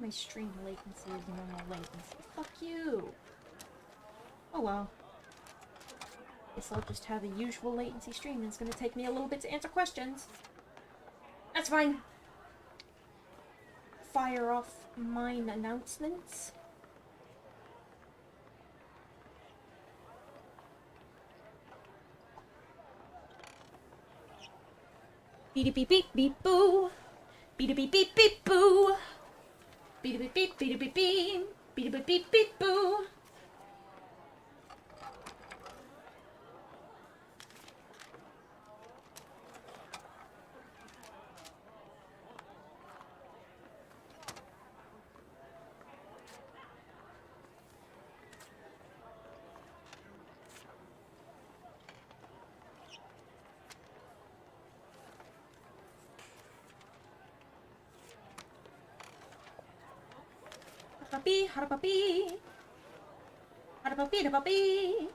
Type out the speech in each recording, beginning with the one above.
my stream latency is normal latency. Fuck you! Oh well. Guess I'll just have a usual latency stream and it's gonna take me a little bit to answer questions. That's fine. Fire off mine announcements. Beep beep beep beep boo. Beep beep beep beep boo. Beep beep beep beep beep beep. Beep beep beep beep boo. Harapapi, harapapi. Harapapi, harapapi.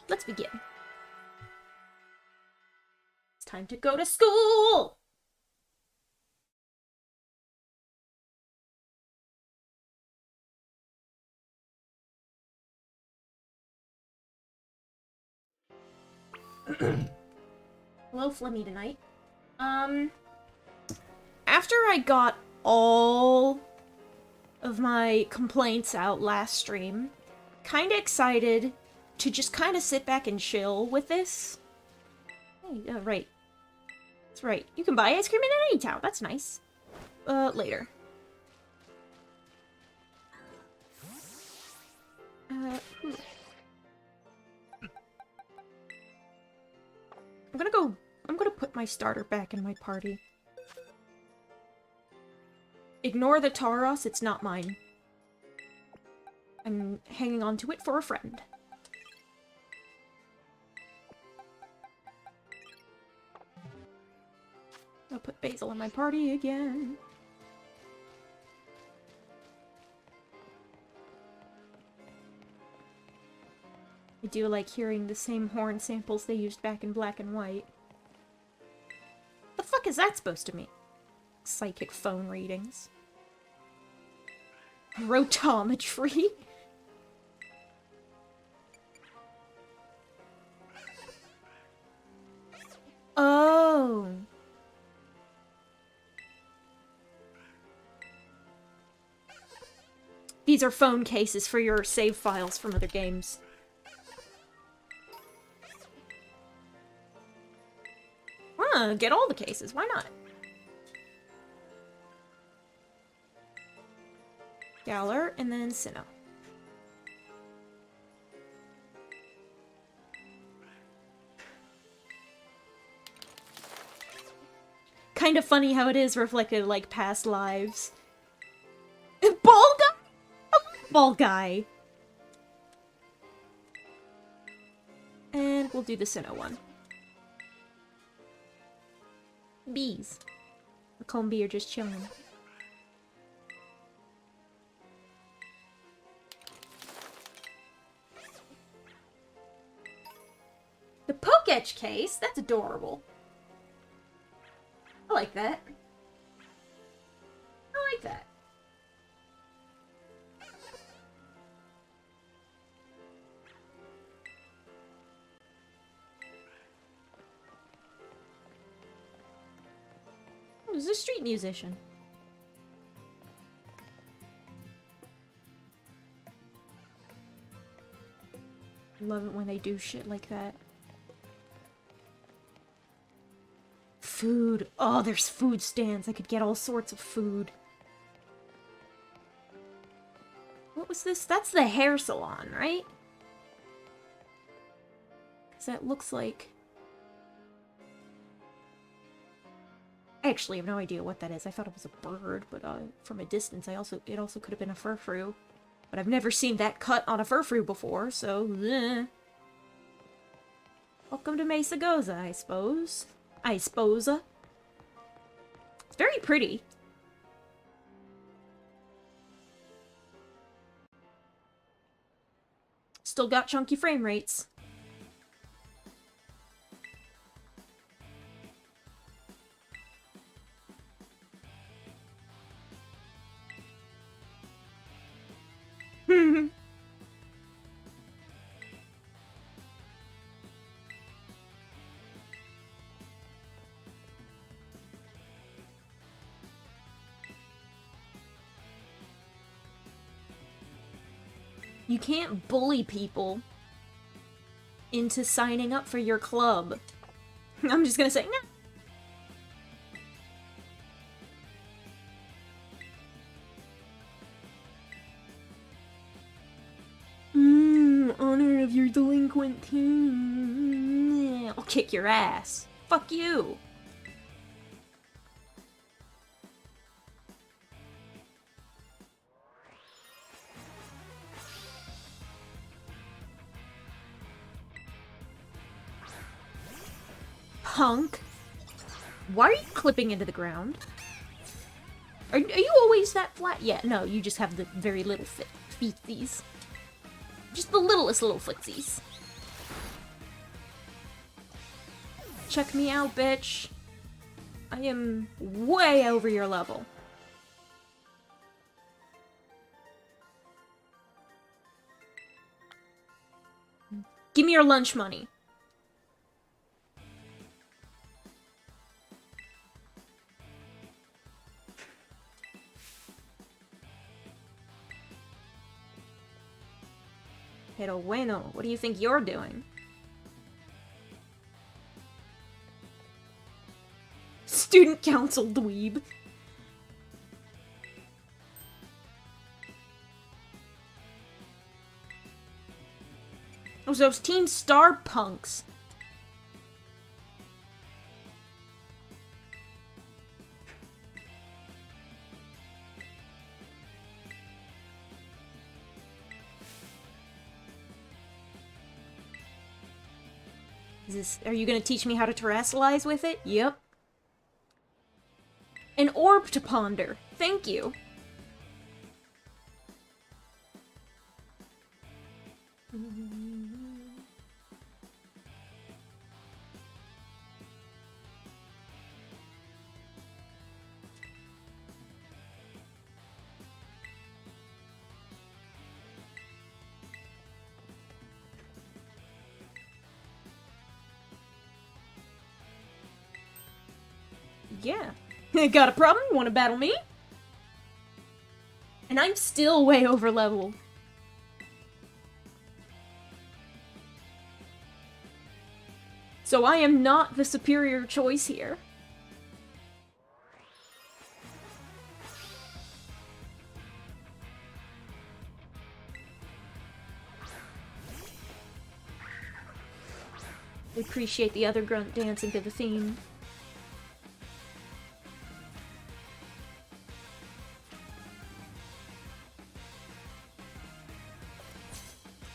Let's begin. It's time to go to school! Hello, Flemmy tonight. After I got all of my complaints out last stream, kinda excited to just kinda sit back and chill with this. Hey, right. That's right. You can buy ice cream in any town. That's nice. Later. I'm gonna put my starter back in my party. Ignore the Tauros, it's not mine. I'm hanging on to it for a friend. I'll put Basil in my party again. I do like hearing the same horn samples they used back in Black and White. The fuck is that supposed to mean? Psychic phone readings. Rotometry? Oh. These are phone cases for your save files from other games. Get all the cases, why not? Galler, and then Sinnoh. Kind of funny how it is reflected like past lives. Ball guy? Ball guy. And we'll do the Sinnoh one. Bees. The Combi are just chilling. The Poketch case? That's adorable. I like that. I like that. Oh, he's a street musician. Love it when they do shit like that. Food. Oh, there's food stands. I could get all sorts of food. What was this? That's the hair salon, right? Because that looks like... I actually have no idea what that is. I thought it was a bird, but from a distance, it also could have been a furfrou. But I've never seen that cut on a furfrou before, so... Welcome to Mesa Goza, I suppose. I suppose. It's very pretty. Still got chunky frame rates. You can't bully people into signing up for your club. I'm just gonna say, no. Honor of your delinquent teen. I'll kick your ass. Fuck you. Punk. Why are you clipping into the ground? Are you always that flat? Yeah, no, you just have the very little feetsies. Just the littlest little footsies. Check me out, bitch. I am way over your level. Give me your lunch money. Pero bueno, what do you think you're doing? Student council dweeb. Oh, those Team Star punks. Are you gonna teach me how to terrestrialize with it? Yep. An orb to ponder. Thank you. Yeah. Got a problem? You wanna battle me? And I'm still way over level. So I am not the superior choice here. I appreciate the other grunt dancing to the theme.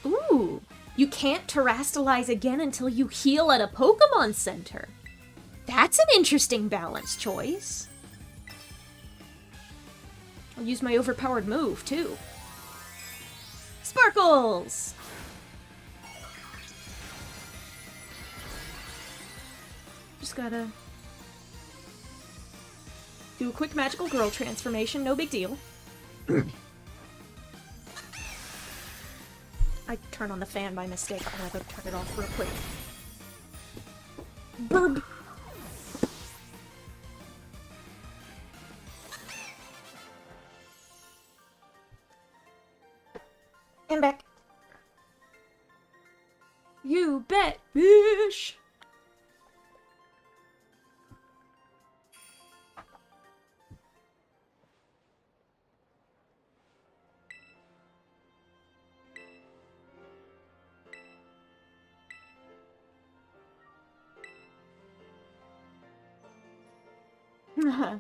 Ooh, you can't terrestrialize again until you heal at a Pokémon Center. That's an interesting balance choice. I'll use my overpowered move, too. Sparkles! Just gotta do a quick magical girl transformation, no big deal. I turned on the fan by mistake. I'm gonna go turn it off real quick. Burp! And back. You bet, bitch!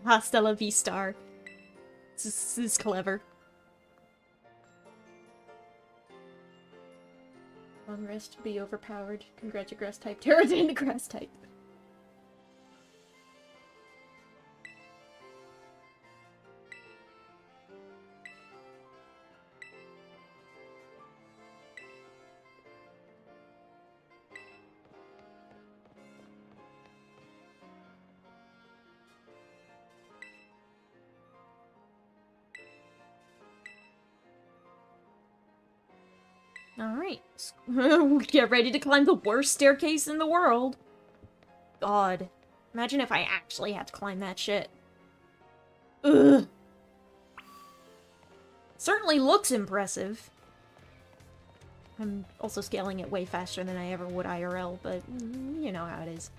Hasta la V-Star. This is clever. Long rest, be overpowered. Congrats, your grass type. Terrazine, the grass type. Alright. Get ready to climb the worst staircase in the world. God. Imagine if I actually had to climb that shit. Ugh. Certainly looks impressive. I'm also scaling it way faster than I ever would IRL, but you know how it is.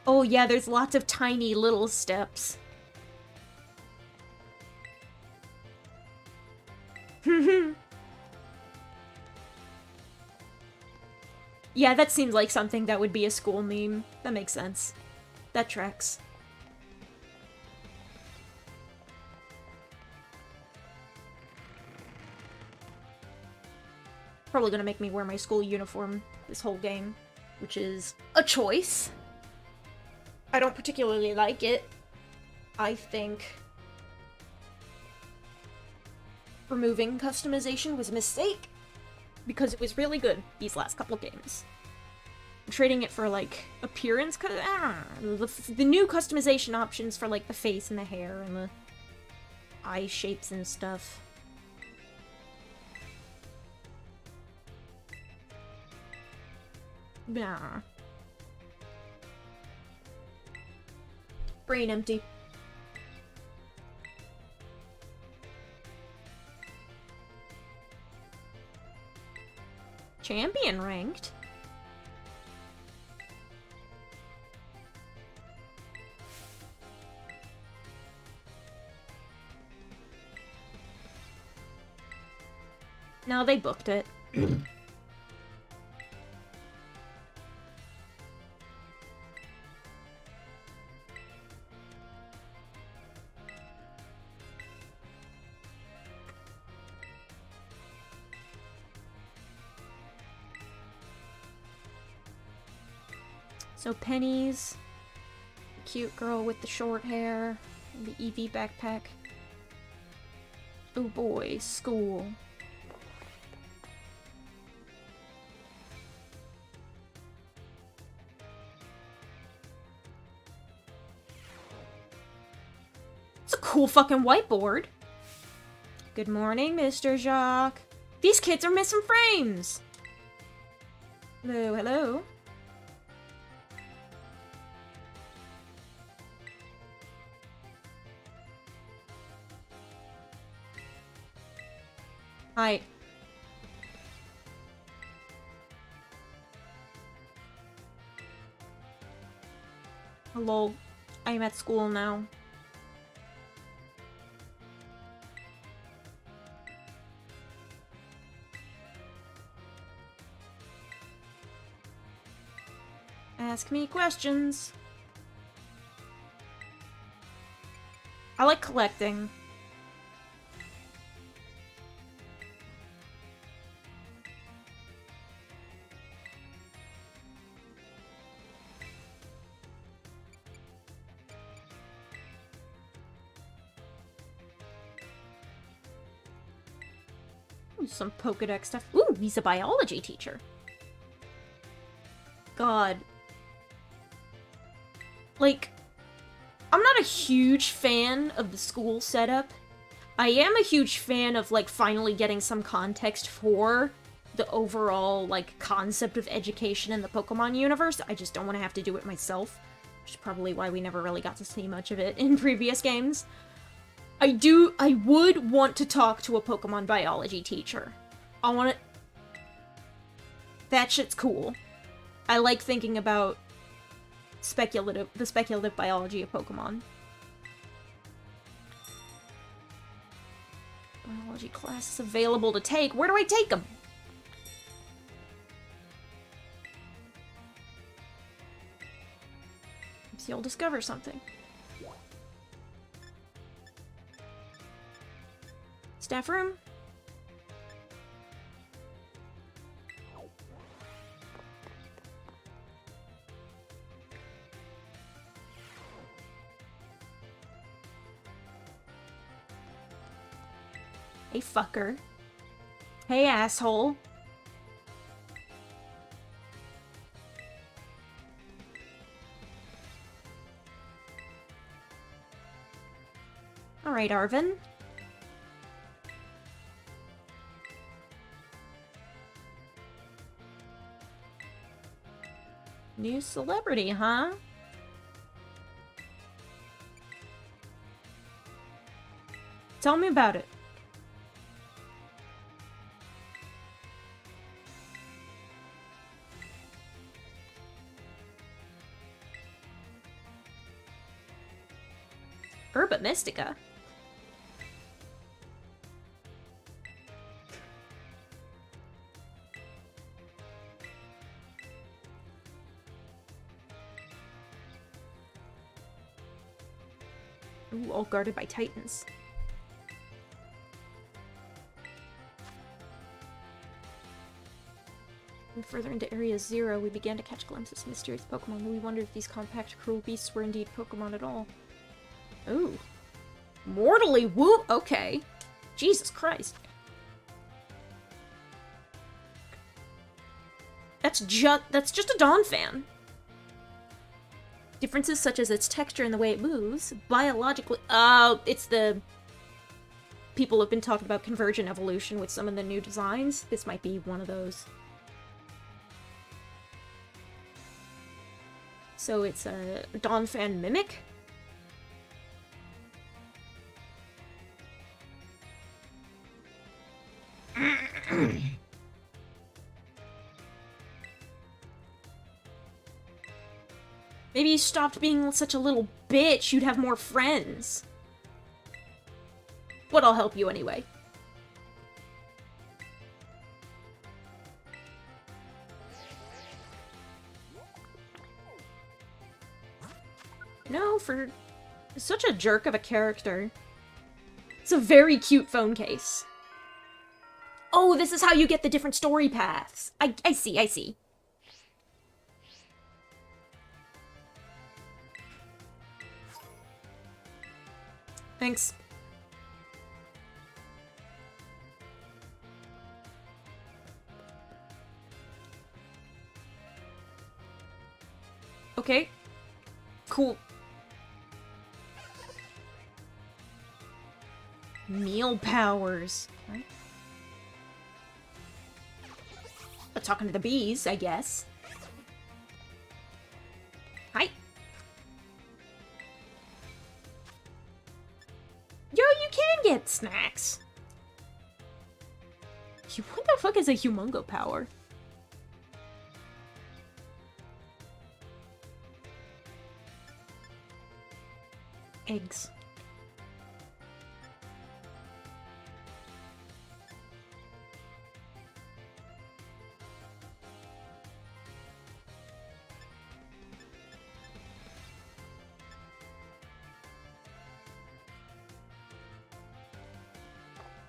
Oh yeah, there's lots of tiny little steps. Yeah, that seems like something that would be a school meme. That makes sense. That tracks. Probably gonna make me wear my school uniform this whole game, which is a choice. I don't particularly like it. I think removing customization was a mistake because it was really good these last couple of games. Trading it for, like, appearance, cause the new customization options for, like, the face and the hair and the eye shapes and stuff. Nah. Brain empty. Champion ranked? No, they booked it. So Penny's the cute girl with the short hair, and the EV backpack. Oh boy, school. It's a cool fucking whiteboard. Good morning, Mr. Jacques. These kids are missing frames. Hello, hello. Hi. Hello. I'm at school now. Ask me questions. I like collecting. Ooh, some Pokédex stuff. Ooh, he's a biology teacher. God. Like, I'm not a huge fan of the school setup. I am a huge fan of, like, finally getting some context for the overall, like, concept of education in the Pokemon universe. I just don't want to have to do it myself, which is probably why we never really got to see much of it in previous games. I would want to talk to a Pokemon biology teacher. I want to... That shit's cool. I like thinking about the speculative biology of Pokemon. Biology classes available to take. Where do I take them? Maybe you'll discover something. Staff room? Hey, fucker. Hey, asshole. Alright, Arvin. New celebrity, huh? Tell me about it. Herba Mystica. Ooh, all guarded by titans. And further into Area 0, we began to catch glimpses of mysterious Pokémon, and we wondered if these compact, cruel beasts were indeed Pokémon at all. Ooh. Mortally whoop! Okay. Jesus Christ. That's just a Dawn fan. Differences such as its texture and the way it moves, biologically— oh, it's the— people have been talking about convergent evolution with some of the new designs. This might be one of those. So it's a Dawn fan mimic? Maybe you stopped being such a little bitch, you'd have more friends. But I'll help you anyway. No, for such a jerk of a character. It's a very cute phone case. Oh, this is how you get the different story paths. I see. Thanks. Okay. Cool. Meal powers. Right. But talking to the bees, I guess. Hi. Yo, you can get snacks. What the fuck is a humongo power? Eggs.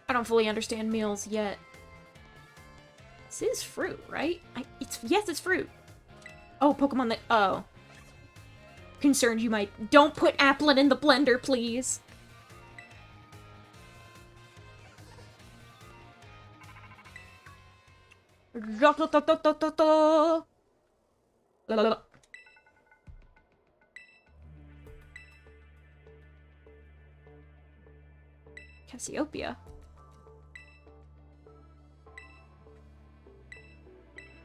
I don't fully understand meals yet. This is fruit, right? Yes, it's fruit. Oh, Pokemon that— oh. Concerned you might— don't put Applin in the blender, please. Cassiopeia.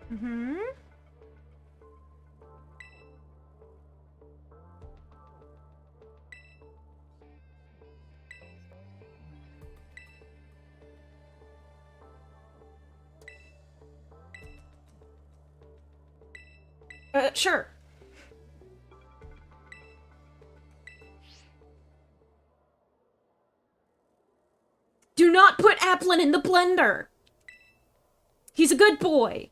Mm-hmm. Sure. Do not put Applin in the blender! He's a good boy.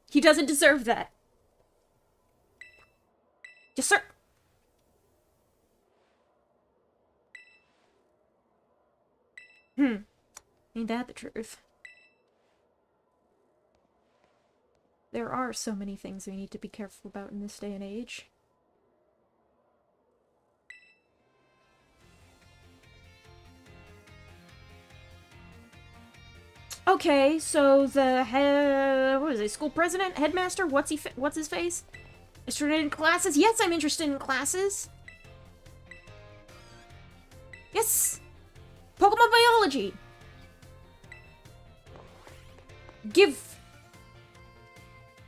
He doesn't deserve that. Yes, sir. Ain't that the truth? There are so many things we need to be careful about in this day and age. Okay, so the what is it? School president, headmaster? What's his face? Interested in classes? Yes, I'm interested in classes. Yes. Pokemon biology.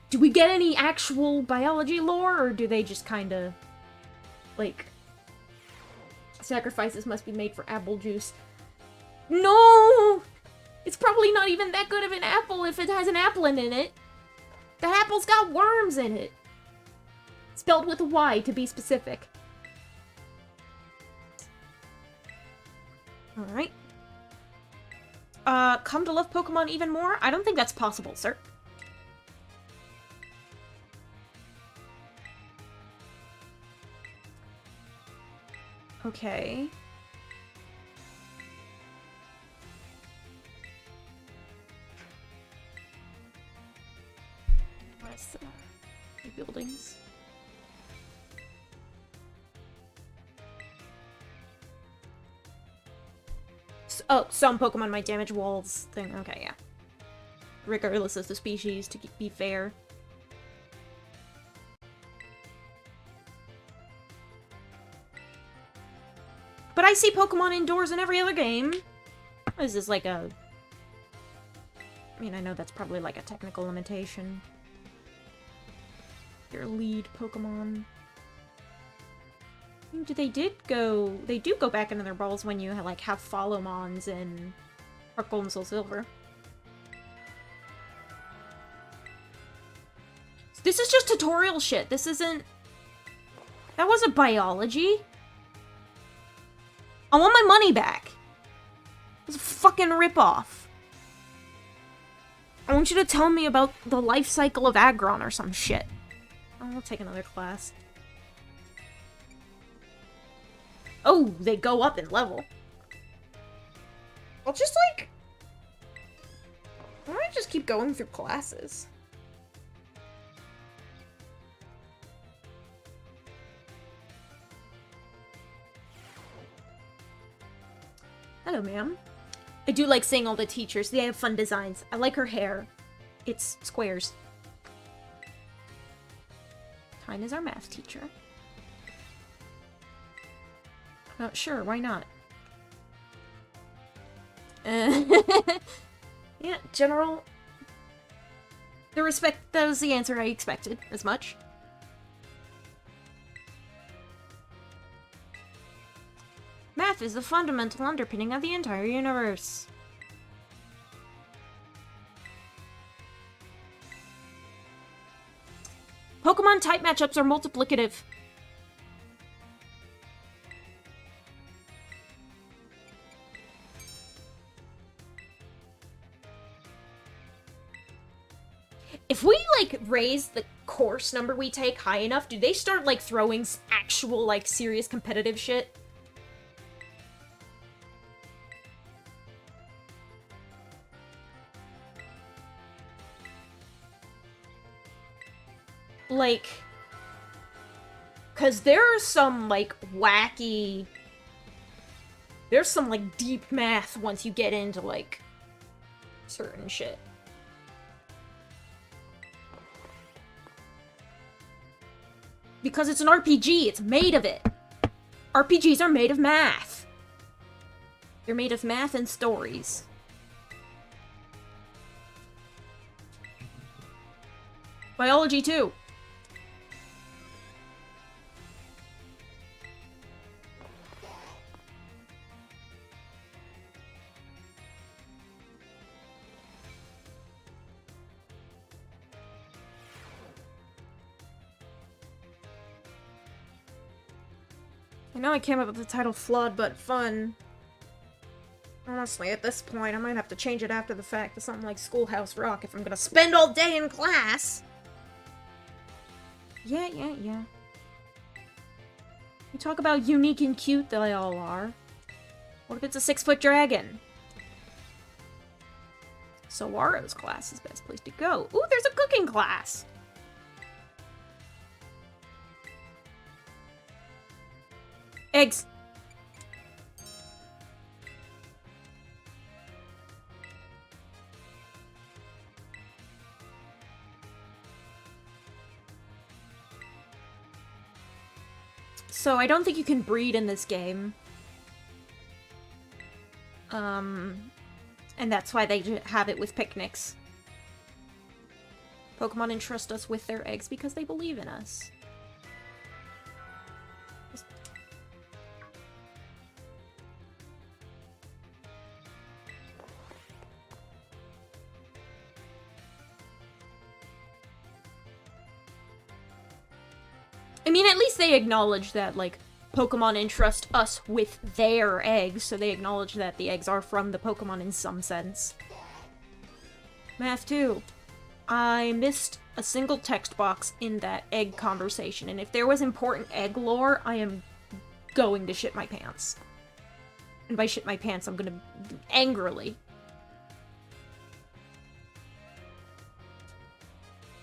Do we get any actual biology lore, or do they just kind of, like, sacrifices must be made for apple juice? No! It's probably not even that good of an apple if it has an applin in it. That apple's got worms in it. Spelled with a Y, to be specific. Alright. Come to love Pokemon even more? I don't think that's possible, sir. Okay. What's the buildings? Oh, some Pokemon might damage walls thing. Okay, yeah. Regardless of the species, to be fair. But I see Pokemon indoors in every other game. Is this like a... I mean, I know that's probably like a technical limitation. Your lead Pokemon. They do go back into their balls when you like have Followmons in Heart Gold and Soul Silver. This is just tutorial shit. This isn't... That wasn't biology. I want my money back. It was a fucking ripoff. I want you to tell me about the life cycle of Aggron or some shit. I'll take another class. Oh, they go up in level. I'll just, like... Why don't I just keep going through classes? Hello, ma'am. I do like seeing all the teachers. They have fun designs. I like her hair. It's squares. Tyne is our math teacher. Sure, why not? Yeah, general... That was the answer I expected, as much. Math is the fundamental underpinning of the entire universe. Pokemon type matchups are multiplicative. If we, like, raise the course number we take high enough, do they start, like, throwing actual, like, serious competitive shit? Like... Because there are some, like, wacky... There's some, like, deep math once you get into, like, certain shit. Because it's an RPG, it's made of it. RPGs are made of math. They're made of math and stories. Biology, too. I know I came up with the title Flawed but Fun. Honestly, at this point, I might have to change it after the fact to something like Schoolhouse Rock if I'm gonna spend all day in class! Yeah. You talk about unique and cute they all are. What if it's a 6-foot dragon? Sawaro's class is the best place to go. Ooh, there's a cooking class! Eggs! So I don't think you can breed in this game. And that's why they have it with picnics. Pokemon entrust us with their eggs because they believe in us. I mean, at least they acknowledge that, like, Pokemon entrust us with their eggs, so they acknowledge that the eggs are from the Pokemon in some sense. Math 2. I missed a single text box in that egg conversation, and if there was important egg lore, I am going to shit my pants. And by shit my pants, I'm gonna angrily.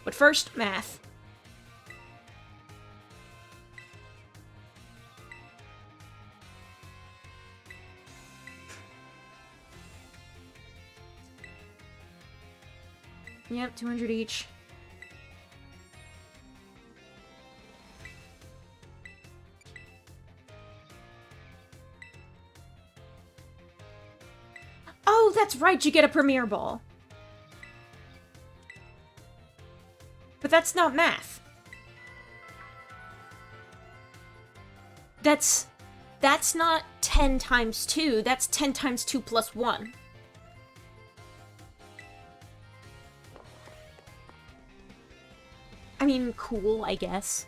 But first, math. Yep, 200 each. Oh, that's right, you get a Premier Ball. But that's not math. That's not 10 times 2, that's 10 times 2 plus 1. I mean, cool, I guess.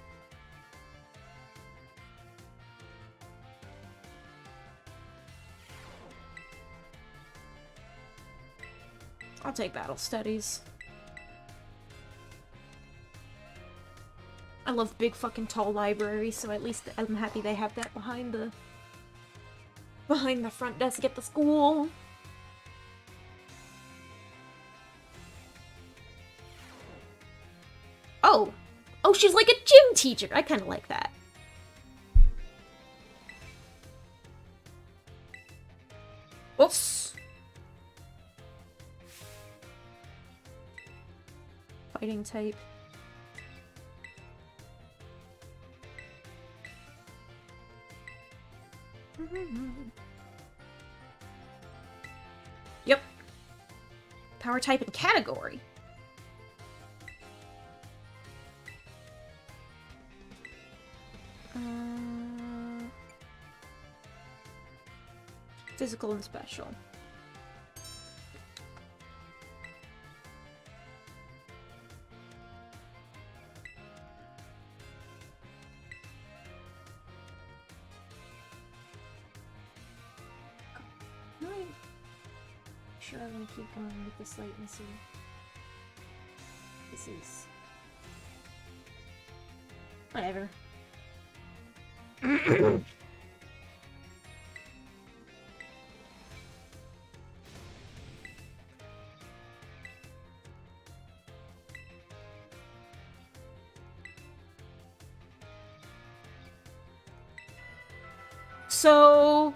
I'll take Battle Studies. I love big fucking tall libraries, so at least I'm happy they have that behind the front desk at the school. Oh! Oh, she's like a gym teacher! I kinda like that. Oops! Fighting type. Yep. Power type and category. Physical and special. Sure, I'm gonna keep going with this latency. This is... whatever. So...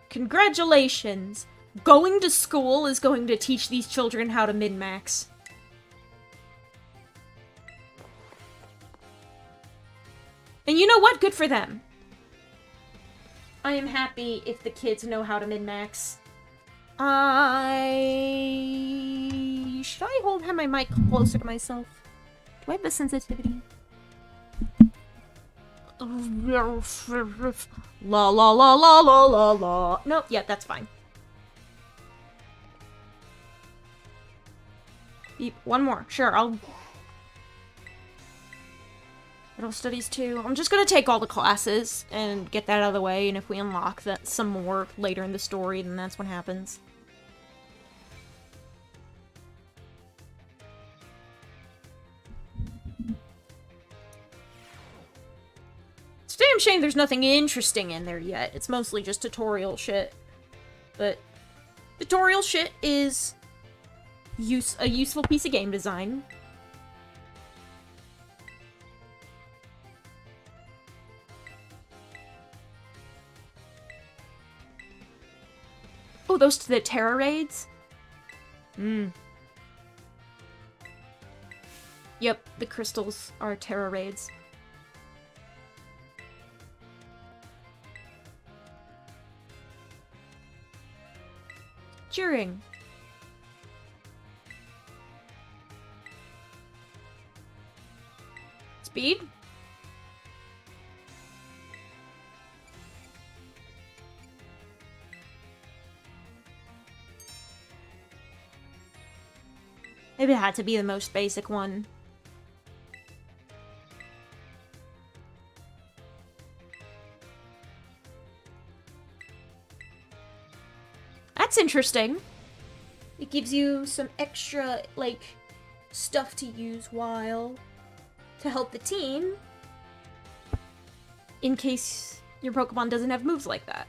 congratulations! Going to school is going to teach these children how to min-max. And you know what? Good for them. I am happy if the kids know how to min-max. Should I have my mic closer to myself? Do I have the sensitivity? La la la la la la la. Nope, yeah, that's fine. Beep. One more. Sure, I'll... Middle studies too. I'm just gonna take all the classes and get that out of the way, and if we unlock that some more later in the story, then that's what happens. It's a damn shame there's nothing interesting in there yet. It's mostly just tutorial shit. But tutorial shit is a useful piece of game design. Oh, those to the Terra raids? Yep, the crystals are Terra raids. Cheering. Speed? Maybe it had to be the most basic one. interesting. It gives you some extra, like, stuff to use to help the team. In case your Pokemon doesn't have moves like that.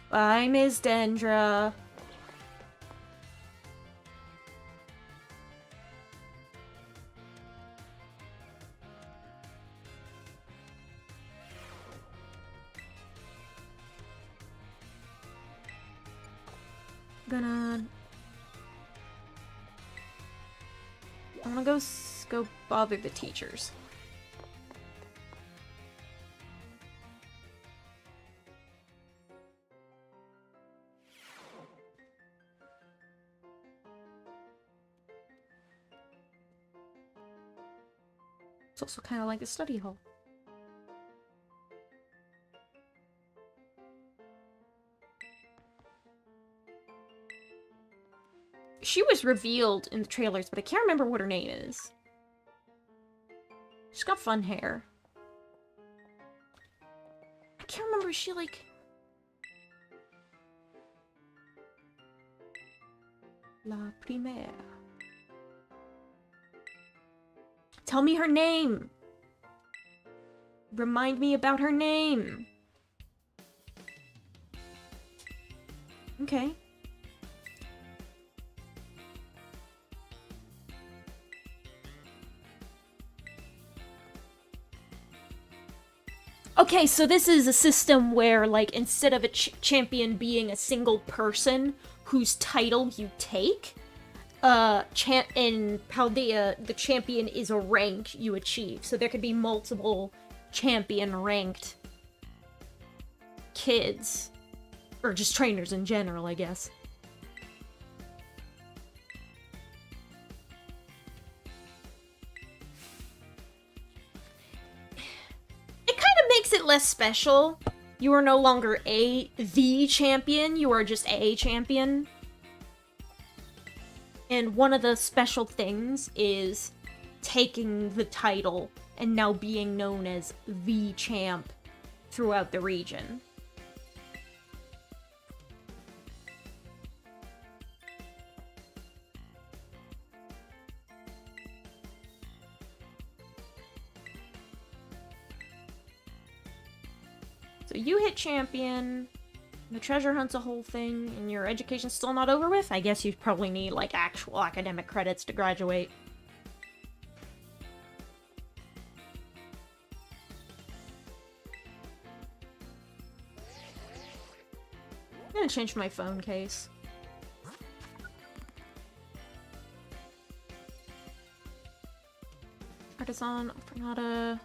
Bye, Ms. Dendra. I'm gonna go bother the teachers. It's also kind of like a study hall. She was revealed in the trailers, but I can't remember what her name is. She's got fun hair. I can't remember, is she like... La Primera. Tell me her name! Remind me about her name! Okay. Okay, so this is a system where, like, instead of a champion being a single person whose title you take, in Paldea, the champion is a rank you achieve. So there could be multiple champion-ranked kids. Or just trainers in general, I guess. Makes it less special. You are no longer the champion, you are just a champion. And one of the special things is taking the title and now being known as the champ throughout the region. So you hit champion, the treasure hunt's a whole thing, and your education's still not over with? I guess you probably need, like, actual academic credits to graduate. I'm gonna change my phone case. Artisan, Frenata,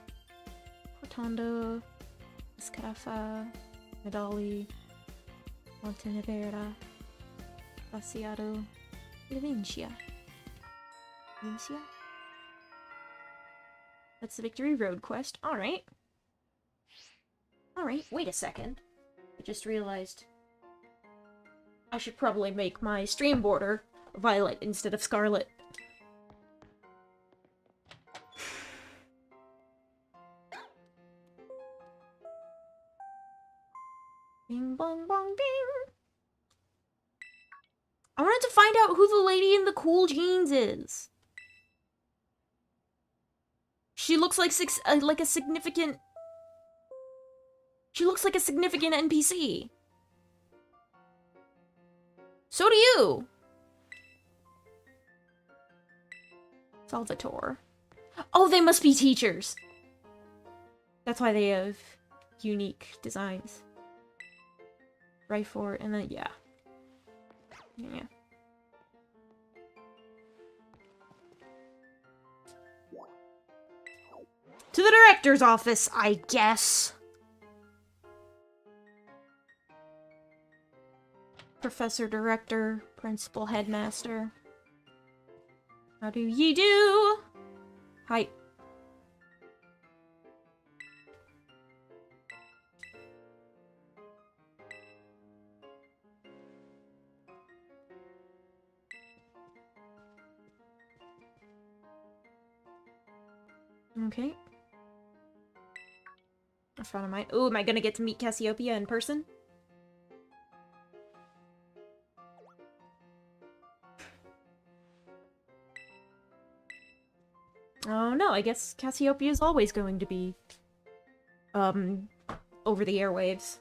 Cortando, Escarafa, Medali, Montenevera, Vaciado, Levincia. Levincia? That's the Victory Road quest. Alright. Alright, wait a second. I just realized I should probably make my stream border violet instead of scarlet. Bing bong bong bing. I wanted to find out who the lady in the cool jeans is. She looks like a significant. She looks like a significant NPC. So do you. Salvatore. Oh, they must be teachers. That's why they have unique designs. Rifort, and then, yeah. Yeah. To the director's office, I guess. Professor, director, principal, headmaster. How do ye do? Hi. Okay. A friend of mine. Ooh, am I gonna get to meet Cassiopeia in person? Oh no, I guess Cassiopeia is always going to be, over the airwaves.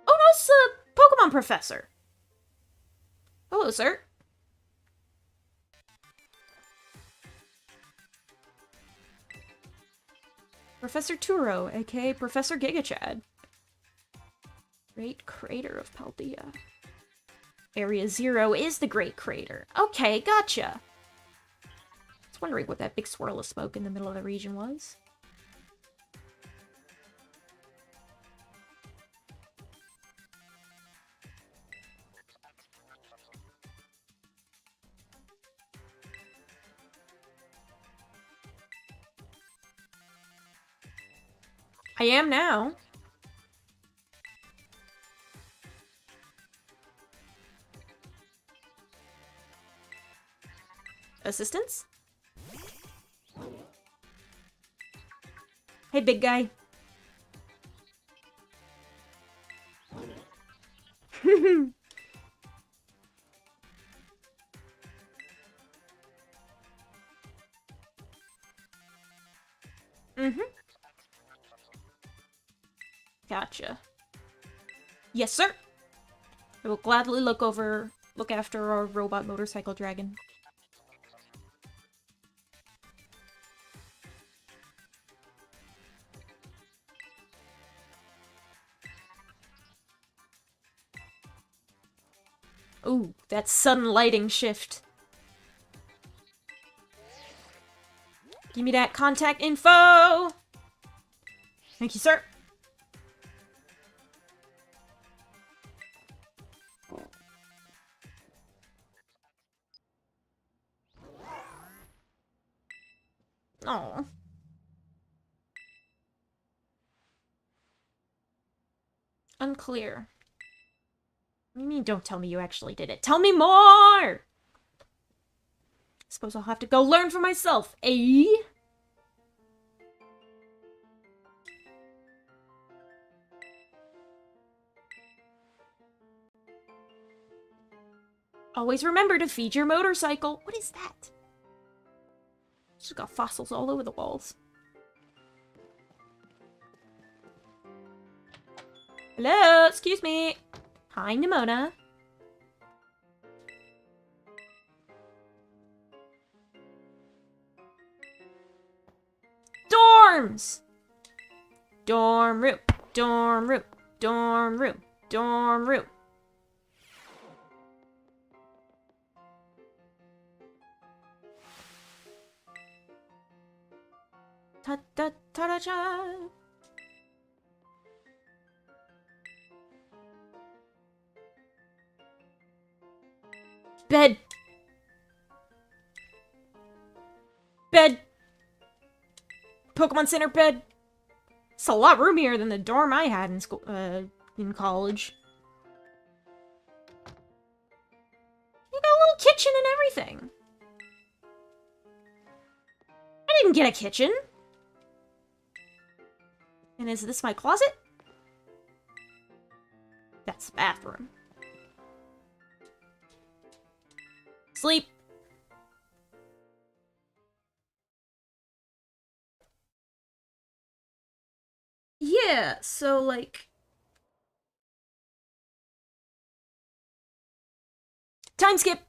Oh no, it's a Pokemon professor! Hello, sir. Professor Turo, aka Professor Gigachad. Great Crater of Paldea. Area 0 is the Great Crater. Okay, gotcha. I was wondering what that big swirl of smoke in the middle of the region was. I am now. Assistance? Hey, big guy. Mm-hmm. Gotcha. Yes, sir. I will gladly look after our robot motorcycle dragon. Ooh, that sudden lighting shift. Give me that contact info! Thank you, sir. Oh. Unclear. What do you mean, don't tell me you actually did it? Tell me more! Suppose I'll have to go learn for myself, eh? Always remember to feed your motorcycle. What is that? It's just got fossils all over the walls. Hello, excuse me. Hi, Nimona. Dorms! Dorm room, dorm room, dorm room, dorm room. Ta-da-ta-da-cha. Bed. Bed. Pokemon Center bed. It's a lot roomier than the dorm I had in school, in college. You got a little kitchen and everything. I didn't get a kitchen. And is this my closet? That's the bathroom. Sleep. Yeah, so like... Time skip!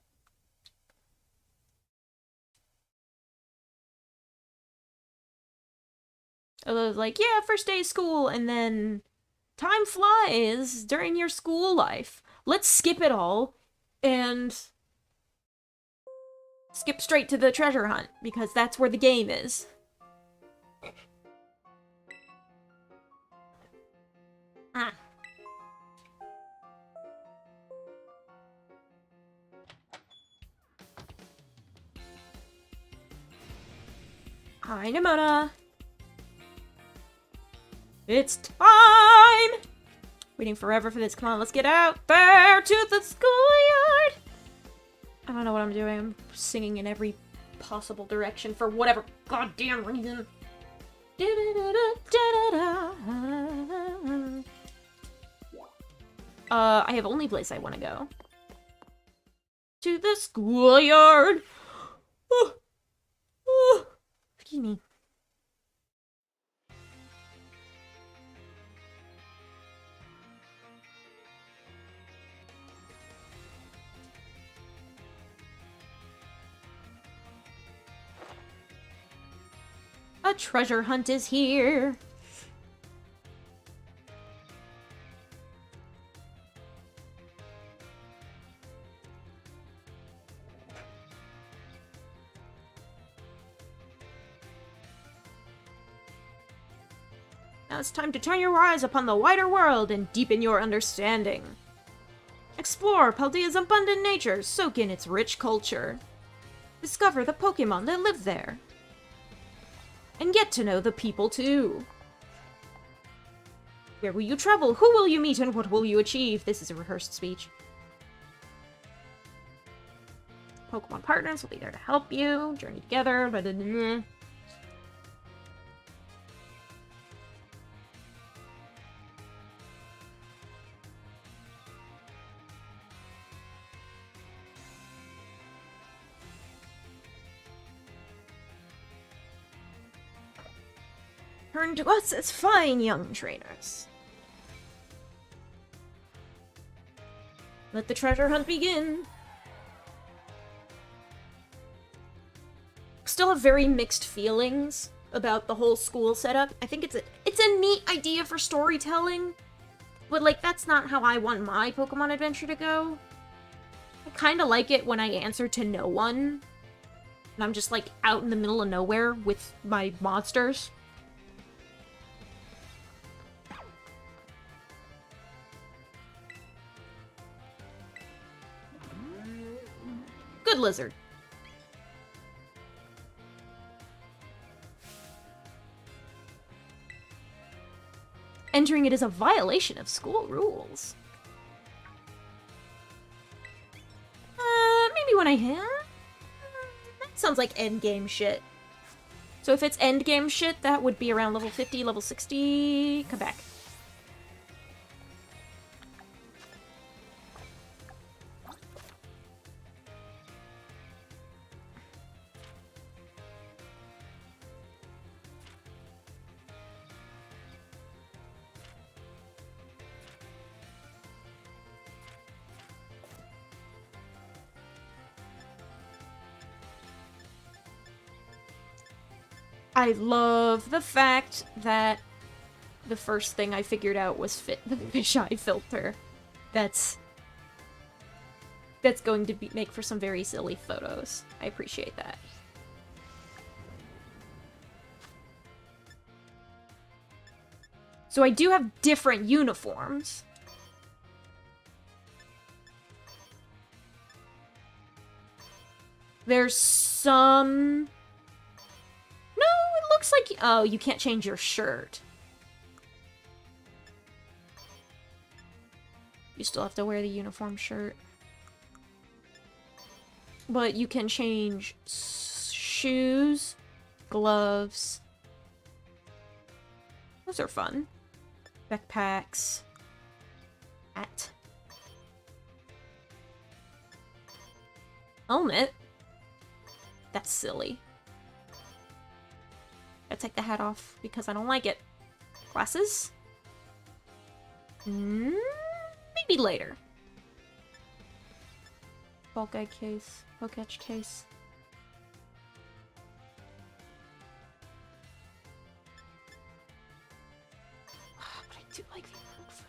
Like, yeah, first day of school, and then... Time flies during your school life. Let's skip it all, and... skip straight to the treasure hunt, because that's where the game is. Ah. Hi, Nimona. It's time! Waiting forever for this. Come on, let's get out there to the schoolyard! I don't know what I'm doing. I'm singing in every possible direction for whatever goddamn reason. I have only place I want to go. To the schoolyard! Excuse me. A treasure hunt is here. Now it's time to turn your eyes upon the wider world and deepen your understanding. Explore Paldea's abundant nature, soak in its rich culture. Discover the Pokémon that live there. And get to know the people too. Where will you travel? Who will you meet? And what will you achieve? This is a rehearsed speech. Pokemon partners will be there to help you. Journey together. Blah, blah, blah, blah. Turn to us as fine young trainers. Let the treasure hunt begin. Still have very mixed feelings about the whole school setup. I think it's a neat idea for storytelling, but like that's not how I want my Pokemon adventure to go. I kind of like it when I answer to no one, and I'm just like out in the middle of nowhere with my monsters. Good lizard. Entering it is a violation of school rules. Maybe when I have? That sounds like endgame shit. So if it's endgame shit, that would be around level 50, level 60. Come back. I love the fact that the first thing I figured out was the fisheye filter. That's going to make for some very silly photos. I appreciate that. So I do have different uniforms. There's some... No, it looks like... Oh, you can't change your shirt. You still have to wear the uniform shirt. But you can change shoes, gloves. Those are fun. Backpacks. Hat. Helmet. That's silly. Gotta take the hat off because I don't like it. Glasses? Maybe later. Bulk egg case. Poketch case. But I do like the move.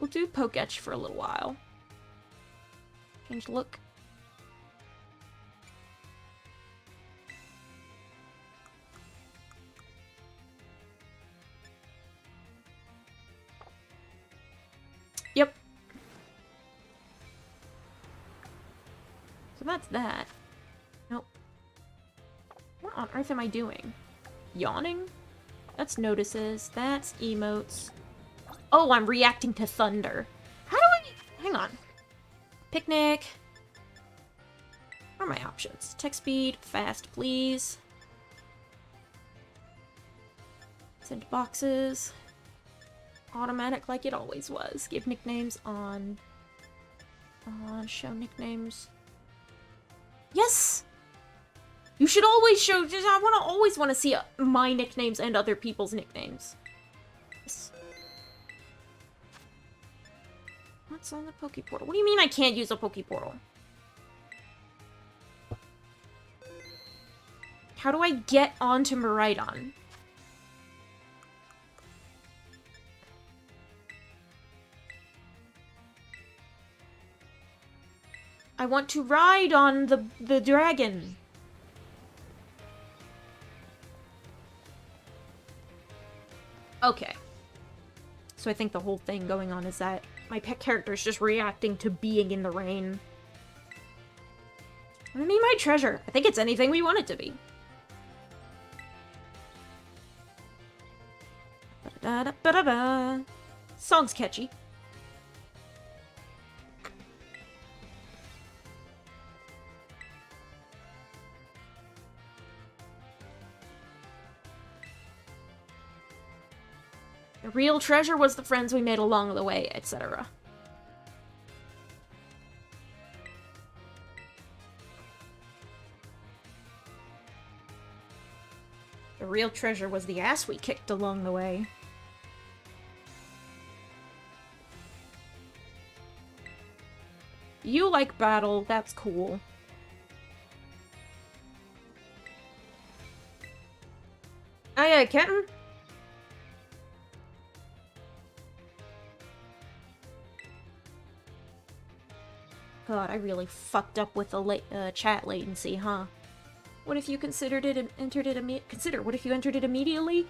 We'll do Poketch for a little while. Change look. Yep. So that's that. Nope. What on earth am I doing? Yawning? That's notices. That's emotes. Oh, I'm reacting to thunder. How do I... Hang on. Picnic. my options? Text speed, fast, please. Send boxes. Automatic like it always was. Give nicknames on. Show nicknames. Yes! You should always show. I always want to see my nicknames and other people's nicknames. Yes. What's on the Pokeportal? What do you mean I can't use a Pokeportal? How do I get onto Miraidon? I want to ride on the dragon. Okay. So I think the whole thing going on is that my pet character is just reacting to being in the rain. I mean, my treasure. I think it's anything we want it to be. Ba-da-da-ba-da-ba. Song's catchy. The real treasure was the friends we made along the way, etc. The real treasure was the ass we kicked along the way. You like battle, that's cool. Oh yeah, Kenton? God, I really fucked up with the chat latency, huh? What if you considered it and entered it what if you entered it immediately?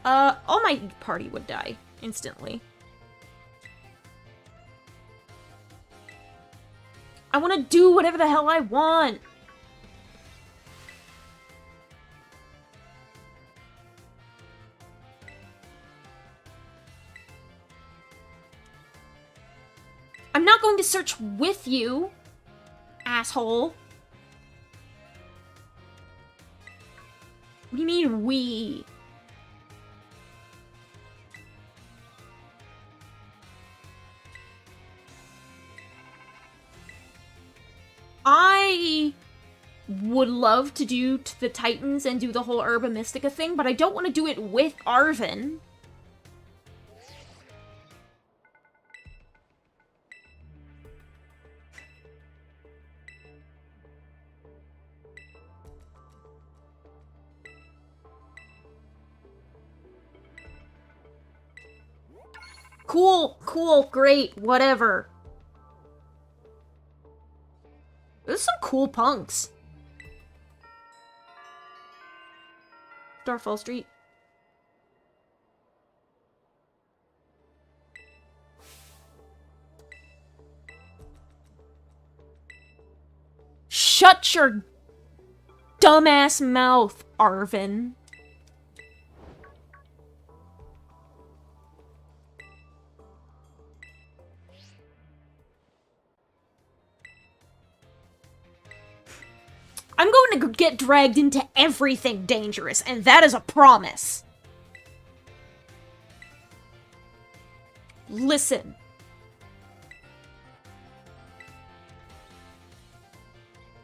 All my party would die instantly. I want to do whatever the hell I want. I'm not going to search with you, asshole. What do you mean, we? I would love to do the Titans and do the whole Herba Mystica thing, but I don't want to do it with Arven. Cool, great, whatever. There's some cool punks. Starfall Street. Shut your dumbass mouth, Arven. I'm going to get dragged into everything dangerous, and that is a promise. Listen.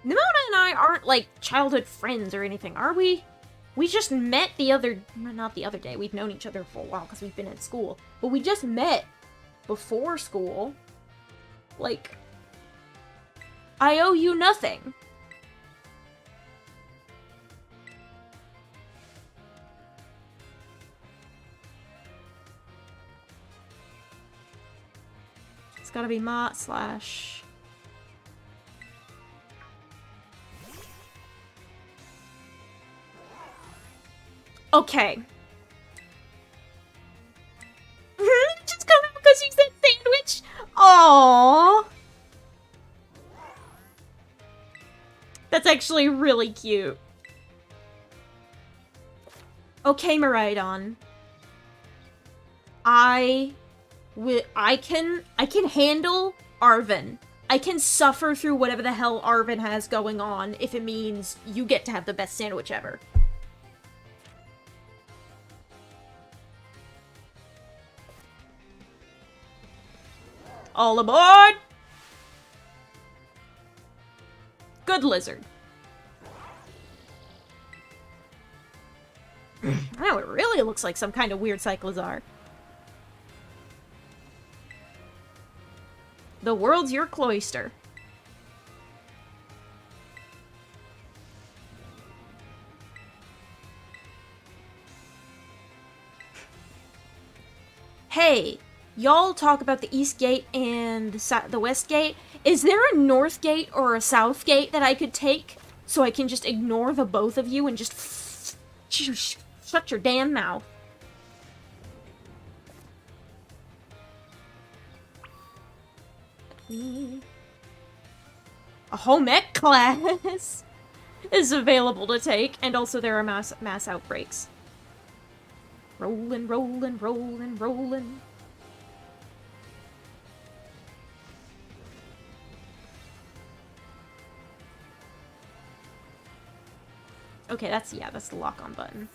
Nimona and I aren't, like, childhood friends or anything, are we? We just met not the other day, we've known each other for a while because we've been in school. But we just met before school. Like, I owe you nothing. It's gotta be Mott slash... Okay. Just come out because you said sandwich? Aww. That's actually really cute. Okay, Miraidon. I can handle Arven. I can suffer through whatever the hell Arvin has going on if it means you get to have the best sandwich ever. All aboard! Good lizard. Wow, it really looks like some kind of weird cyclozar. The world's your cloister. Hey, y'all talk about the East Gate and the West Gate. Is there a North Gate or a South Gate that I could take so I can just ignore the both of you and just shut your damn mouth? A home ec class is available to take, and also there are mass outbreaks. Rollin', rollin', rollin', rollin'. Okay, that's the lock-on button.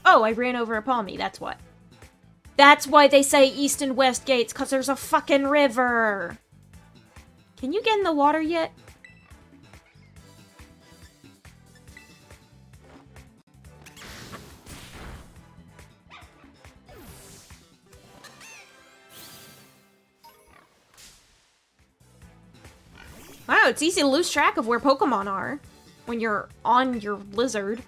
Oh, I ran over a palmy, that's what. That's why they say East and West Gates, because there's a fucking river! Can you get in the water yet? Wow, it's easy to lose track of where Pokémon are when you're on your lizard.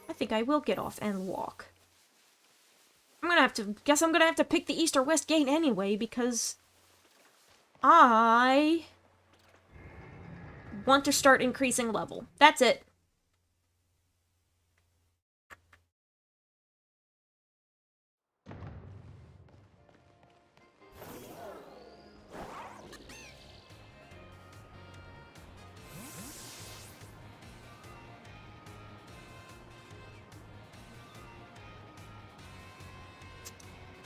I think I will get off and walk. Guess I'm gonna have to pick the East or West Gate anyway, because I want to start increasing level. That's it.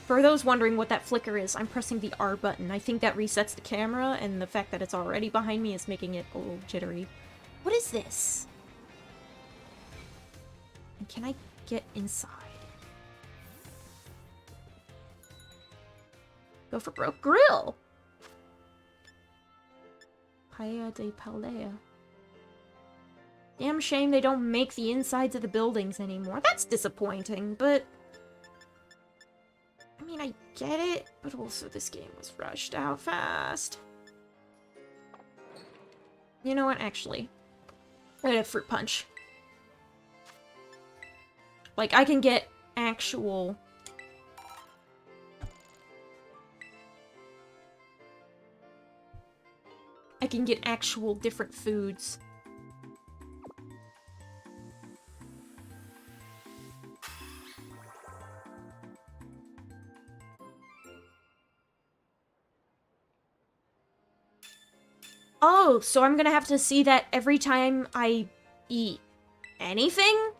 For those wondering what that flicker is, I'm pressing the R button. I think that resets the camera, and the fact that it's already behind me is making it a little jittery. What is this? And can I get inside? Go for broke grill! Paella de Paella. Damn shame they don't make the insides of the buildings anymore. That's disappointing, but I mean, I get it, but also this game was rushed out fast. You know what, actually, I have fruit punch. Like, I can get actual... I can get actual different foods. Oh, so I'm gonna have to see that every time I eat anything?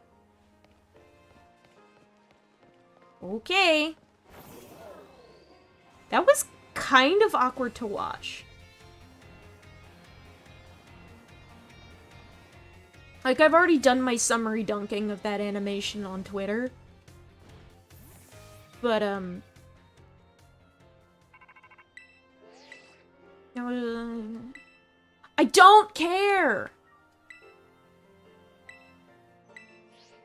Okay. That was kind of awkward to watch. Like, I've already done my summary dunking of that animation on Twitter. But, I don't care!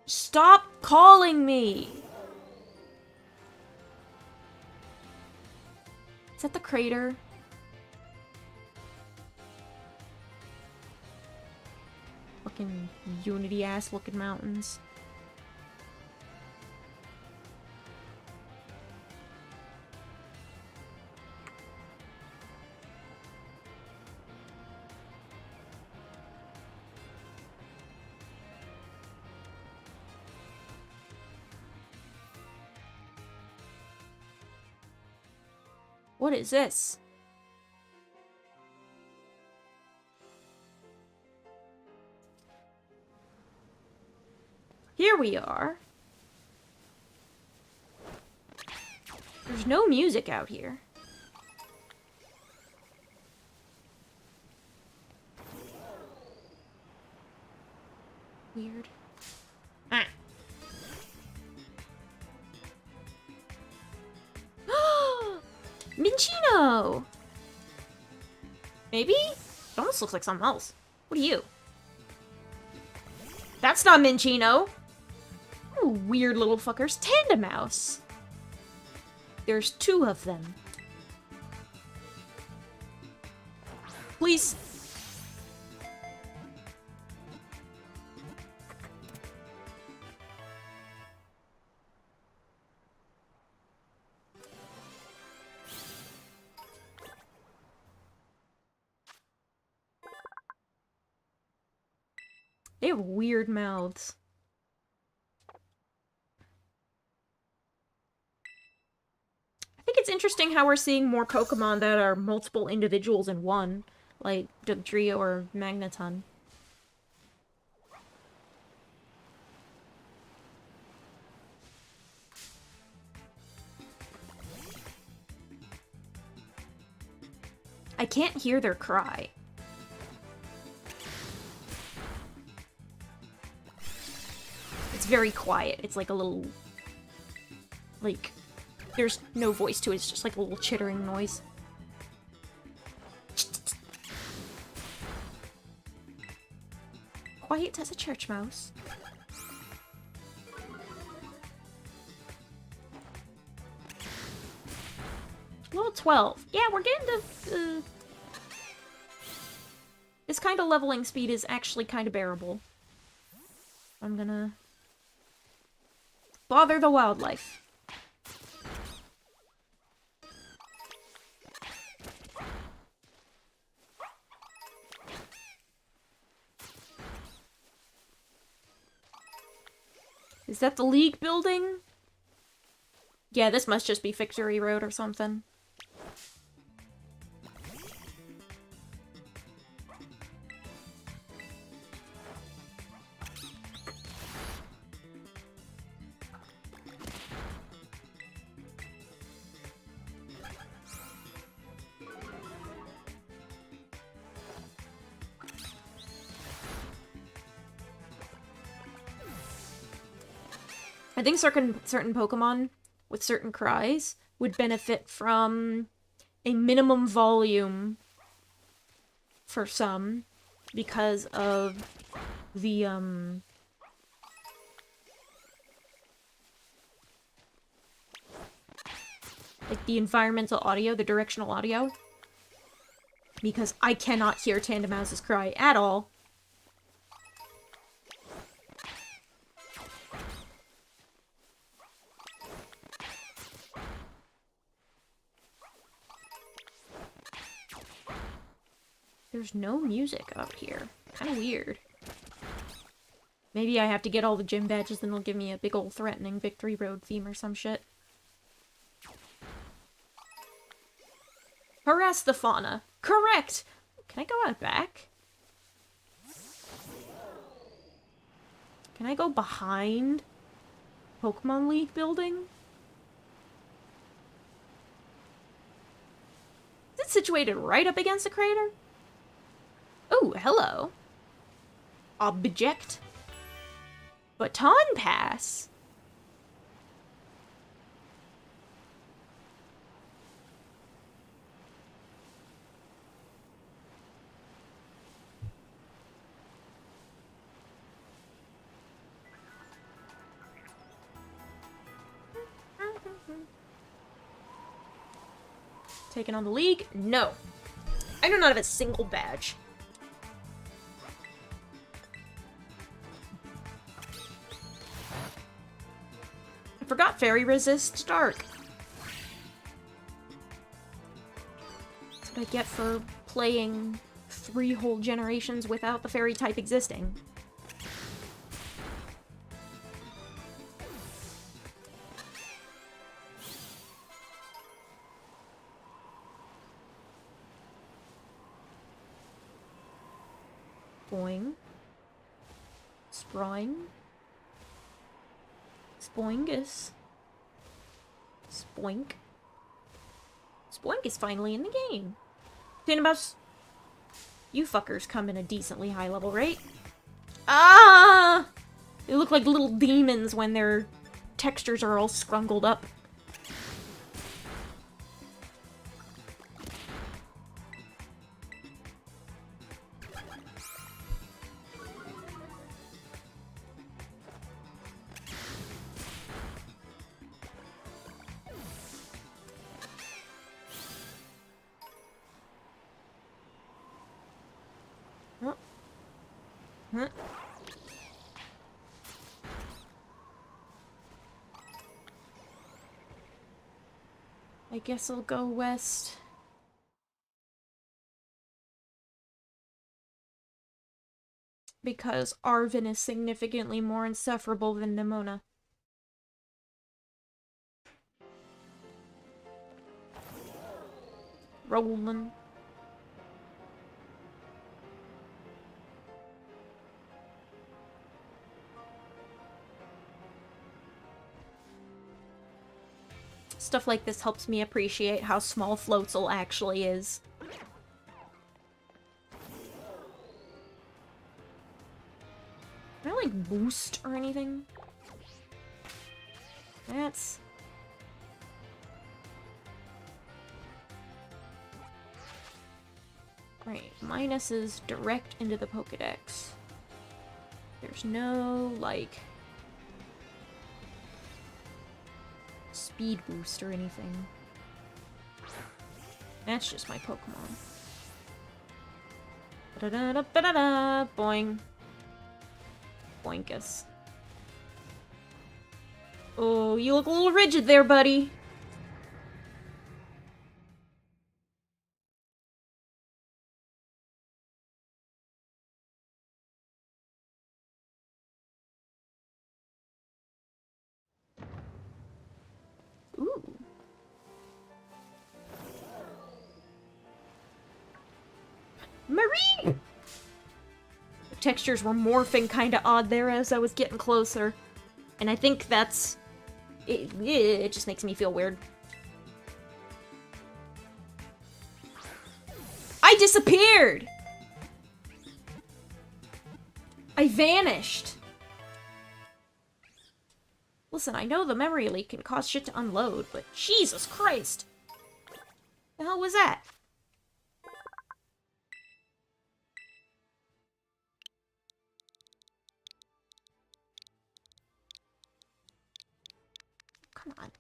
Stop calling me! Is that the crater? Fucking Unity-ass looking mountains. What is this? Here we are. There's no music out here. Weird. Ah. Minchino! Maybe? It almost looks like something else. What are you? That's not Minchino! Oh, weird little fuckers. Tandemouse! There's 2 of them. Please. They have weird mouths. I think it's interesting how we're seeing more Pokemon that are multiple individuals in one, like Dugtrio or Magneton. I can't hear their cry. It's very quiet. It's like a little... like... there's no voice to it. It's just like a little chittering noise. Quiet as a church mouse. Level 12. Yeah, we're getting to... this kind of leveling speed is actually kind of bearable. I'm gonna... bother the wildlife. Is that the League building? Yeah, this must just be Victory Road or something. I think certain Pokemon with certain cries would benefit from a minimum volume for some because of the like the environmental audio, the directional audio. Because I cannot hear Tandemouse's cry at all. There's no music up here. Kind of weird. Maybe I have to get all the gym badges and they'll give me a big old threatening Victory Road theme or some shit. Harass the fauna. Correct! Can I go out back? Can I go behind Pokemon League building? Is it situated right up against the crater? Oh, hello. Object. Baton Pass. Taking on the League? No. I do not have a single badge. Forgot fairy resists dark. That's what I get for playing 3 whole generations without the fairy type existing. Boing. Sproing. Spoingus. Spoink. Spoink is finally in the game. Tinabus. You fuckers come in a decently high level rate. Ah! They look like little demons when their textures are all scrungled up. Huh? I guess I'll go west. Because Arvin is significantly more insufferable than Nimona. Roland. Stuff like this helps me appreciate how small Floatzel actually is. Can I, like, boost or anything? That's... Right, minus is direct into the Pokedex. There's no, like... speed boost or anything. That's just my Pokemon. Ba-da-da-da-ba-da-da! Boing. Boinkus. Oh, you look a little rigid there, buddy. Ooh. Marie! The textures were morphing kind of odd there as I was getting closer. And I think that's... It just makes me feel weird. I disappeared! I vanished! Listen, I know the memory leak can cause shit to unload, but Jesus Christ! The hell was that? Come on.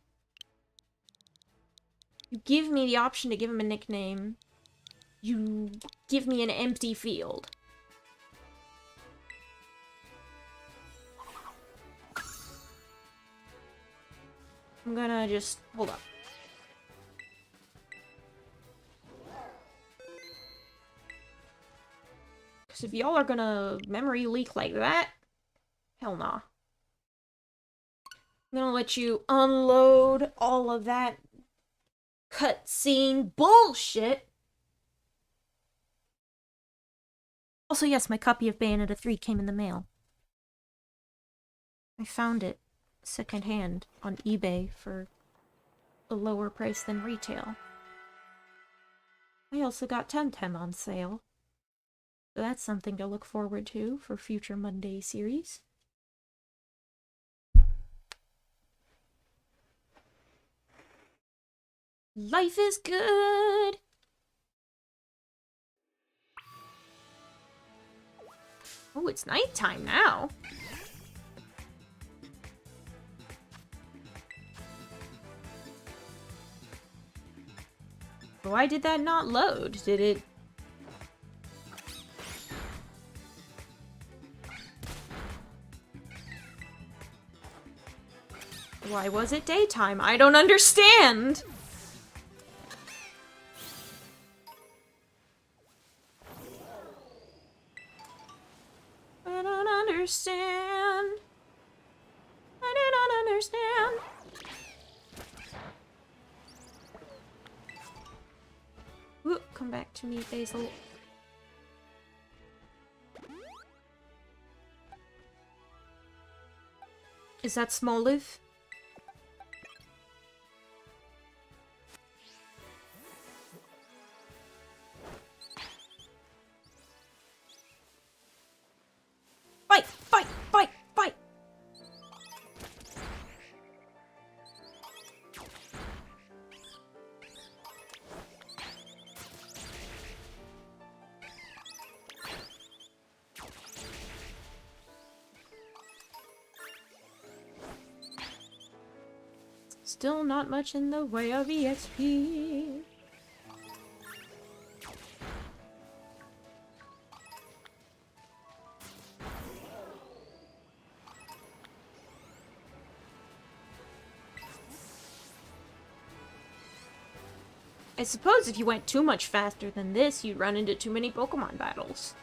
You give me the option to give him a nickname. You give me an empty field. I'm gonna just... hold up. Because if y'all are gonna memory leak like that, hell nah. I'm gonna let you unload all of that cutscene bullshit. Also, yes, my copy of Bayonetta 3 came in the mail. I found it secondhand on eBay for a lower price than retail. I also got Temtem on sale. So that's something to look forward to for future Monday series. Life is good! Oh, it's nighttime now. Why did that not load? Did it... Why was it daytime? I don't understand! I don't understand. I do not understand. Ooh, come back to me, Basil. Is that Smoliv? Fight! Fight! Fight! Fight! Still not much in the way of EXP. I suppose if you went too much faster than this, you'd run into too many Pokemon battles.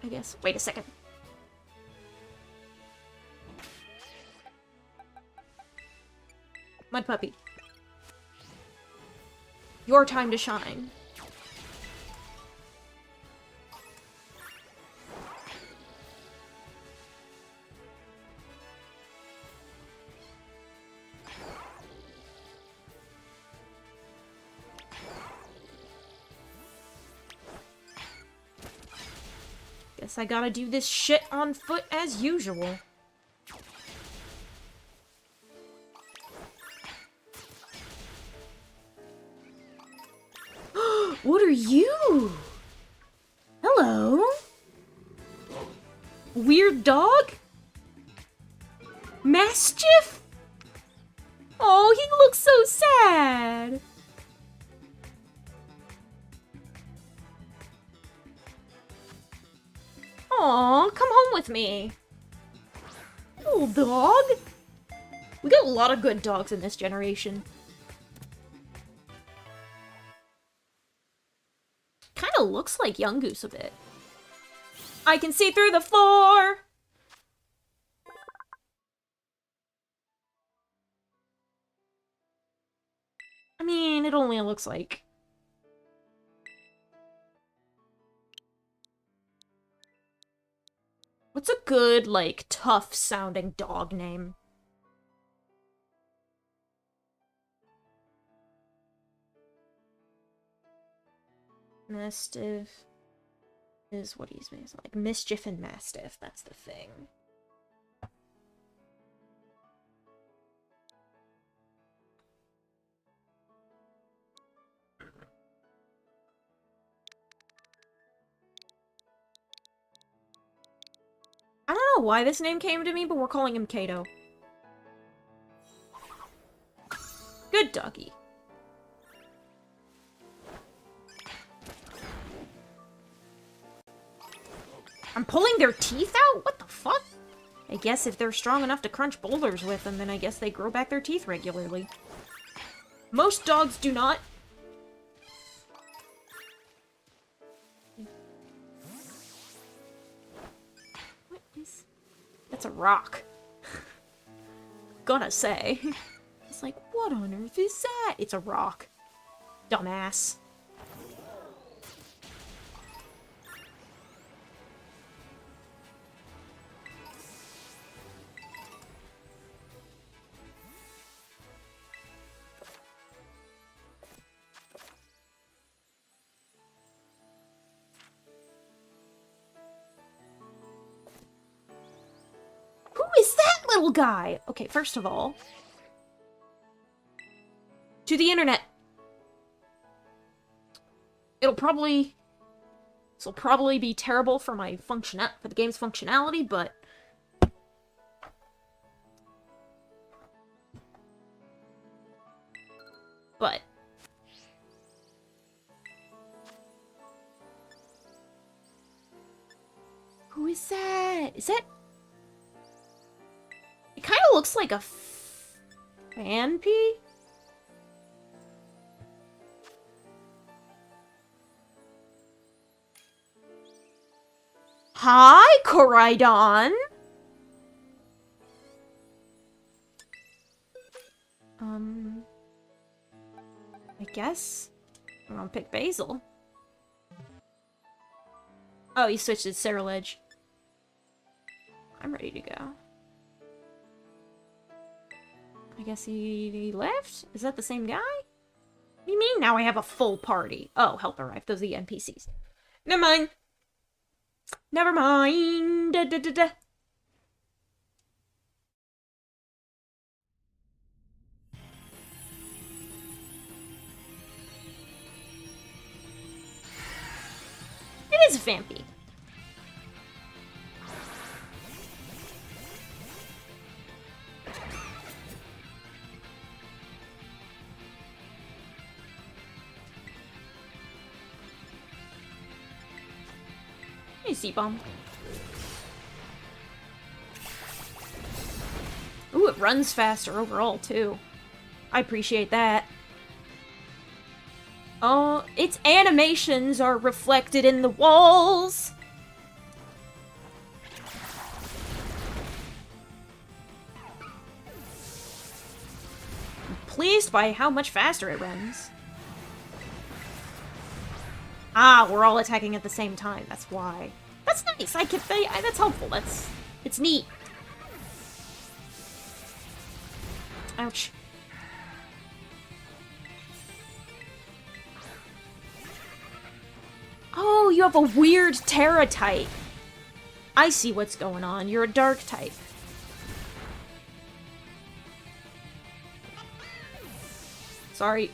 I guess. Wait a second. Mud Puppy. Your time to shine. Guess I gotta do this shit on foot as usual. What are you? Hello? Weird dog? Mastiff? Oh, he looks so sad. Aw, come home with me. Little dog. We got a lot of good dogs in this generation. Kinda looks like Young Goose a bit. I can see through the floor! I mean, it only looks like... What's a good, like, tough-sounding dog name? Mastiff is what he's made. Like Mischief and Mastiff, that's the thing. I don't know why this name came to me, but we're calling him Kato. Good doggy. I'm pulling their teeth out? What the fuck? I guess if they're strong enough to crunch boulders with them, then I guess they grow back their teeth regularly. Most dogs do not. What is... That's a rock. Gonna say. It's like, what on earth is that? It's a rock. Dumbass. Little guy. Okay, first of all, to the internet. This'll probably be terrible for my for the game's functionality, but Is that... It kind of looks like a fan pea? Hi, Koraidon! I guess I'm gonna pick Basil. Oh, he switched to Ceruledge. I'm ready to go. I guess he left? Is that the same guy? What do you mean now I have a full party? Oh, help arrive. Those are the NPCs. Never mind. Never mind. Da, da, da, da. It is vampy. Hey, C-bomb. Ooh, it runs faster overall, too. I appreciate that. Oh, its animations are reflected in the walls! I'm pleased by how much faster it runs. Ah, we're all attacking at the same time, that's why. That's nice, that's helpful, it's neat. Ouch. Oh, you have a weird Terra type. I see what's going on. You're a dark type. Sorry.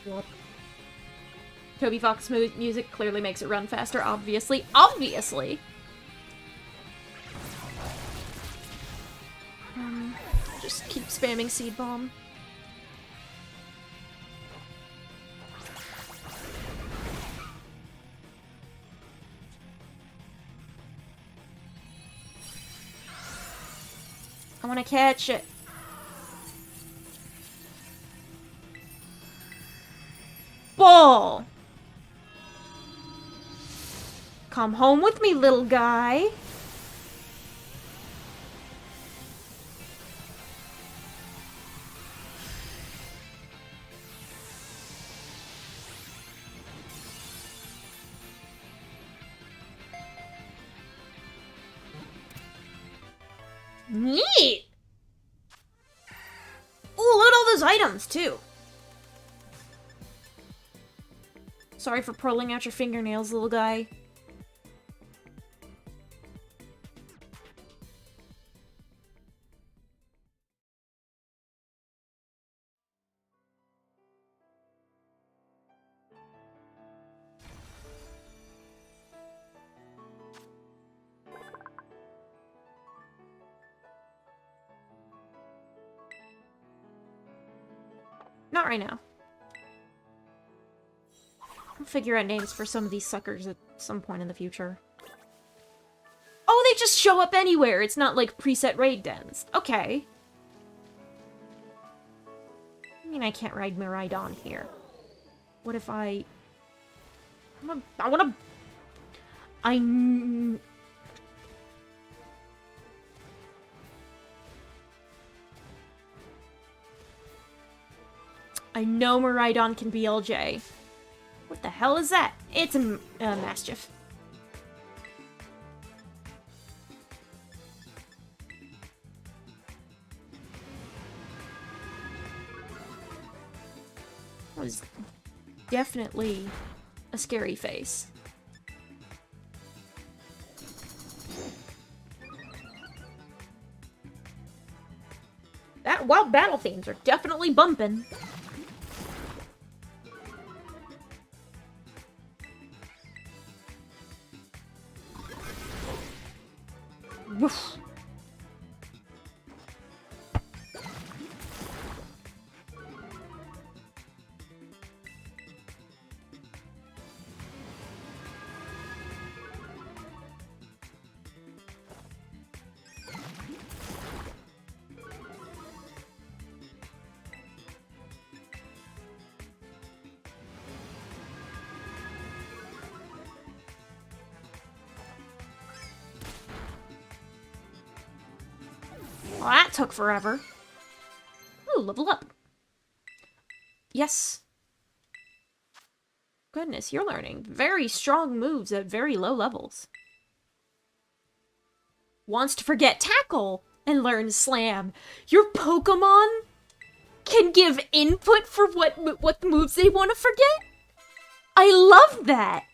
What? Toby Fox music clearly makes it run faster, obviously. Obviously! Just keep spamming Seed Bomb. I want to catch it. Ball! Come home with me, little guy. Neat! Ooh, look at all those items, too. Sorry for pulling out your fingernails, little guy. Not right now. I'll figure out names for some of these suckers at some point in the future. Oh, they just show up anywhere! It's not like preset raid dens. Okay. I mean, I can't ride Miraidon here. What if I wanna... I know Miraidon can be LJ. What the hell is that? It's a Mastiff. That was definitely a scary face. That wild battle themes are definitely bumping. Woof. Well, that took forever. Ooh, level up. Yes. Goodness, you're learning very strong moves at very low levels. Wants to forget tackle and learn slam. Your Pokemon can give input for what moves they want to forget? I love that!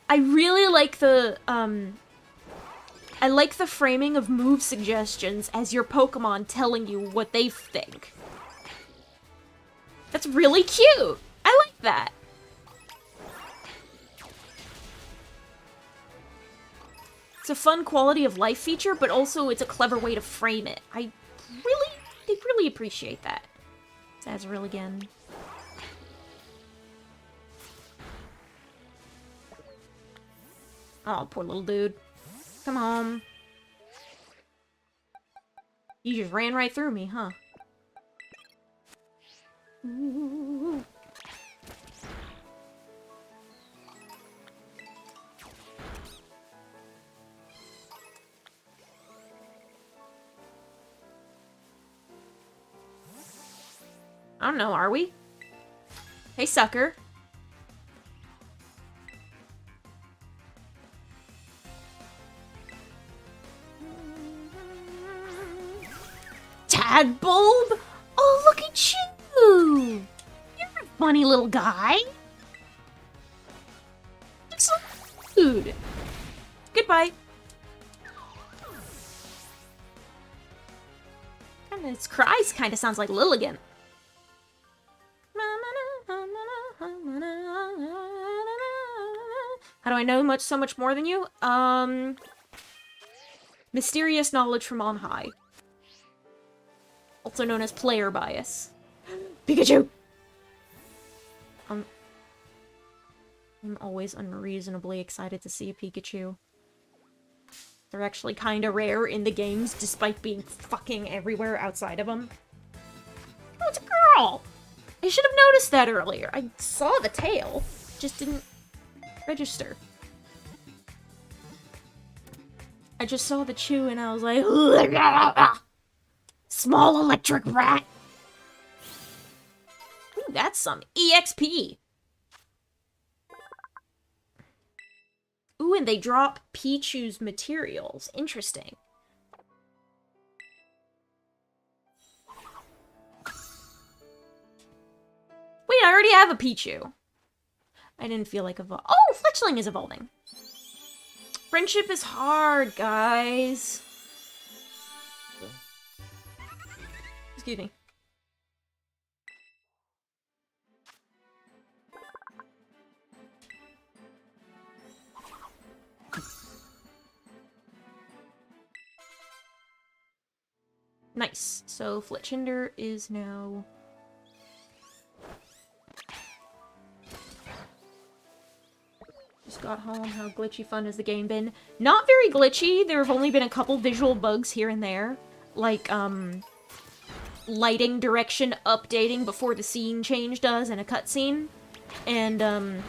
I really like the, I like the framing of move suggestions as your Pokemon telling you what they think. That's really cute! I like that! It's a fun quality of life feature, but also it's a clever way to frame it. I really appreciate that. Azrael again. Oh, poor little dude. Come on. You just ran right through me, huh? Ooh. I don't know, are we? Hey, sucker. Tadbulb? Oh, look at you! You're a funny little guy. It's food. Goodbye. And its cries kind of sounds like Lilligant. How do I know so much more than you? Mysterious knowledge from on high. Also known as player bias. Pikachu! I'm always unreasonably excited to see a Pikachu. They're actually kinda rare in the games, despite being fucking everywhere outside of them. Oh, it's a girl! I should have noticed that earlier. I saw the tail, just didn't register. I just saw the chew and I was like, small electric rat. Ooh, that's some EXP. Ooh, and they drop Pichu's materials. Interesting. Wait, I already have a Pichu. I didn't feel like evolving. Oh, Fletchling is evolving. Friendship is hard, guys. Excuse me. Nice. So Fletchinder is now... Just got home. How glitchy fun has the game been? Not very glitchy. There have only been a couple visual bugs here and there. Like, lighting direction updating before the scene change does in a cutscene. And,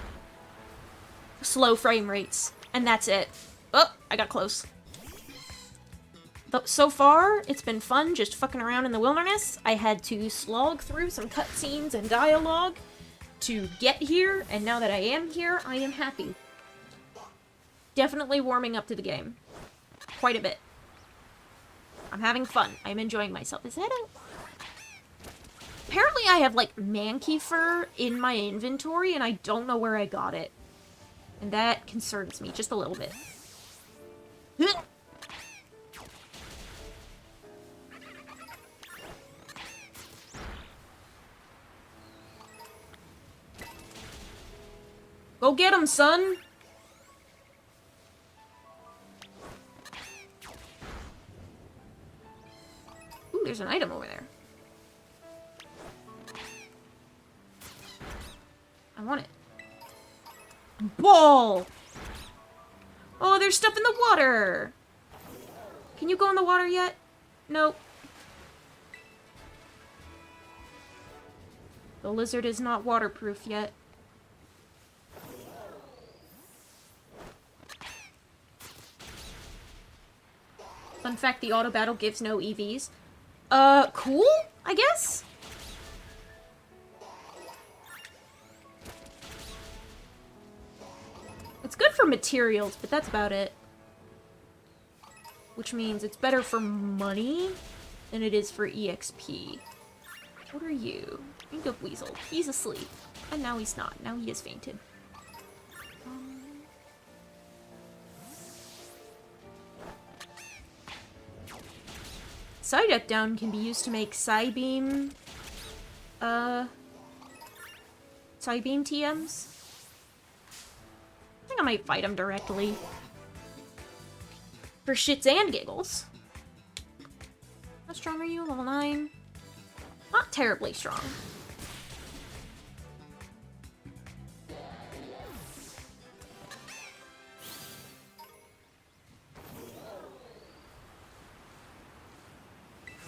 slow frame rates. And that's it. Oh, I got close. So far, it's been fun just fucking around in the wilderness. I had to slog through some cutscenes and dialogue to get here, and now that I am here, I am happy. Definitely warming up to the game. Quite a bit. I'm having fun. I'm enjoying myself. Is that a... Apparently I have, like, Mankey fur in my inventory, and I don't know where I got it. And that concerns me just a little bit. Go get him, son! Ooh, there's an item over there. I want it. Ball! Oh, there's stuff in the water! Can you go in the water yet? Nope. The lizard is not waterproof yet. Fun fact, the auto battle gives no EVs. Cool, I guess? It's good for materials, but that's about it. Which means it's better for money than it is for EXP. What are you? Think of Weasel. He's asleep. And now he's not. Now he has fainted. Psyduck down can be used to make Psybeam... Psybeam TMs? I think I might fight him directly. For shits and giggles. How strong are you? Level 9? Not terribly strong.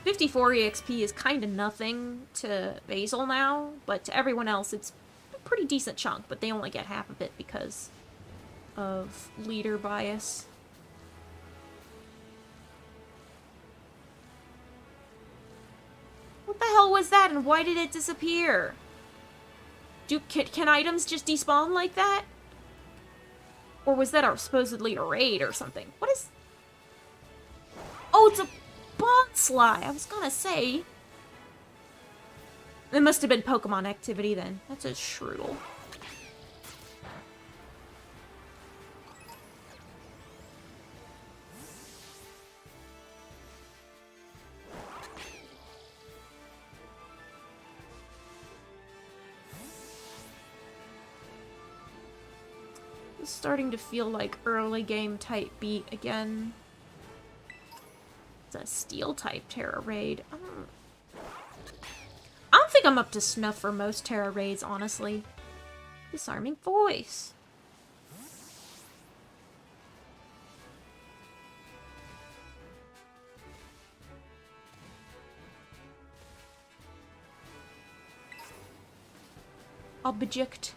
$54 EXP is kind of nothing to Basil now, but to everyone else it's a pretty decent chunk, but they only get half of it because of leader bias. What the hell was that, and why did it disappear? Can items just despawn like that? Or was that supposedly a raid or something? What is... Oh, it's a Bonsly! I was gonna say... It must have been Pokemon activity then. That's a Shroodle. It's starting to feel like early game type beat again. It's a steel type Terra raid. I don't think I'm up to snuff for most Terra raids, honestly. Disarming voice. Object.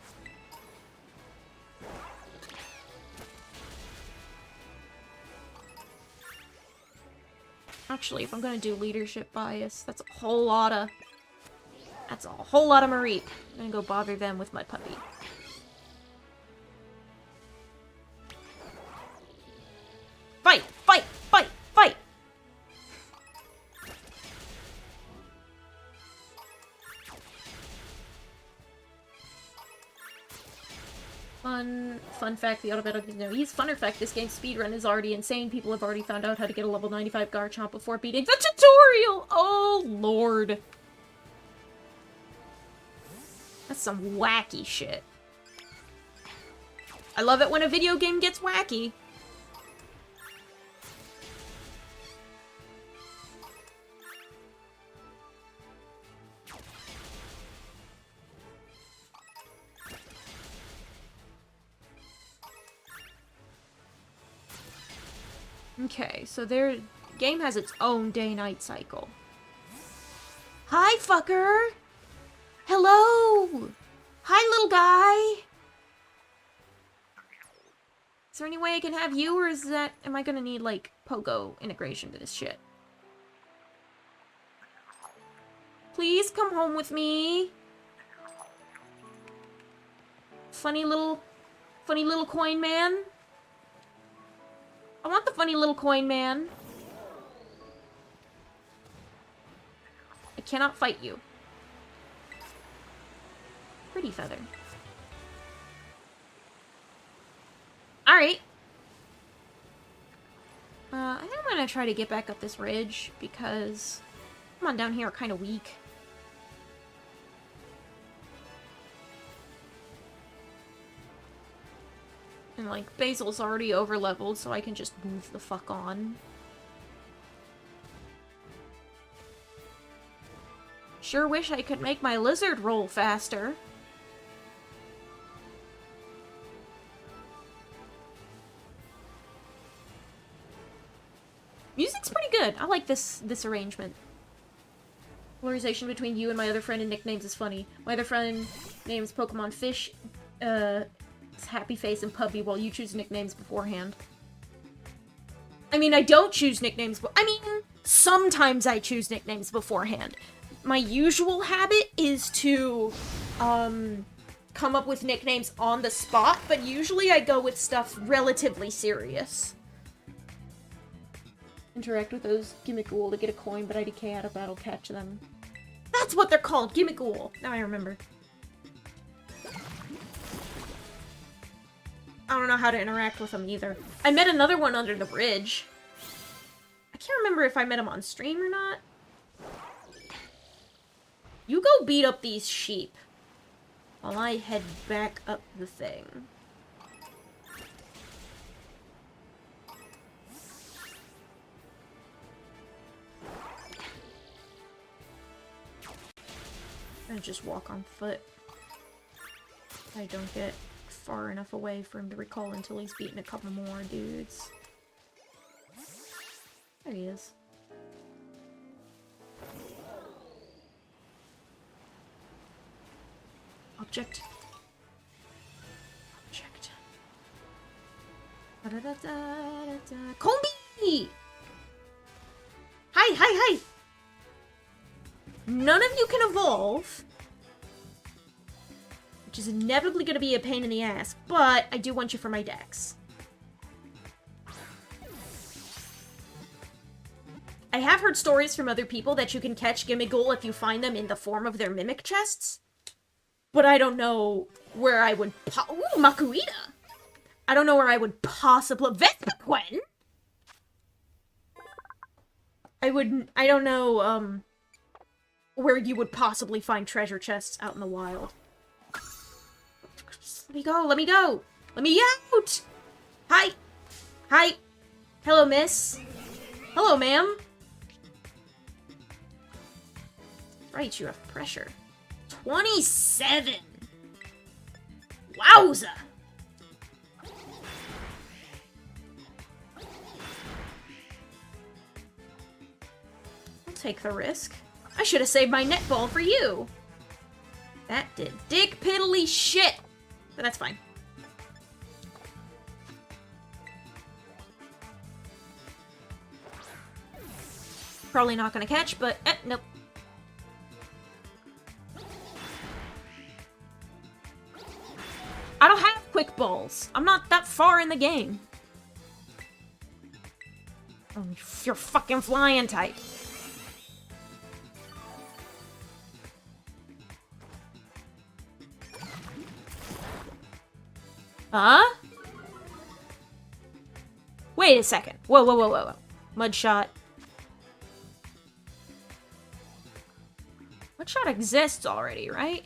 Actually, if I'm gonna do leadership bias, that's a whole lot of Mareep. I'm gonna go bother them with my puppy. Fight! Fight! Fight! Fight! Fun fact, the automatic doesn't know. Funner fact, this game's speedrun is already insane. People have already found out how to get a level 95 Garchomp before beating the tutorial! Oh, lord. That's some wacky shit. I love it when a video game gets wacky. Okay, so their game has its own day-night cycle. Hi, fucker! Hello! Hi, little guy! Is there any way I can have you, or am I gonna need, like, Pogo integration to this shit? Please come home with me! Funny little coin man? I want the funny little coin man. I cannot fight you. Pretty feather. Alright. I think I'm gonna try to get back up this ridge, because come on down here are kind of weak. And, like, Basil's already over-leveled, so I can just move the fuck on. Sure wish I could make my lizard roll faster. Music's pretty good. I like this arrangement. Polarization between you and my other friend in nicknames is funny. My other friend names Pokemon Fish, Happy Face and Puppy, while you choose nicknames beforehand. I mean, I don't choose nicknames, but I mean, sometimes I choose nicknames beforehand. My usual habit is to, come up with nicknames on the spot, but usually I go with stuff relatively serious. Interact with those Gimmickghoul to get a coin, but IDK out of battle, catch them. That's what they're called, Gimmickghoul! Now I remember. I don't know how to interact with them either. I met another one under the bridge. I can't remember if I met him on stream or not. You go beat up these sheep while I head back up the thing. And just walk on foot. I don't get far enough away for him to recall until he's beaten a couple more dudes. There he is. Object. Object. Da-da-da-da-da-da. Combi! Hi, hi, hi! None of you can evolve. Which is inevitably going to be a pain in the ass, but I do want you for my dex. I have heard stories from other people that you can catch Gimmickghoul if you find them in the form of their mimic chests. But I don't know where I would Ooh, Makuita! I don't know where I would possibly- Vespiquen? I don't know, where you would possibly find treasure chests out in the wild. Just let me go, let me go! Let me out! Hi! Hi! Hello, miss. Hello, ma'am. Right, you have pressure. 27! Wowza! I'll take the risk. I should have saved my netball for you. That did dick piddly shit. But that's fine. Probably not gonna catch, but nope. I don't have quick balls. I'm not that far in the game. Oh, you're fucking flying type. Huh? Wait a second. Whoa, whoa, whoa, whoa, whoa. Mudshot. Mudshot exists already, right?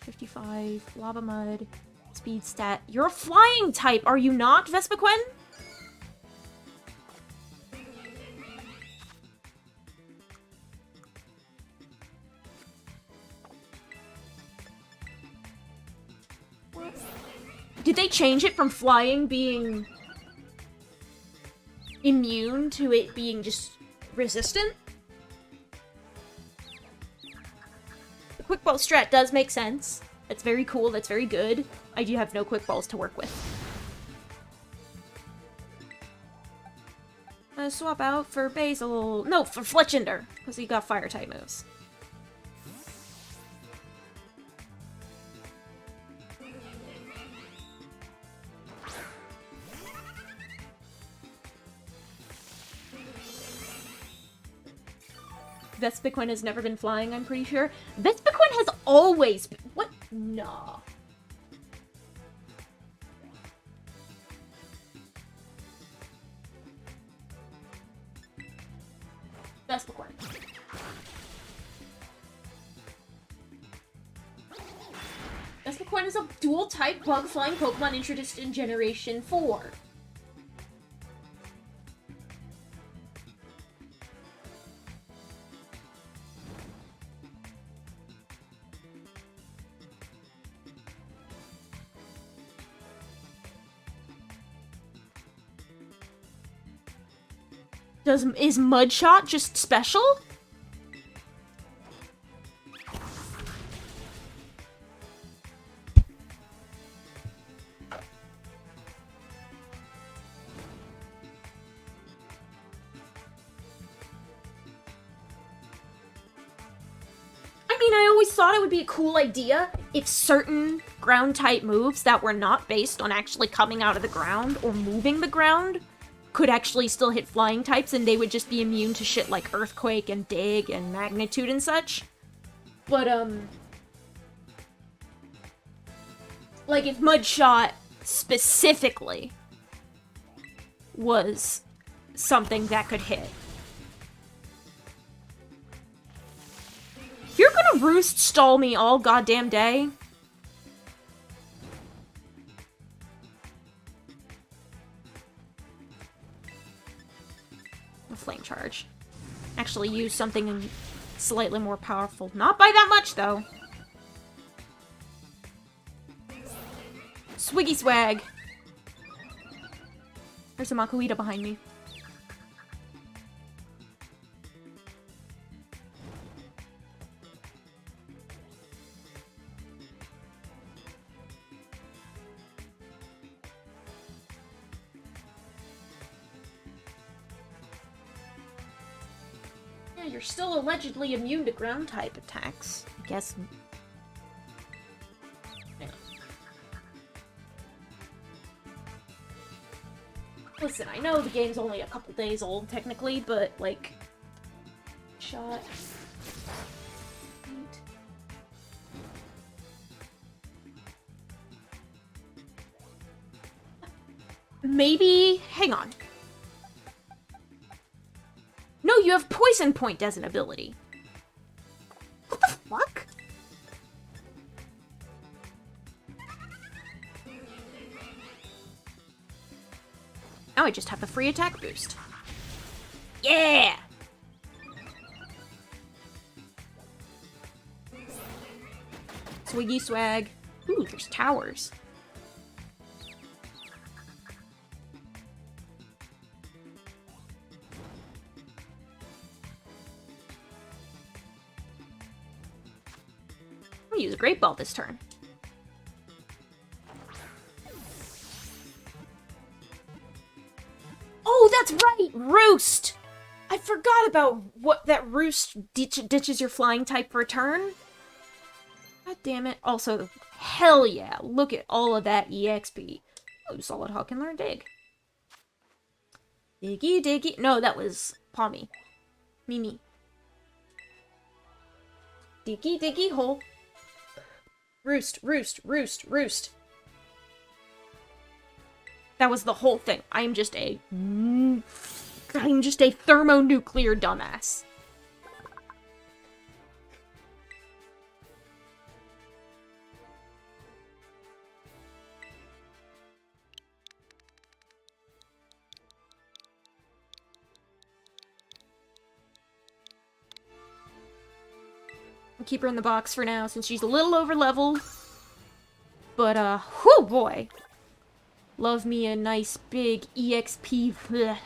55, lava mud, speed stat. You're a flying type, are you not, Vespiquen? What? Did they change it from flying being immune to it being just resistant? The quick ball strat does make sense. That's very cool, that's very good. I do have no quick balls to work with. Swap out for Basil. No, for Fletchinder, because he got fire type moves. Vespiquen has never been flying, I'm pretty sure. Vespiquen has always been— what? Nah. Vespiquen. Vespiquen is a dual-type bug-flying Pokemon introduced in Generation 4. Is Mudshot just special? always thought it would be a cool idea if certain ground-type moves that were not based on actually coming out of the ground or moving the ground could actually still hit flying types, and they would just be immune to shit like Earthquake and Dig and Magnitude and such. But, like, if Mudshot specifically was something that could hit. If you're gonna roost stall me all goddamn day... A flame charge. Actually use something slightly more powerful. Not by that much, though. Swiggy swag. There's a Makuhita behind me. Yeah, you're still allegedly immune to ground type attacks. I guess. Listen, I know the game's only a couple days old, technically, but, like... Shot... Maybe... Hang on. No, you have Poison Point as an ability. What the fuck? Now I just have the free attack boost. Yeah! Swiggy swag. Ooh, there's towers. I'm gonna use a Great Ball this turn. Oh, that's right! Roost! I forgot about what that Roost ditches your flying type for a turn. God damn it. Also, hell yeah, look at all of that EXP. Oh, Solid Hawk can learn Dig. Diggy, diggy. No, that was Pommy. Mimi. Diggy, diggy, hole. Roost, roost, roost, roost. That was the whole thing. I'm just a thermonuclear dumbass. I'll keep her in the box for now since she's a little over level. But, whew boy. Love me a nice big EXP. Bleh.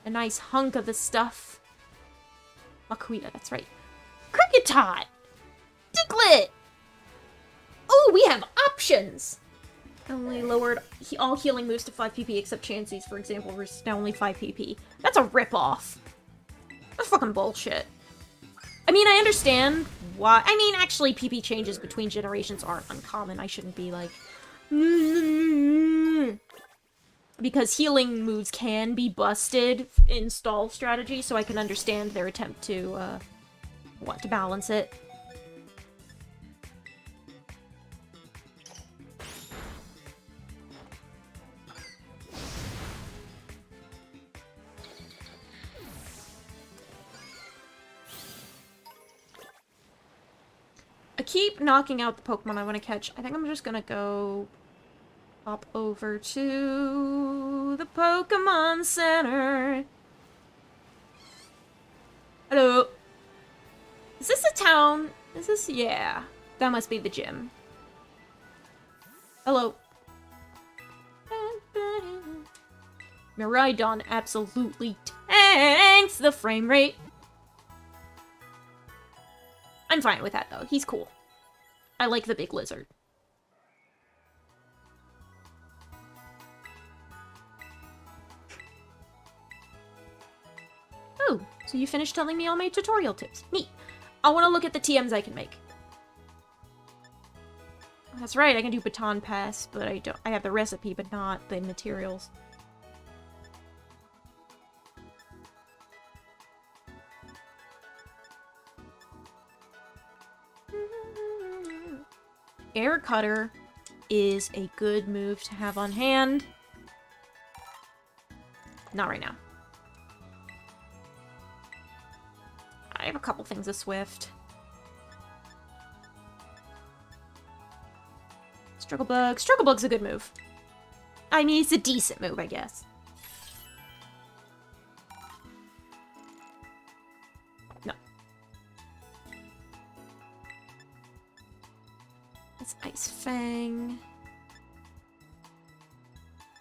A nice hunk of the stuff. Makuhita, that's right. Kricketot! Diglett! Oh, we have options! Only lowered all healing moves to 5 PP except Chansey's, for example, which is now only 5 PP. That's a ripoff. That's fucking bullshit. I mean, I understand why. I mean, actually, PP changes between generations aren't uncommon. I shouldn't be like... Because healing moves can be busted in stall strategy, so I can understand their attempt to, want to balance it. I keep knocking out the Pokemon I want to catch. I think I'm just gonna go hop over to the Pokemon Center. Hello. Is this a town? Is this? Yeah. That must be the gym. Hello. Miraidon absolutely tanks the frame rate. I'm fine with that, though. He's cool. I like the big lizard. Oh, so you finished telling me all my tutorial tips. Neat. I want to look at the TMs I can make. That's right, I can do baton pass, but I don't. I have the recipe, but not the materials. Air cutter is a good move to have on hand. Not right now. I have a couple things of Swift. Struggle Bug. Struggle Bug's a good move. I mean, it's a decent move, I guess. No. It's Ice Fang.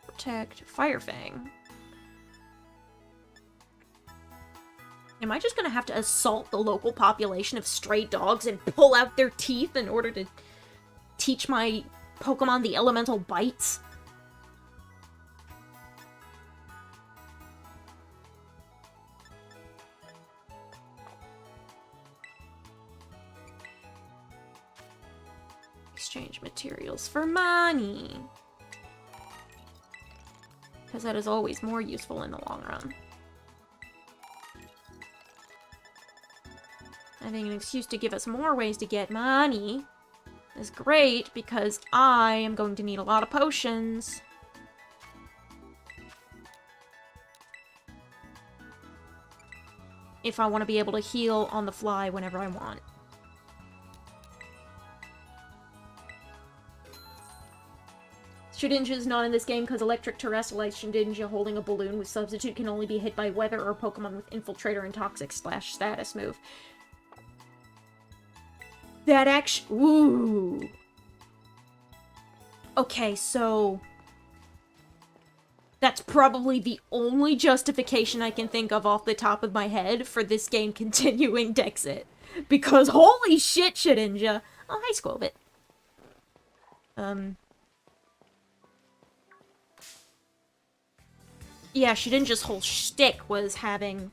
Protect. Fire Fang. Am I just gonna have to assault the local population of stray dogs and pull out their teeth in order to teach my Pokemon the elemental bites? Exchange materials for money. Because that is always more useful in the long run. Having an excuse to give us more ways to get money is great, because I am going to need a lot of potions. If I want to be able to heal on the fly whenever I want. Shedinja is not in this game because electric terrestrialized Shedinja holding a balloon with substitute can only be hit by weather or Pokemon with infiltrator and toxic slash status move. That actually... Ooh. Okay, so... That's probably the only justification I can think of off the top of my head for this game continuing Dexit. Because holy shit, Shedinja! Oh, hi, Squobit. Yeah, Shedinja's whole shtick was having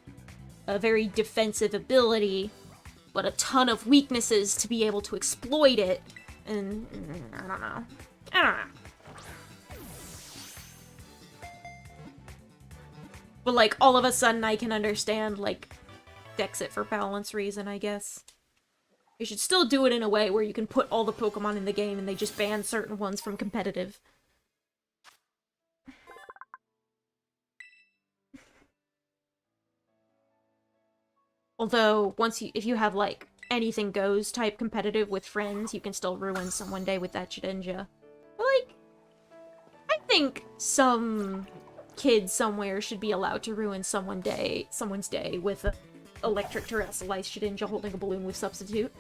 a very defensive ability, but a ton of weaknesses to be able to exploit it, and I don't know. But, like, all of a sudden I can understand, like, Dexit for balance reason, I guess. You should still do it in a way where you can put all the Pokemon in the game and they just ban certain ones from competitive. Although, if you have, like, anything goes type competitive with friends, you can still ruin someone day with that Shedinja. But, like, I think some kid somewhere should be allowed to ruin someone's day with a electric terrestrialized Shedinja holding a balloon with substitute.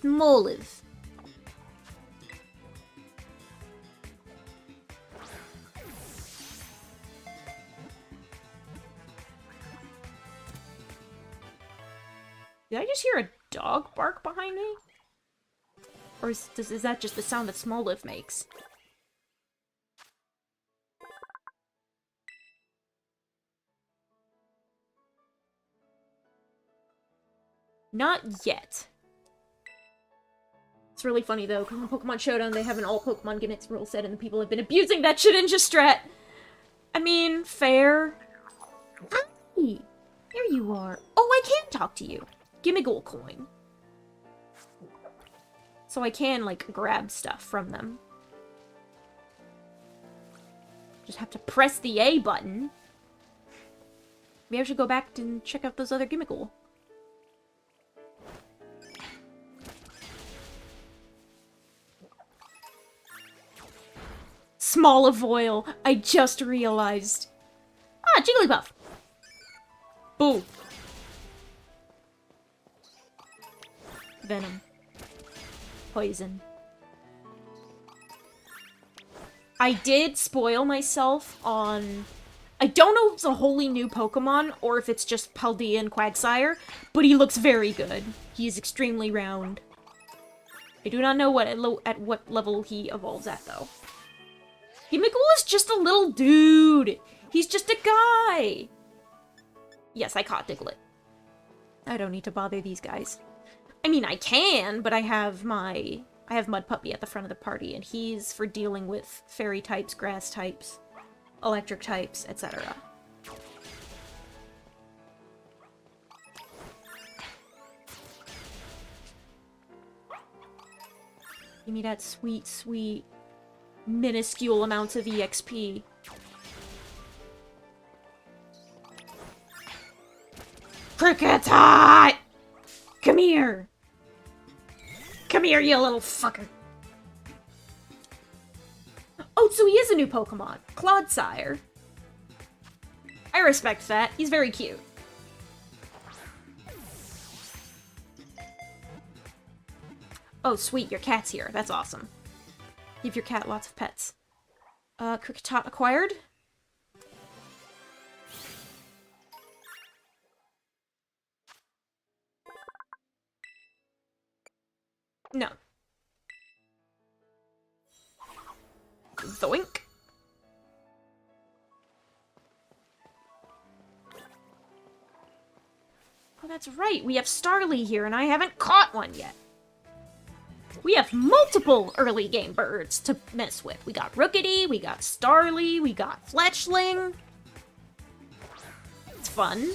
Smoliv. Did I just hear a dog bark behind me? Or is that just the sound that Smoliv makes? Not yet. It's really funny though, because in Pokemon Showdown they have an all Pokemon gimmicks rule set and the people have been abusing that Shedinja strat! I mean, fair. Hi! There you are. Oh, I can talk to you. Give me gold coin. So I can, like, grab stuff from them. Just have to press the A button. Maybe I should go back and check out those other Gimmickle. Small of oil. I just realized. Ah, Jigglypuff. Boo. Venom. Poison. I did spoil myself on... I don't know if it's a wholly new Pokemon, or if it's just Paldea and Quagsire, but he looks very good. He is extremely round. I do not know at what level he evolves at, though. Gimmighoul is just a little dude. He's just a guy. Yes, I caught Diglett. I don't need to bother these guys. I mean, I can, but I have Mud Puppy at the front of the party, and he's for dealing with fairy types, grass types, electric types, etc. Give me that sweet, sweet, minuscule amounts of EXP. Cricketot! Come here! Come here, you little fucker! Oh, so he is a new Pokemon. Clodsire. I respect that. He's very cute. Oh, sweet, your cat's here. That's awesome. Give your cat lots of pets. Cricketot acquired. No. Zoink. Oh, that's right. We have Starly here, and I haven't caught one yet. We have multiple early game birds to mess with. We got Rookity, we got Starly, we got Fletchling. It's fun.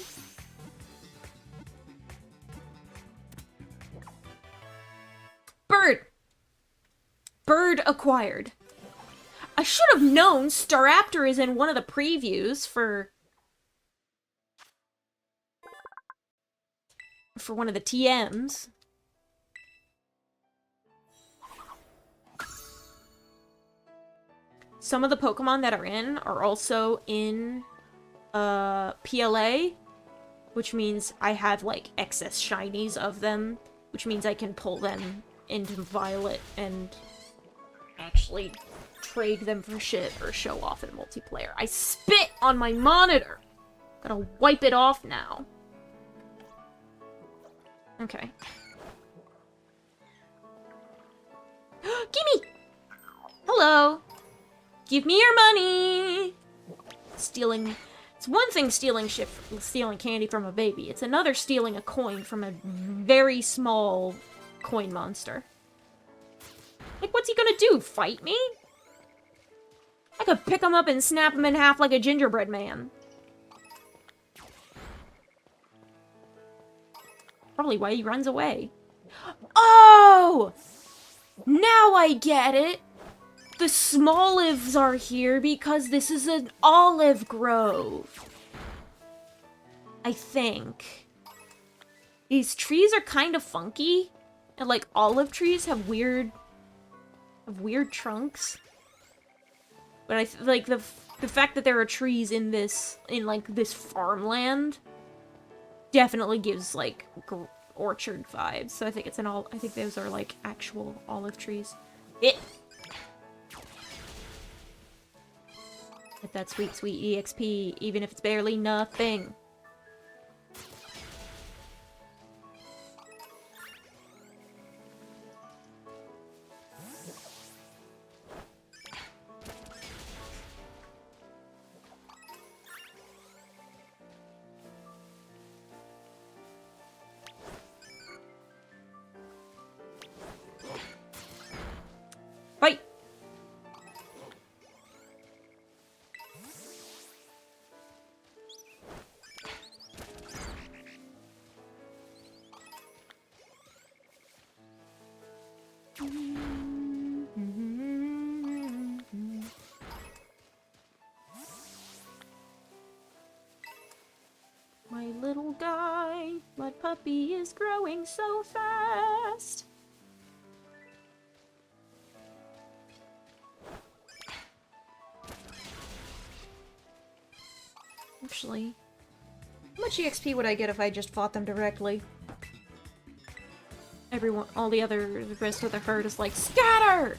Bird. Bird acquired. I should have known Staraptor is in one of the previews for one of the TMs. Some of the Pokemon that are in are also in PLA, which means I have like excess shinies of them, which means I can pull them into Violet and actually trade them for shit or show off in multiplayer. I spit on my monitor! Gotta wipe it off now. Okay. Gimme! Hello! Give me your money! Stealing... It's one thing stealing candy from a baby. It's another stealing a coin from a very small coin monster. Like, what's he gonna do? Fight me? I could pick him up and snap him in half like a gingerbread man. Probably why he runs away. Oh! Now I get it! The Smolives are here because this is an olive grove. I think. These trees are kind of funky. And like olive trees have weird trunks. But I like the fact that there are trees in this farmland definitely gives like orchard vibes. So I think it's I think those are like actual olive trees. Get that sweet, sweet EXP, even if it's barely nothing. Fight! My little guy, my puppy is growing so fast. Actually, how much EXP would I get if I just fought them directly? The rest of the herd is like, scatter!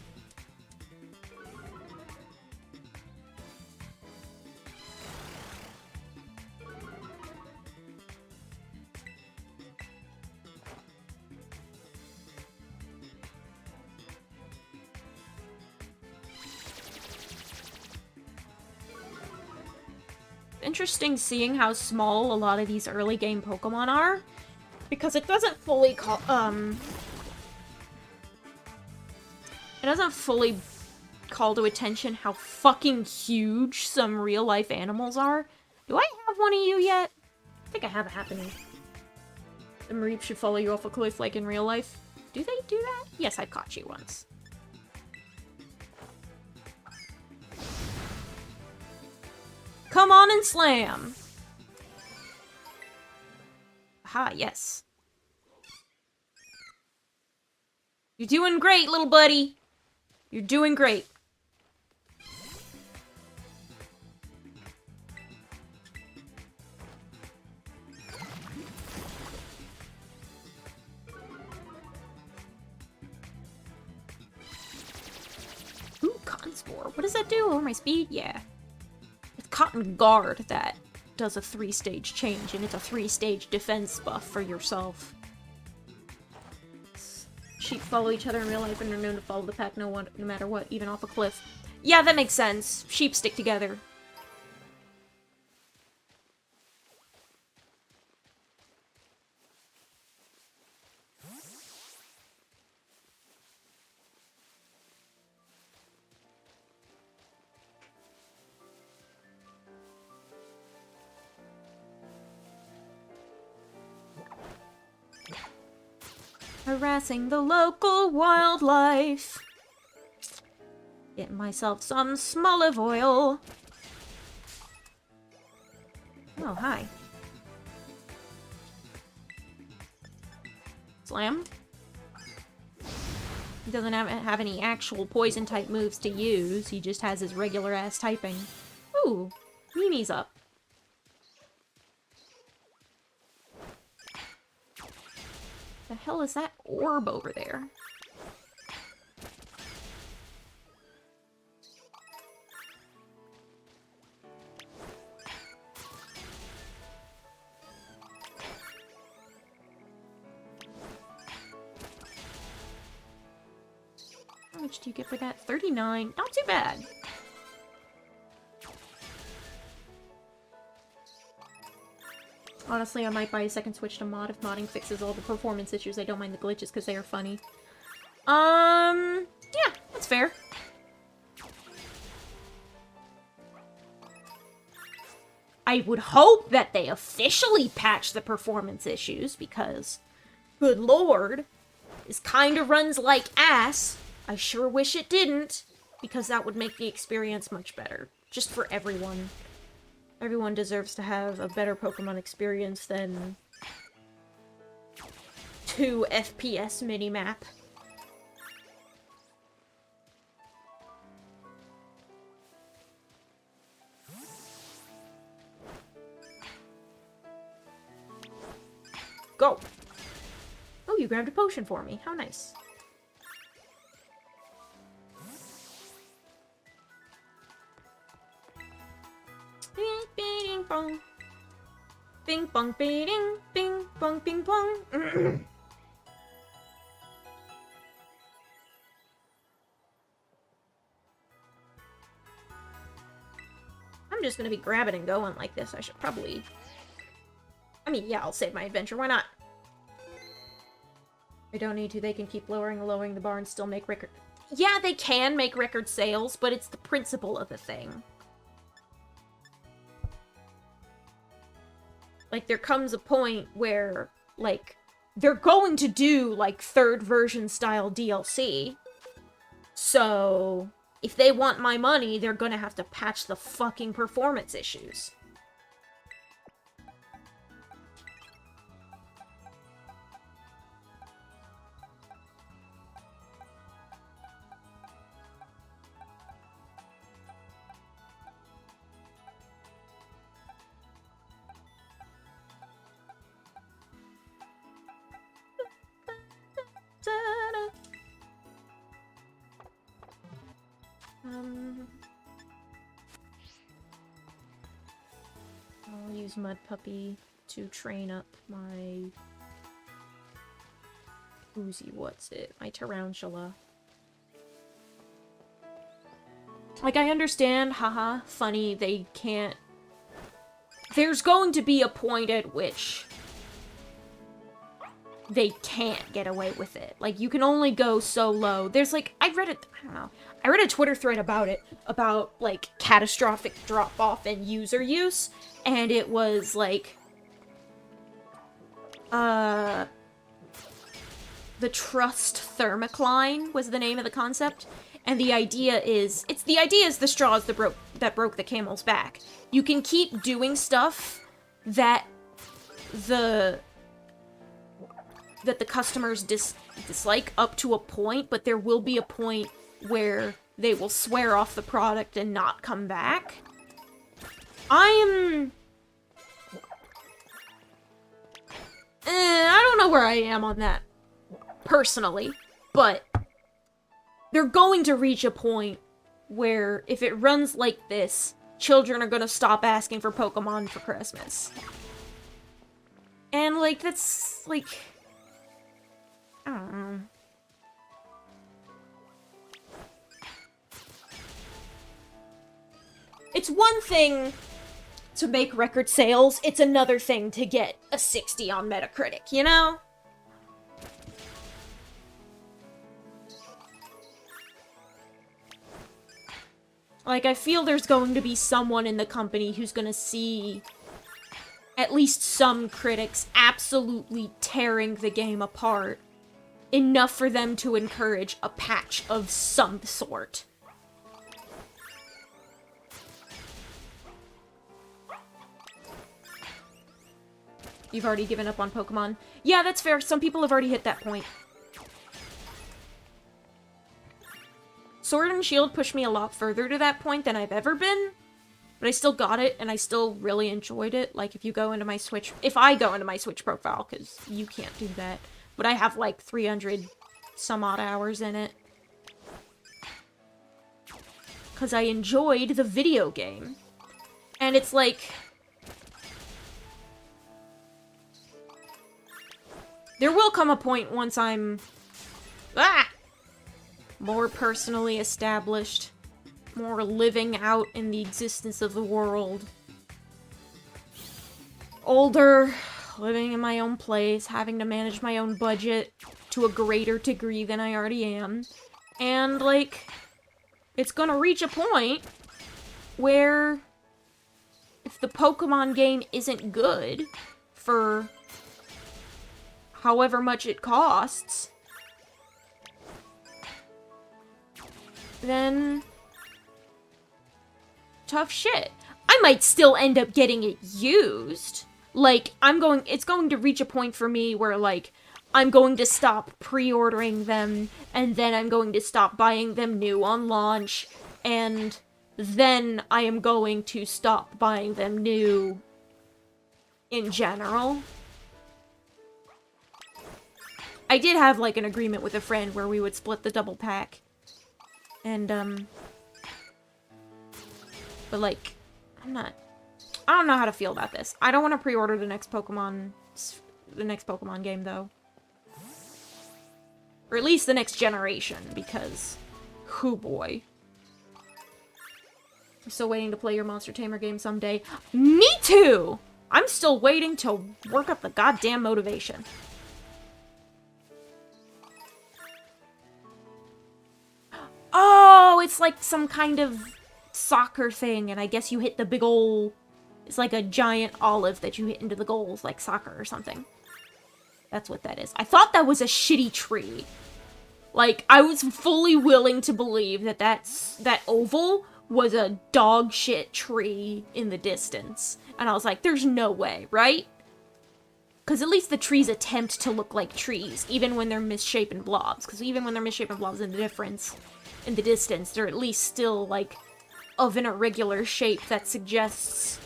interesting seeing how small a lot of these early game Pokemon are, because it doesn't fully call to attention how fucking huge some real-life animals are. Do I have one of you yet? I think I have a happening. The Mareep should follow you off a cliff like in real life. Do they do that? Yes, I caught you once. Come on and slam! Aha, yes. You're doing great, little buddy. You're doing great. Ooh, Cotton Spore. What does that do? Over my speed? Yeah. It's Cotton Guard that does a 3-stage change, and it's a 3-stage defense buff for yourself. Sheep follow each other in real life and are known to follow the pack no matter what, even off a cliff. Yeah, that makes sense. Sheep stick together. Harassing the local wildlife. Getting myself some smolive oil. Oh, hi. Slam. He doesn't have any actual poison type moves to use. He just has his regular ass typing. Ooh, Mimi's up. The hell is that orb over there? How much do you get for that? 39. Not too bad. Honestly, I might buy a second Switch to mod if modding fixes all the performance issues. I don't mind the glitches because they are funny. Yeah, that's fair. I would hope that they officially patch the performance issues because, good lord, this kinda runs like ass. I sure wish it didn't, because that would make the experience much better. Just for everyone. Everyone deserves to have a better Pokemon experience than 2 FPS minimap. Go! Oh, you grabbed a potion for me. How nice. Bing, bing, bong. Bing, bong, bing, bing, bong, bing, bong. I'm just gonna be grabbing and going like this. I should probably... I mean, yeah, I'll save my adventure. Why not? I don't need to. They can keep lowering the bar and still make record... Yeah, they can make record sales, but it's the principle of the thing. Like, there comes a point where, like, they're going to do, like, 3rd version style DLC. So, if they want my money, they're gonna have to patch the fucking performance issues. I'll use Mud Puppy to train up my my Tarantula. Like, I understand, haha, funny, they can't there's going to be a point at which they can't get away with it. Like, you can only go so low. There's, like, I read a Twitter thread about it, about, like, catastrophic drop-off in user use, and it was, like, the trust thermocline was the name of the concept, and the idea is the straws that broke the camel's back. You can keep doing stuff that the customers dislike up to a point, but there will be a point where they will swear off the product and not come back. I don't know where I am on that, personally, but they're going to reach a point where if it runs like this, children are gonna stop asking for Pokemon for Christmas. And, like, that's, like, I don't know. It's one thing to make record sales, it's another thing to get a 60 on Metacritic, you know? Like, I feel there's going to be someone in the company who's gonna see at least some critics absolutely tearing the game apart, enough for them to encourage a patch of some sort. You've already given up on Pokemon? Yeah, that's fair. Some people have already hit that point. Sword and Shield pushed me a lot further to that point than I've ever been, but I still got it, and I still really enjoyed it. Like, if I go into my Switch profile, because you can't do that, but I have, like, 300 some odd hours in it. Because I enjoyed the video game. And it's like, there will come a point once I'm more personally established, more living out in the existence of the world, older, living in my own place, having to manage my own budget to a greater degree than I already am, and, like, it's gonna reach a point where if the Pokemon game isn't good for however much it costs, then tough shit. I might still end up getting it used. Like, it's going to reach a point for me where, like, I'm going to stop pre-ordering them, and then I'm going to stop buying them new on launch, and then I am going to stop buying them new in general. I did have, like, an agreement with a friend where we would split the double pack. And, but, like, I don't know how to feel about this. I don't want to pre-order the next Pokemon game, though. Or at least the next generation, because, hoo boy. I'm still waiting to play your Monster Tamer game someday. Me too! I'm still waiting to work up the goddamn motivation. Oh, it's like some kind of soccer thing, and I guess you hit the big ol'... It's like a giant olive that you hit into the goals, like soccer or something. That's what that is. I thought that was a shitty tree. Like, I was fully willing to believe that that oval was a dog shit tree in the distance. And I was like, there's no way, right? Because at least the trees attempt to look like trees, even when they're misshapen blobs. Because even when they're misshapen blobs in the distance, they're at least still, like, of an irregular shape that suggests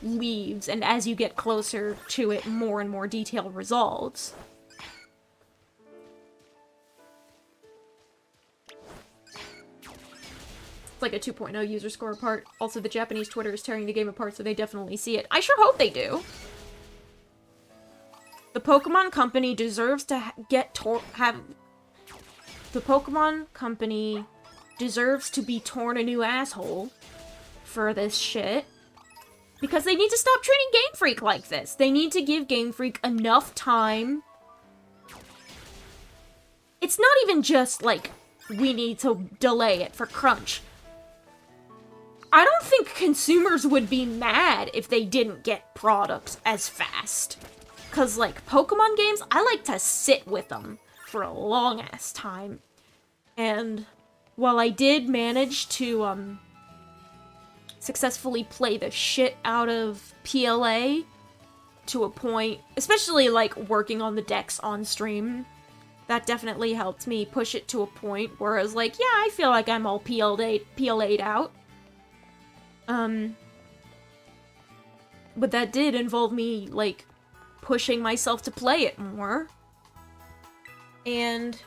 leaves, and as you get closer to it, more and more detail resolves. It's like a 2.0 user score apart. Also, the Japanese Twitter is tearing the game apart, so they definitely see it. I sure hope they do. The Pokemon Company deserves to The Pokemon Company deserves to be torn a new asshole for this shit. Because they need to stop treating Game Freak like this. They need to give Game Freak enough time. It's not even just, like, we need to delay it for crunch. I don't think consumers would be mad if they didn't get products as fast. Because, like, Pokemon games, I like to sit with them for a long-ass time. And while I did manage to, successfully play the shit out of PLA to a point, especially, like, working on the decks on stream, that definitely helped me push it to a point where I was like, yeah, I feel like I'm all PLA'd out. But that did involve me, like, pushing myself to play it more. And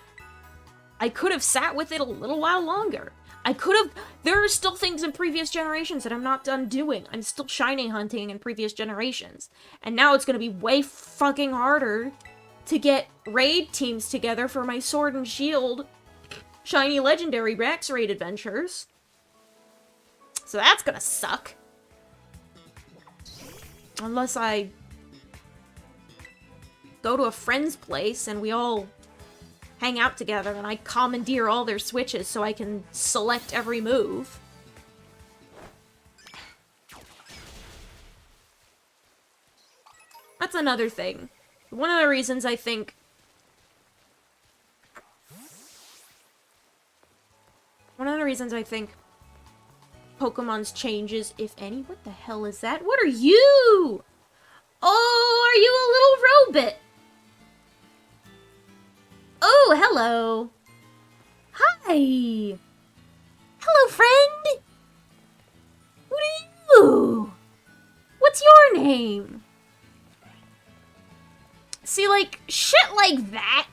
I could have sat with it a little while longer. I could have... There are still things in previous generations that I'm not done doing. I'm still shiny hunting in previous generations. And now it's gonna be way fucking harder to get raid teams together for my Sword and Shield Shiny Legendary Max Raid adventures. So that's gonna suck. Unless I go to a friend's place and we all hang out together and I commandeer all their switches so I can select every move. That's another thing. One of the reasons I think Pokemon's changes, if any... What the hell is that? What are you? Oh, are you a little robot? Oh, hello. Hi. Hello, friend. What are you? What's your name? See, like, shit like that.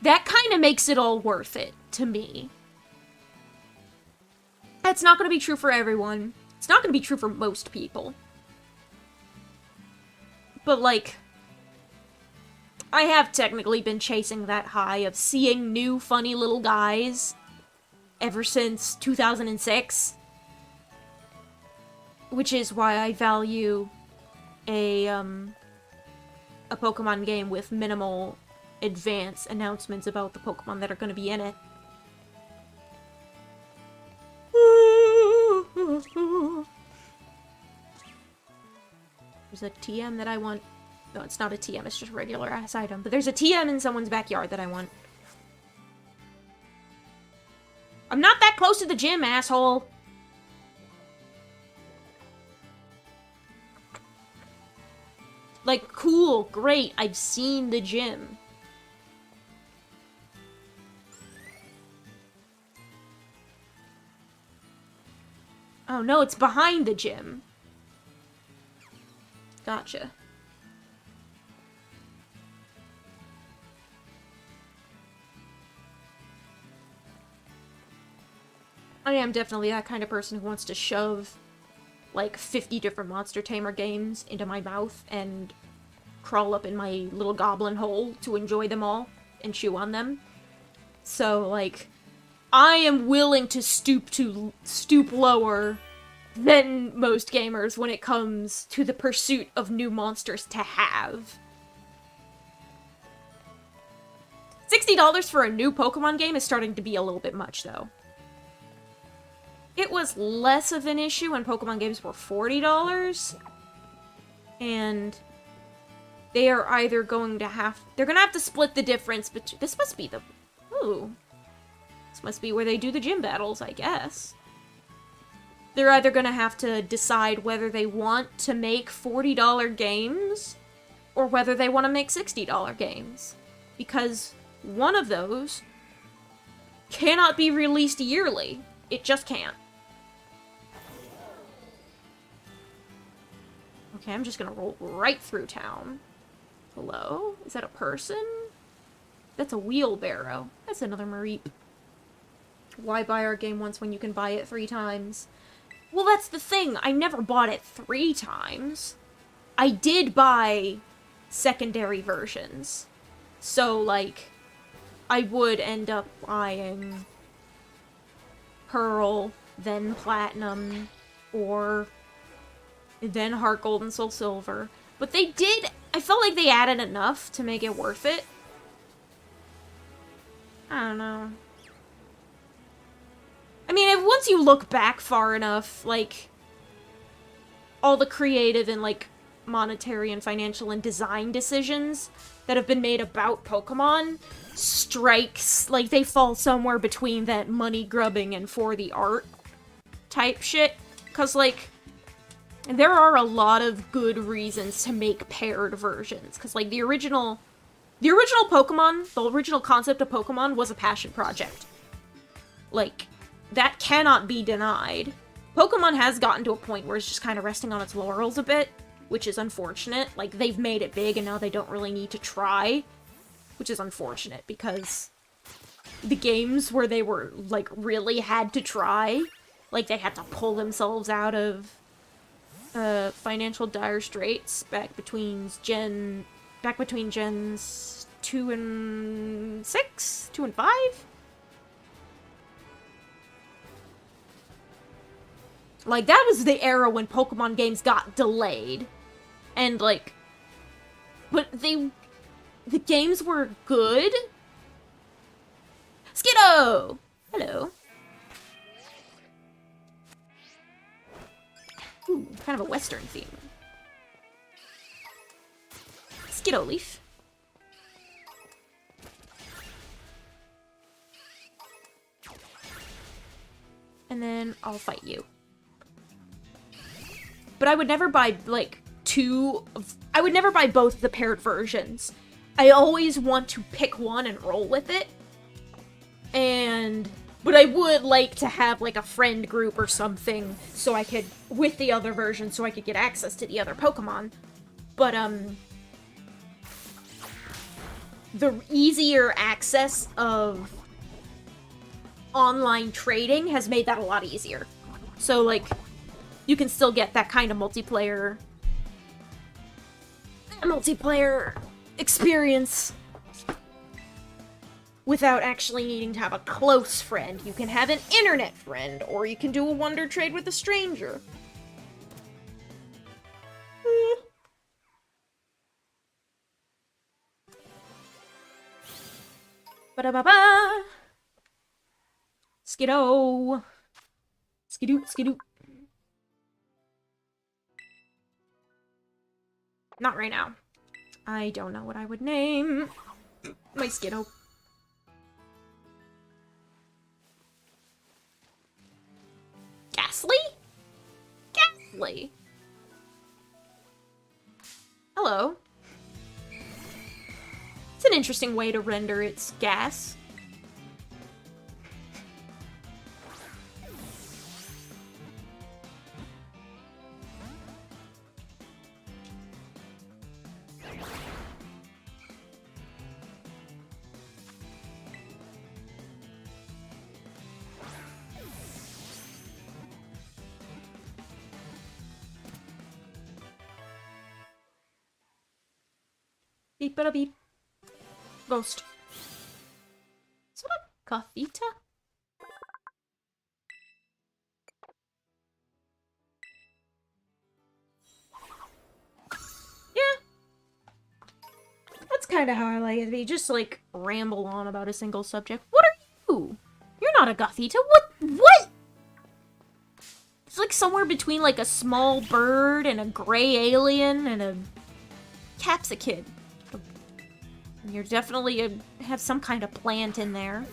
That kind of makes it all worth it, to me. That's not going to be true for everyone. It's not going to be true for most people. But, like, I have technically been chasing that high of seeing new funny little guys ever since 2006. Which is why I value a Pokemon game with minimal advance announcements about the Pokemon that are going to be in it. There's a TM that I want. No, it's not a TM, it's just a regular ass item. But there's a TM in someone's backyard that I want. I'm not that close to the gym, asshole! Like, cool, great, I've seen the gym. Oh no, it's behind the gym. Gotcha. I am definitely that kind of person who wants to shove, like, 50 different Monster Tamer games into my mouth and crawl up in my little goblin hole to enjoy them all and chew on them. So, like, I am willing to stoop lower than most gamers when it comes to the pursuit of new monsters to have. $60 for a new Pokemon game is starting to be a little bit much, though. It was less of an issue when Pokemon games were $40, and they are either going to have... They're gonna have to split the difference between... This must be the... Ooh. This must be where they do the gym battles, I guess. They're either gonna have to decide whether they want to make $40 games, or whether they want to make $60 games. Because one of those cannot be released yearly. It just can't. Okay, I'm just gonna roll right through town. Hello? Is that a person? That's a wheelbarrow. That's another Mareep. Why buy our game once when you can buy it 3 times? Well, that's the thing. I never bought it 3 times. I did buy secondary versions. So, like, I would end up buying Pearl, then Platinum, or then Heart Gold and Soul Silver. But they did, I felt like they added enough to make it worth it. I don't know. I mean, if once you look back far enough, like, all the creative and, like, monetary and financial and design decisions that have been made about Pokemon strikes, like, they fall somewhere between that money grubbing and for the art type shit. Because, like, there are a lot of good reasons to make paired versions. Because, like, the original Pokemon, the original concept of Pokemon was a passion project. Like, that cannot be denied. Pokemon has gotten to a point where it's just kind of resting on its laurels a bit, which is unfortunate. Like, they've made it big and now they don't really need to try, which is unfortunate because the games where they were, like, really had to try, like, they had to pull themselves out of financial dire straits back between gens 2 and 6? 2 and 5? Like, that was the era when Pokemon games got delayed. And, like, but the games were good. Skiddo! Hello. Ooh, kind of a Western theme. Skiddo Leaf. And then I'll fight you. But I would never buy, like, I would never buy both the paired versions. I always want to pick one and roll with it. But I would like to have, like, a friend group or something so I could, with the other version, so I could get access to the other Pokemon. But, the easier access of online trading has made that a lot easier. So, like, you can still get that kind of multiplayer experience without actually needing to have a close friend. You can have an internet friend, or you can do a wonder trade with a stranger. Ba-da-ba-ba! Skiddo! Skidoo, skidoo. Not right now. I don't know what I would name my Skiddo. Ghastly? Ghastly. Hello. It's an interesting way to render its gas. Beep bada beep. Ghost. Is that a Gothita? Yeah. That's kind of how I like it to be. Just, like, ramble on about a single subject. What are you? You're not a Gothita. What? It's like somewhere between, like, a small bird and a gray alien and a capsicid. You're definitely have some kind of plant in there.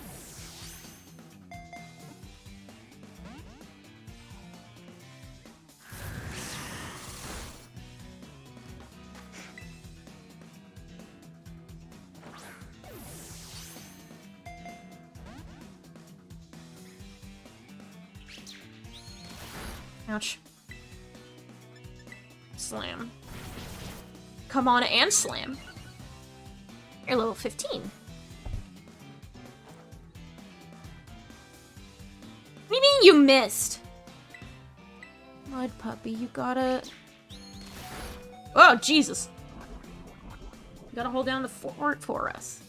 Ouch. Slam. Come on and slam. You're level 15. What do you mean you missed? Mud puppy, you gotta... Oh, Jesus. You gotta hold down the fort for us.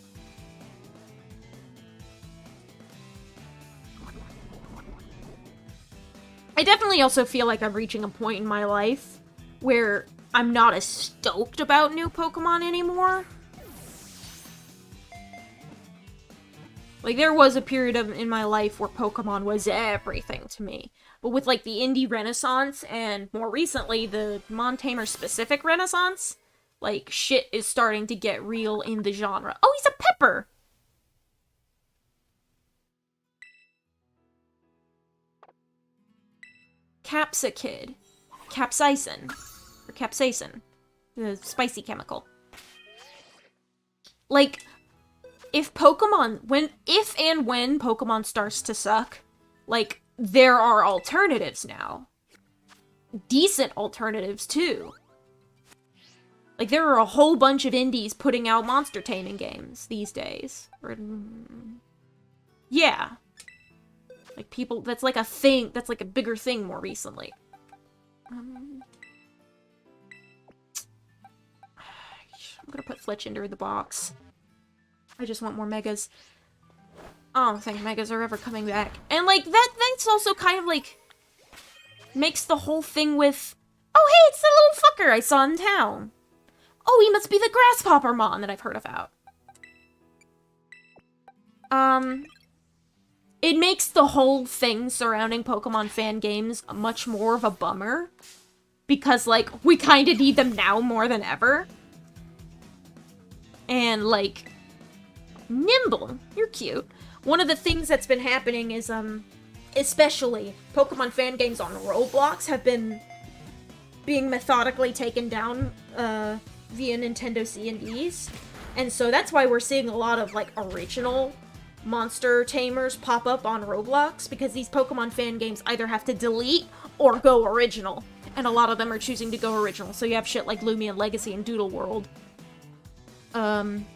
I definitely also feel like I'm reaching a point in my life where I'm not as stoked about new Pokemon anymore. Like, there was a period in my life where Pokemon was everything to me. But with, like, the indie renaissance, and more recently, the Mon-Tamer-specific renaissance, like, shit is starting to get real in the genre. Oh, he's a pepper! Capsicid. Capsaicin. Or capsaicin. The spicy chemical. Like, if and when Pokemon starts to suck, like, there are alternatives now. Decent alternatives, too. Like, there are a whole bunch of indies putting out monster taming games these days. Yeah. Like, people, that's like a thing, that's like a bigger thing more recently. I'm gonna put Fletchinder in the box. I just want more megas. I don't think megas are ever coming back. And, like, that's also kind of, like, makes the whole thing with, oh, hey, it's the little fucker I saw in town. Oh, he must be the Grasshopper Mon that I've heard about. It makes the whole thing surrounding Pokemon fan games much more of a bummer. Because, like, we kind of need them now more than ever. And, like, Nimble, you're cute. One of the things that's been happening is, especially Pokemon fan games on Roblox have been being methodically taken down, via Nintendo C&Ds. And so that's why we're seeing a lot of, like, original monster tamers pop up on Roblox, because these Pokemon fan games either have to delete or go original. And a lot of them are choosing to go original. So you have shit like Lumion Legacy and Doodle World. And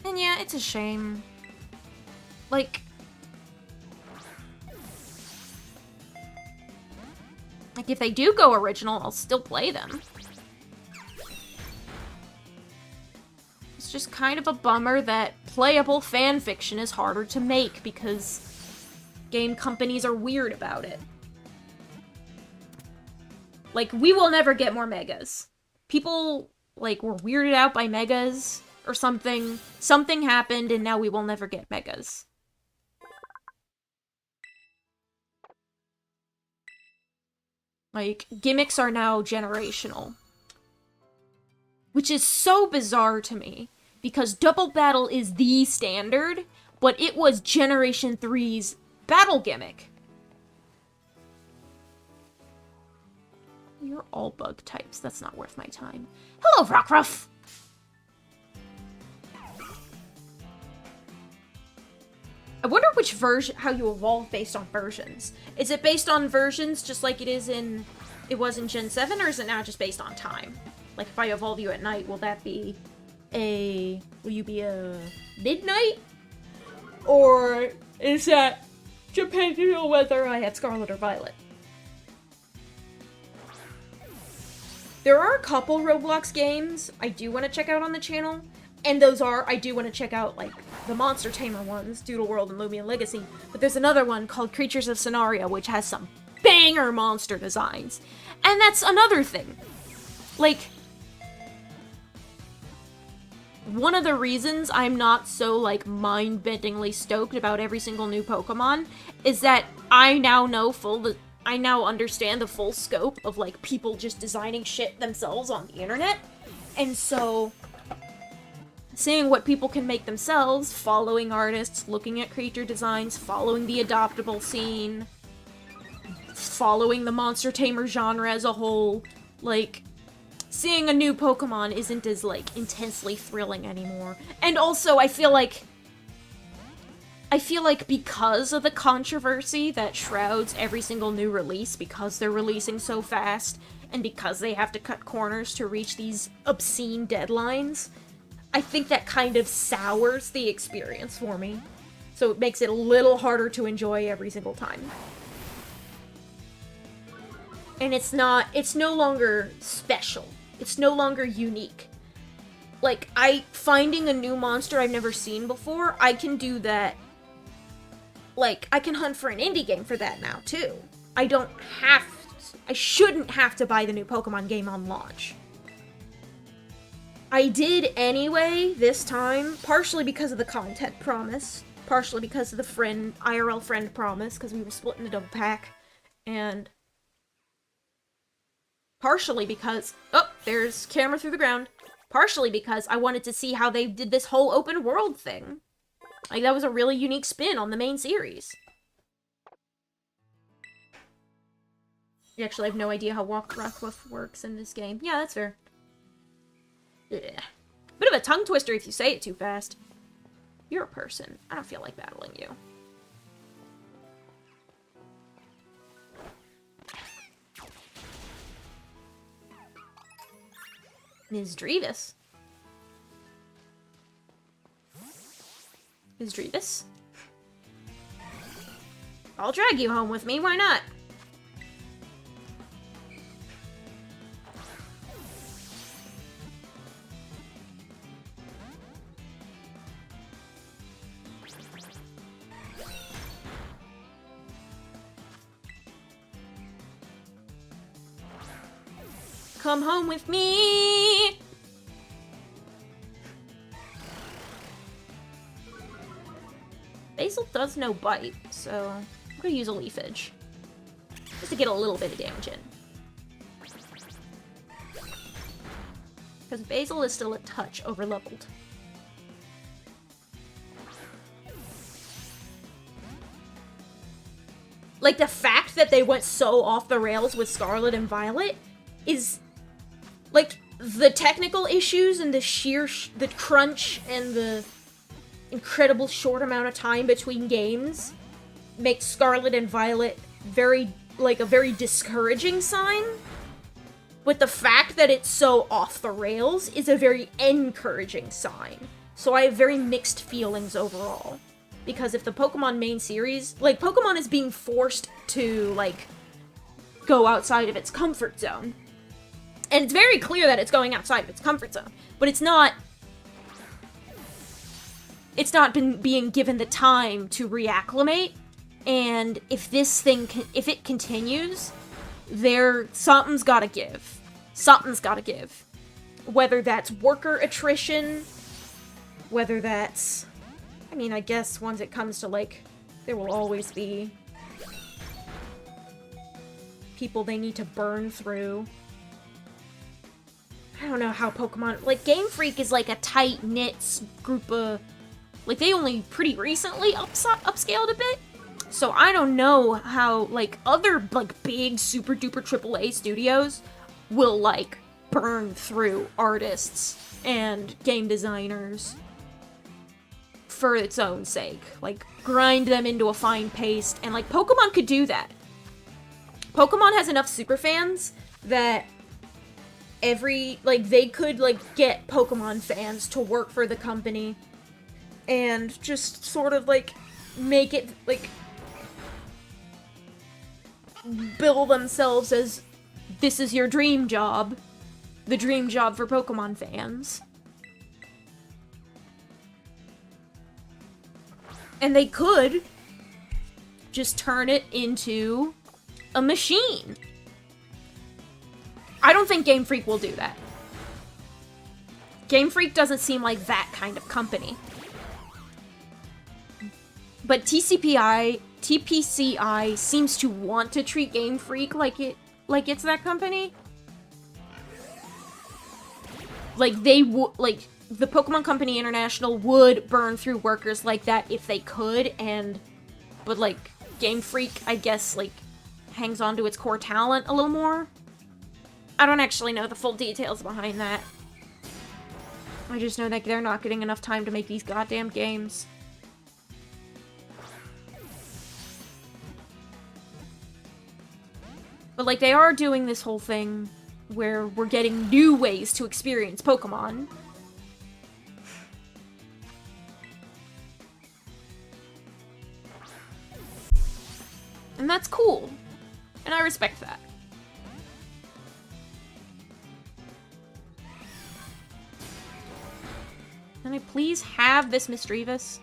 yeah, it's a shame. Like, if they do go original, I'll still play them. It's just kind of a bummer that playable fanfiction is harder to make because game companies are weird about it. Like, we will never get more megas. People, like, were weirded out by megas or something. Something happened and now we will never get megas. Like, gimmicks are now generational. Which is so bizarre to me, because Double Battle is the standard, but it was Generation 3's battle gimmick. You're all bug types, that's not worth my time. Hello, Rockruff! I wonder which version, how you evolve based on versions. Is it based on versions just like it was in Gen 7, or is it now just based on time? Like, if I evolve you at night, will you be a midnight? Or is that depending on whether I had Scarlet or Violet? There are a couple Roblox games I do want to check out on the channel, and those are, I do want to check out, like, the Monster Tamer ones, Doodle World and Lumion Legacy, but there's another one called Creatures of Sonaria, which has some banger monster designs. And that's another thing. Like, one of the reasons I'm not so, like, mind-bendingly stoked about every single new Pokemon is that I now understand the full scope of, like, people just designing shit themselves on the internet. And so, seeing what people can make themselves, following artists, looking at creature designs, following the adoptable scene, following the monster tamer genre as a whole, like, seeing a new Pokemon isn't as, like, intensely thrilling anymore. And also, I feel like because of the controversy that shrouds every single new release, because they're releasing so fast, and because they have to cut corners to reach these obscene deadlines, I think that kind of sours the experience for me. So it makes it a little harder to enjoy every single time. And it's no longer special. It's no longer unique. Like, finding a new monster I've never seen before, I can do that like, I can hunt for an indie game for that now, too. I shouldn't have to buy the new Pokemon game on launch. I did anyway this time, partially because of the content promise, partially because of the IRL friend promise, because we were splitting the double pack, and partially because, oh, there's camera through the ground, partially because I wanted to see how they did this whole open world thing. Like, that was a really unique spin on the main series. You actually have no idea how Rockruff works in this game. Yeah, that's fair. Yeah. Bit of a tongue twister if you say it too fast. You're a person. I don't feel like battling you. Ms. Drevis. Ms. Drevis? I'll drag you home with me, why not? Come home with me! Basil does no bite, so I'm gonna use a Leaf Edge. Just to get a little bit of damage in. Because Basil is still a touch overleveled. Like, the fact that they went so off the rails with Scarlet and Violet is... like, the technical issues and the the crunch and the incredible short amount of time between games make Scarlet and Violet a very discouraging sign. But the fact that it's so off the rails is a very encouraging sign. So I have very mixed feelings overall. Because if the Pokemon main series... like, Pokemon is being forced to, like, go outside of its comfort zone. And it's very clear that it's going outside of its comfort zone. But it's not been being given the time to reacclimate. And if this thing, if it continues, something's gotta give. Something's gotta give. Whether that's worker attrition, whether that's... I mean, I guess once it comes to, like, there will always be people they need to burn through. I don't know how Pokemon... like, Game Freak is, like, a tight-knit group of... like, they only pretty recently upscaled a bit. So I don't know how, like, other, like, big, super-duper AAA studios will, like, burn through artists and game designers for its own sake. Like, grind them into a fine paste. And, like, Pokemon could do that. Pokemon has enough superfans that... they could, like, get Pokemon fans to work for the company and just sort of, like, make it, like, bill themselves as, this is your dream job. The dream job for Pokemon fans. And they could just turn it into a machine. I don't think Game Freak will do that. Game Freak doesn't seem like that kind of company. But TPCI seems to want to treat Game Freak like it's that company. Like, they would, like, the Pokemon Company International would burn through workers like that if they could, but, like, Game Freak, I guess, like, hangs on to its core talent a little more. I don't actually know the full details behind that. I just know that they're not getting enough time to make these goddamn games. But, like, they are doing this whole thing where we're getting new ways to experience Pokemon. And that's cool. And I respect that. Can I please have this Misdreavus?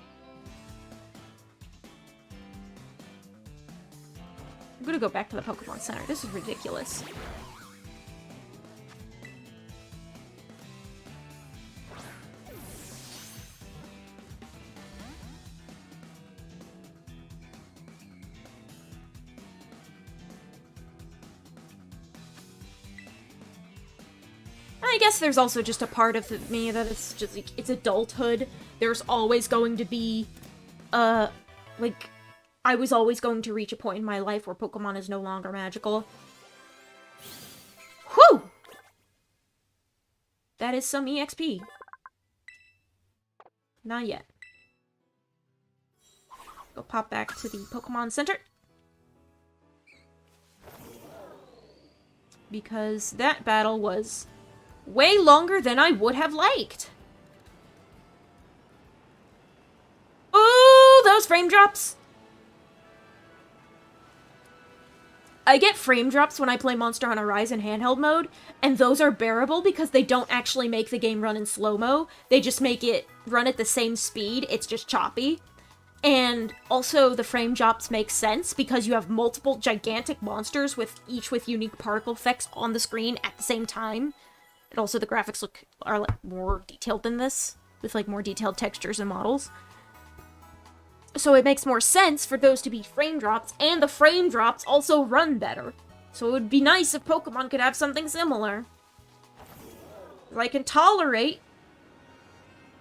gonna go back to the Pokemon Center. This is ridiculous. I guess there's also just a part of me that it's just, like, it's adulthood. There's always going to be, like, I was always going to reach a point in my life where Pokemon is no longer magical. Whew! That is some EXP. Not yet. Go pop back to the Pokemon Center. Because that battle was way longer than I would have liked. Ooh, those frame drops! I get frame drops when I play Monster Hunter Rise in handheld mode, and those are bearable because they don't actually make the game run in slow-mo. They just make it run at the same speed, it's just choppy. And also, the frame drops make sense because you have multiple gigantic monsters each with unique particle effects on the screen at the same time. And also the graphics are like more detailed than this, with like more detailed textures and models. So it makes more sense for those to be frame drops, and the frame drops also run better. So it would be nice if Pokemon could have something similar. I can tolerate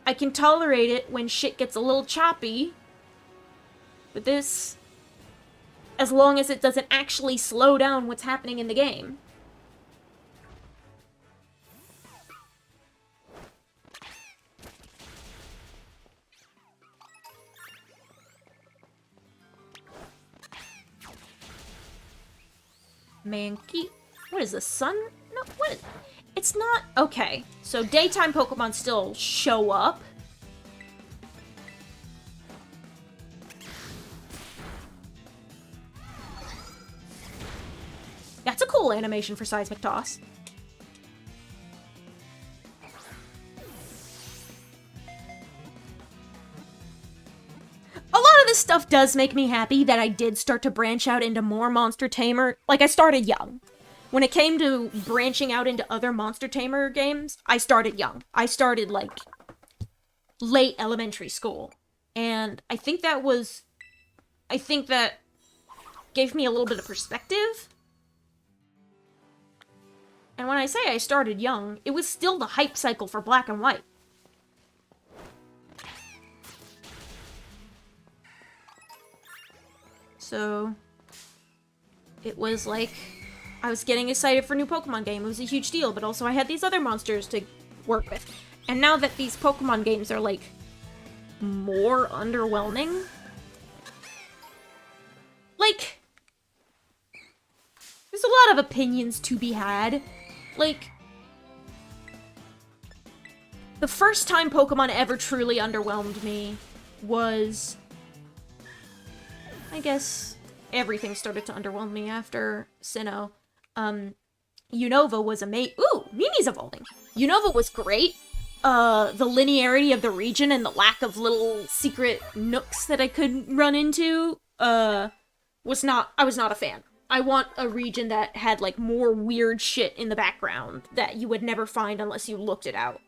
it when shit gets a little choppy. But this, as long as it doesn't actually slow down what's happening in the game. Mankey. What is the sun? No, what is... It's not... Okay, so daytime Pokemon still show up. That's a cool animation for Seismic Toss. A lot of this stuff does make me happy that I did start to branch out into more Monster Tamer. Like, I started young. When it came to branching out into other Monster Tamer games, I started young. I started, like, late elementary school. And I think that gave me a little bit of perspective. And when I say I started young, it was still the hype cycle for Black and White. So, it was like, I was getting excited for a new Pokemon game. It was a huge deal, but also I had these other monsters to work with. And now that these Pokemon games are, like, more underwhelming, like, there's a lot of opinions to be had. Like, the first time Pokemon ever truly underwhelmed me was... I guess everything started to underwhelm me after Sinnoh. Unova was amazing. Ooh, Mimi's evolving. Unova was great. The linearity of the region and the lack of little secret nooks that I could run into, I was not a fan. I want a region that had, like, more weird shit in the background that you would never find unless you looked it out.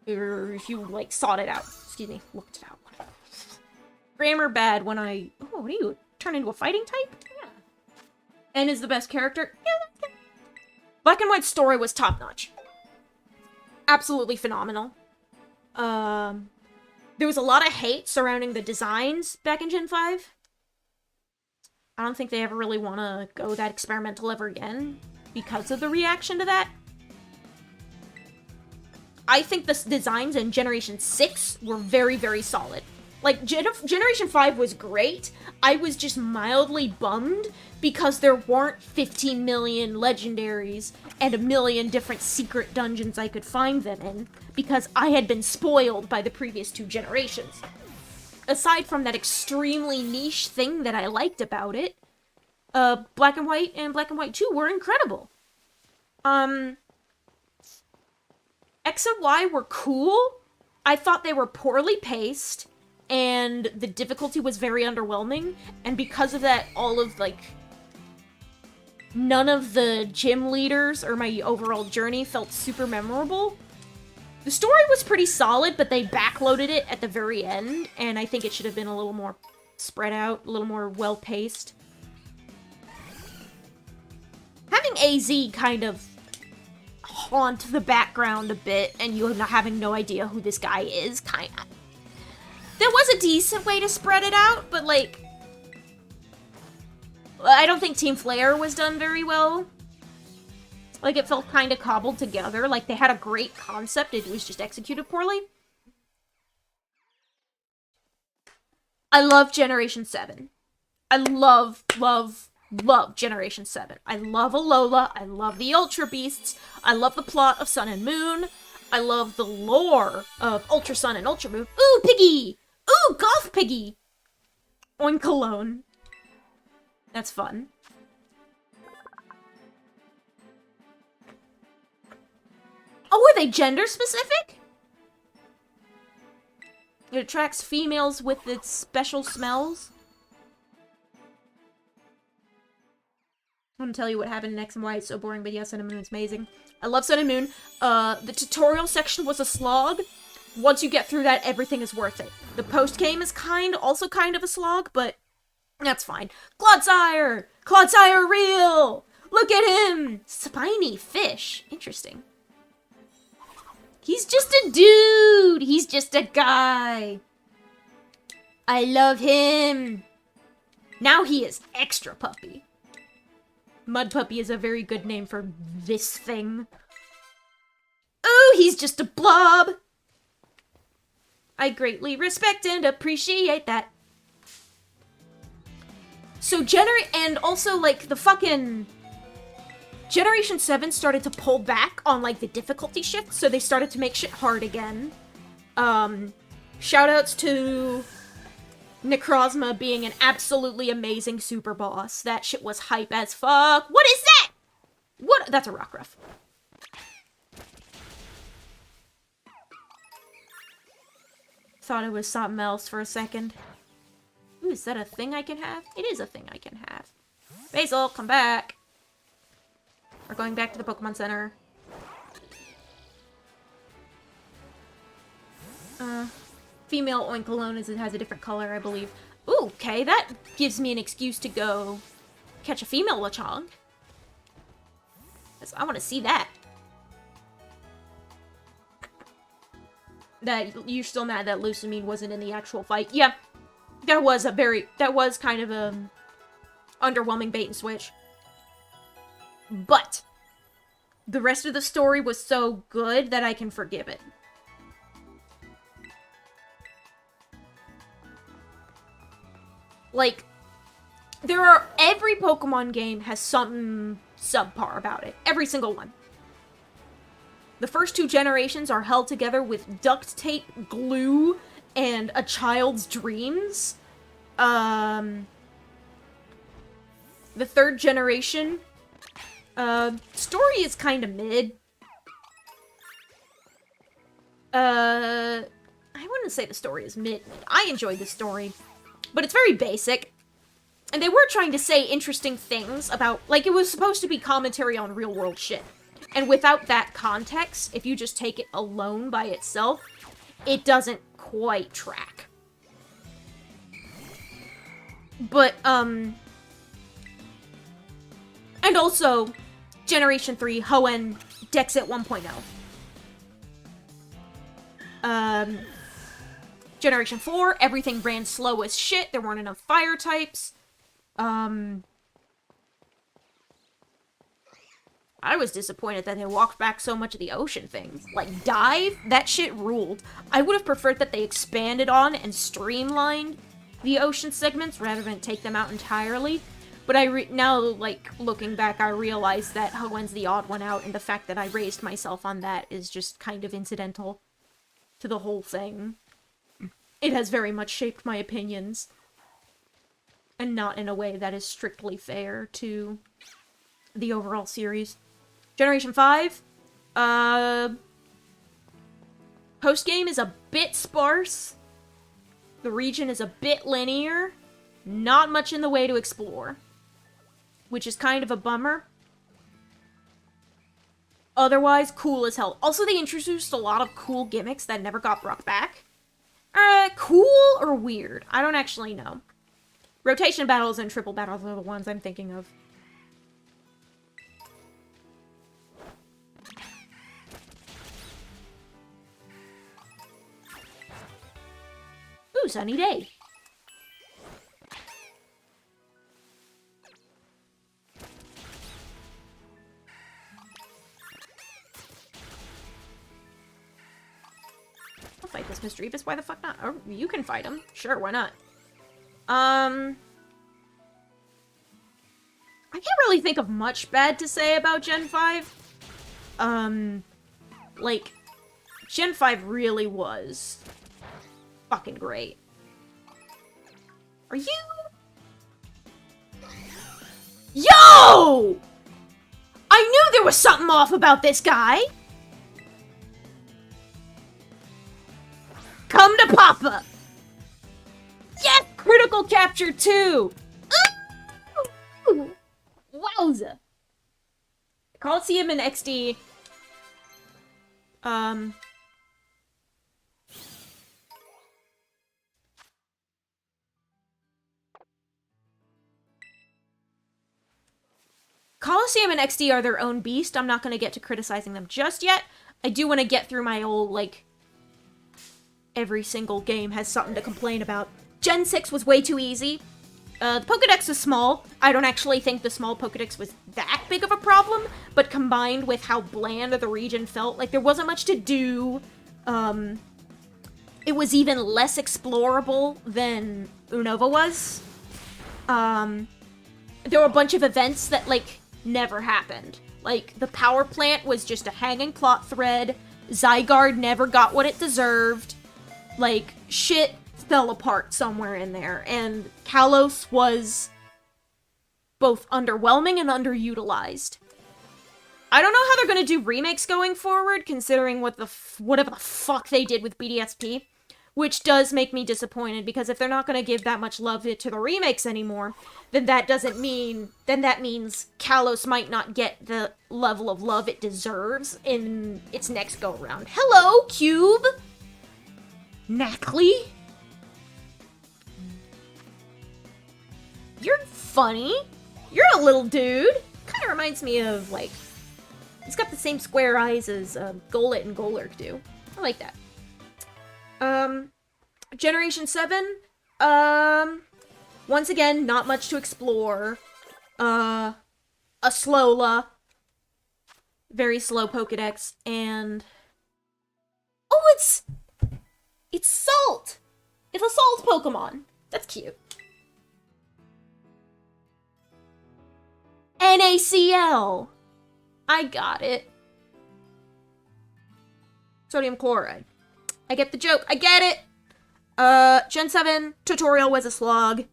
Or if you, like, sought it out. Excuse me, looked it out. Grammar bad when I... Oh, what are you? Turn into a fighting type? Yeah. And is the best character? Yeah, that's good. Black and White's story was top-notch. Absolutely phenomenal. There was a lot of hate surrounding the designs back in Gen 5. I don't think they ever really want to go that experimental ever again because of the reaction to that. I think the designs in Generation 6 were very, very solid. Like, Generation 5 was great. I was just mildly bummed because there weren't 15 million legendaries and a million different secret dungeons I could find them in because I had been spoiled by the previous two generations. Aside from that extremely niche thing that I liked about it, Black and White and Black and White 2 were incredible. X and Y were cool. I thought they were poorly paced, and the difficulty was very underwhelming, and because of that, all of, like, none of the gym leaders or my overall journey felt super memorable. The story was pretty solid, but they backloaded it at the very end, and I think it should have been a little more spread out, a little more well-paced. Having AZ kind of haunt the background a bit, and you having no idea who this guy is, kinda. There was a decent way to spread it out, but, like, I don't think Team Flare was done very well. Like, it felt kind of cobbled together. Like, they had a great concept, it was just executed poorly. I love Generation 7. I love Generation 7. I love Alola, I love the Ultra Beasts, I love the plot of Sun and Moon, I love the lore of Ultra Sun and Ultra Moon. Ooh, Piggy! Ooh, Golf Piggy! Oinkalone. That's fun. Oh, were they gender specific? It attracts females with its special smells. I'm gonna tell you what happened in X and Y. It's so boring, but yeah, Sun and Moon is amazing. I love Sun and Moon. The tutorial section was a slog. Once you get through that, everything is worth it. The post-game is also kind of a slog, but that's fine. Clodsire! Clodsire real! Look at him! Spiny fish. Interesting. He's just a dude! He's just a guy. I love him. Now he is extra puppy. Mud Puppy is a very good name for this thing. Ooh, he's just a blob! I greatly respect and appreciate that. So, and also, like, the fucking Generation 7 started to pull back on, like, the difficulty shift, so they started to make shit hard again. Shoutouts to Necrozma being an absolutely amazing super boss. That shit was hype as fuck. What is that? What? That's a Rockruff. Thought it was something else for a second. Ooh, is that a thing I can have? It is a thing I can have. Basil, come back. We're going back to the Pokemon Center. Female Oinkalone has a different color, I believe. Ooh, okay, that gives me an excuse to go catch a female Lechonk. I want to see that. That you're still mad that Lusamine wasn't in the actual fight. Yeah, that was kind of a underwhelming bait and switch. But the rest of the story was so good that I can forgive it. Like, every Pokemon game has something subpar about it. Every single one. The first two generations are held together with duct tape, glue, and a child's dreams. The third generation, story is kind of mid. I wouldn't say the story is mid. I enjoyed the story. But it's very basic. And they were trying to say interesting things about, like, it was supposed to be commentary on real-world shit. And without that context, if you just take it alone by itself, it doesn't quite track. But, and also, Generation 3, Hoenn, Dexit 1.0. Generation 4, everything ran slow as shit. There weren't enough fire types. I was disappointed that they walked back so much of the ocean things. Like, Dive? That shit ruled. I would have preferred that they expanded on and streamlined the ocean segments rather than take them out entirely. But now, like, looking back, I realize that Hoenn's the odd one out, and the fact that I raised myself on that is just kind of incidental to the whole thing. It has very much shaped my opinions. And not in a way that is strictly fair to the overall series. Generation 5. Post-game is a bit sparse. The region is a bit linear. Not much in the way to explore. which is kind of a bummer. Otherwise, cool as hell. Also, they introduced a lot of cool gimmicks that never got brought back. Cool or weird? I don't actually know. Rotation battles and triple battles are the ones I'm thinking of. Ooh, sunny day. I'll fight this Misdreavus. Why the fuck not? Or you can fight him. Sure, why not? I can't really think of much bad to say about Gen 5. Like, Gen 5 really was fucking great. Are you? Yo! I knew there was something off about this guy! Come to Papa! Yes! Critical capture too! Ooh! Wowza! Coliseum and XD. Coliseum and XD are their own beast. I'm not going to get to criticizing them just yet. I do want to get through my old, like, every single game has something to complain about. Gen 6 was way too easy. The Pokedex was small. I don't actually think the small Pokedex was that big of a problem, but combined with how bland the region felt, like, there wasn't much to do. It was even less explorable than Unova was. There were a bunch of events that, like, never happened. Like, the power plant was just a hanging plot thread. Zygarde never got what it deserved. Like, shit fell apart somewhere in there. And Kalos was both underwhelming and underutilized. I don't know how they're gonna do remakes going forward, considering whatever the fuck they did with BDSP. Which does make me disappointed, because if they're not gonna give that much love to the remakes anymore, then that means Kalos might not get the level of love it deserves in its next go-around. Hello, Cube! Knackley? You're funny. You're a little dude. Kinda reminds me of, like, he's got the same square eyes as Golett and Golurk do. I like that. Generation 7, once again, not much to explore. A Slowla, very slow Pokedex, and... oh, it's Salt! It's a Salt Pokemon. That's cute. NaCl! I got it. Sodium chloride. I get the joke. I get it! Gen 7 tutorial was a slog.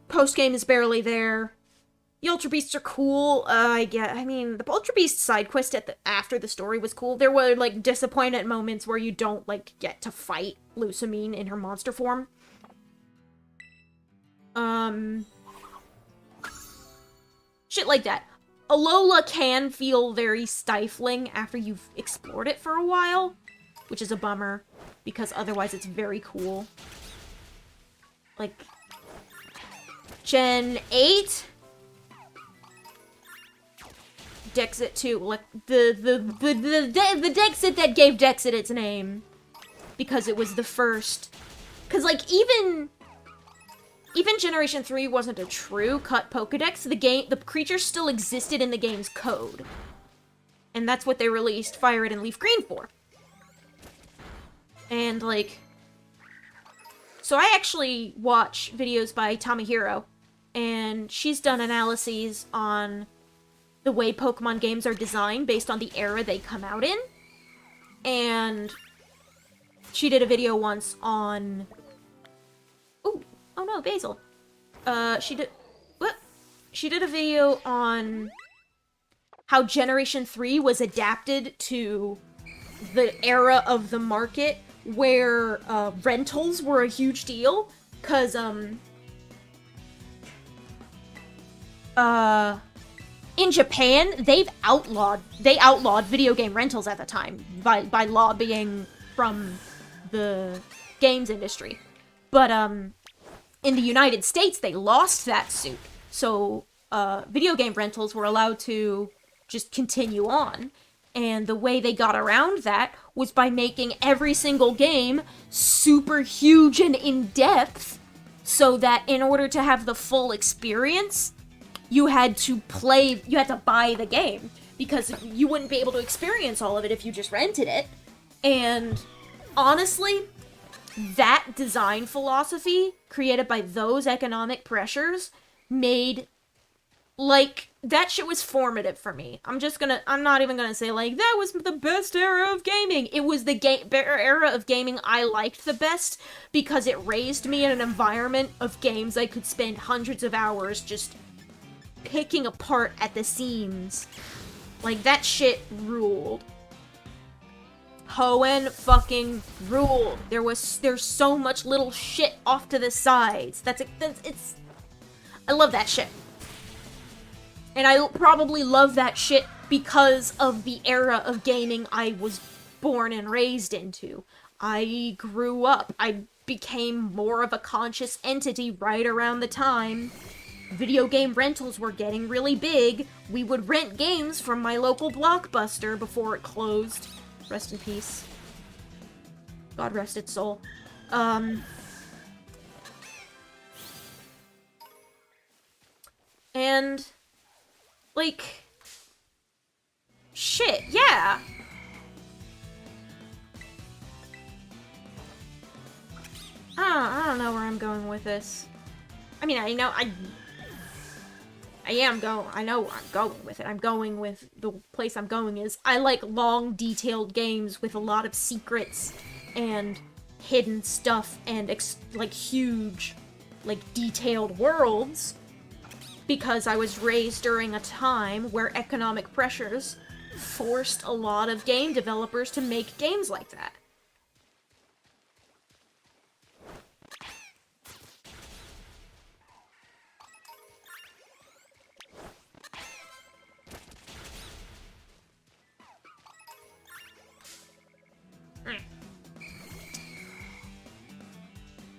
Post-game is barely there. The Ultra Beasts are cool. I mean, the Ultra Beast side quest after the story was cool. There were, like, disappointed moments where you don't, like, get to fight Lusamine in her monster form. Shit like that. Alola can feel very stifling after you've explored it for a while, which is a bummer, because otherwise it's very cool. Like, Gen 8? Dexit 2, like, the Dexit that gave Dexit its name. Because it was the first. Because, like, even Generation 3 wasn't a true cut Pokedex, the creature still existed in the game's code. And that's what they released Fire Red and Leaf Green for. And, like... so I actually watch videos by Tamahiro, and she's done analyses on the way Pokemon games are designed based on the era they come out in. And she did a video once on... ooh, oh no, Basil. She did a video on how Generation 3 was adapted to the era of the market where rentals were a huge deal, because in Japan, they outlawed video game rentals at the time by lobbying from the games industry. But, in the United States, they lost that suit. So, video game rentals were allowed to just continue on. And the way they got around that was by making every single game super huge and in-depth, so that in order to have the full experience, you had to buy the game, because you wouldn't be able to experience all of it if you just rented it. And honestly, that design philosophy created by those economic pressures made, like, that shit was formative for me. I'm not even gonna say, like, that was the best era of gaming. It was the era of gaming I liked the best, because it raised me in an environment of games I could spend hundreds of hours just picking apart at the seams. Like, that shit ruled. Hoenn fucking ruled. There's so much little shit off to the sides. I love that shit. And I probably love that shit because of the era of gaming I was born and raised into. I grew up. I became more of a conscious entity right around the time video game rentals were getting really big. We would rent games from my local Blockbuster before it closed. Rest in peace. God rest its soul. And, like, shit, yeah. I don't know where I'm going with this. I mean, I know where I'm going with it. I'm going with, the place I'm going is, I like long, detailed games with a lot of secrets and hidden stuff and, like, huge, like, detailed worlds, because I was raised during a time where economic pressures forced a lot of game developers to make games like that.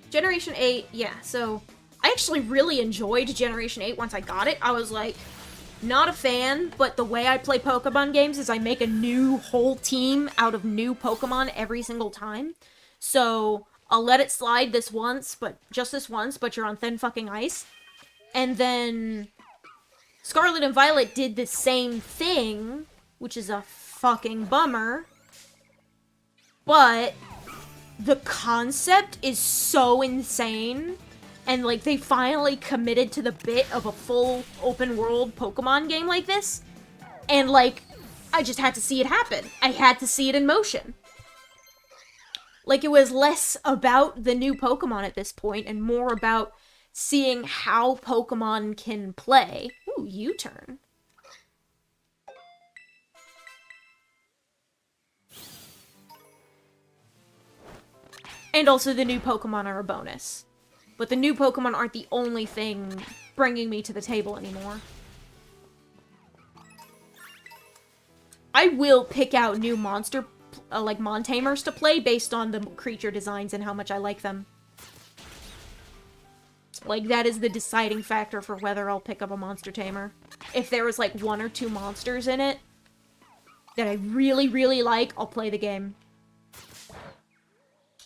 Generation 8, yeah, so I actually really enjoyed Generation 8 once I got it. I was like, not a fan, but the way I play Pokemon games is I make a new whole team out of new Pokemon every single time. So I'll let it slide this once, but you're on thin fucking ice. And then Scarlet and Violet did the same thing, which is a fucking bummer. But the concept is so insane, and, like, they finally committed to the bit of a full open-world Pokemon game like this, and, like, I just had to see it happen. I had to see it in motion. Like, it was less about the new Pokemon at this point, and more about seeing how Pokemon can play. Ooh, U-turn. And also the new Pokemon are a bonus. But the new Pokemon aren't the only thing bringing me to the table anymore. I will pick out new monster, like, Montamers to play based on the creature designs and how much I like them. Like, that is the deciding factor for whether I'll pick up a monster tamer. If there was, like, 1 or 2 monsters in it that I really, really like, I'll play the game.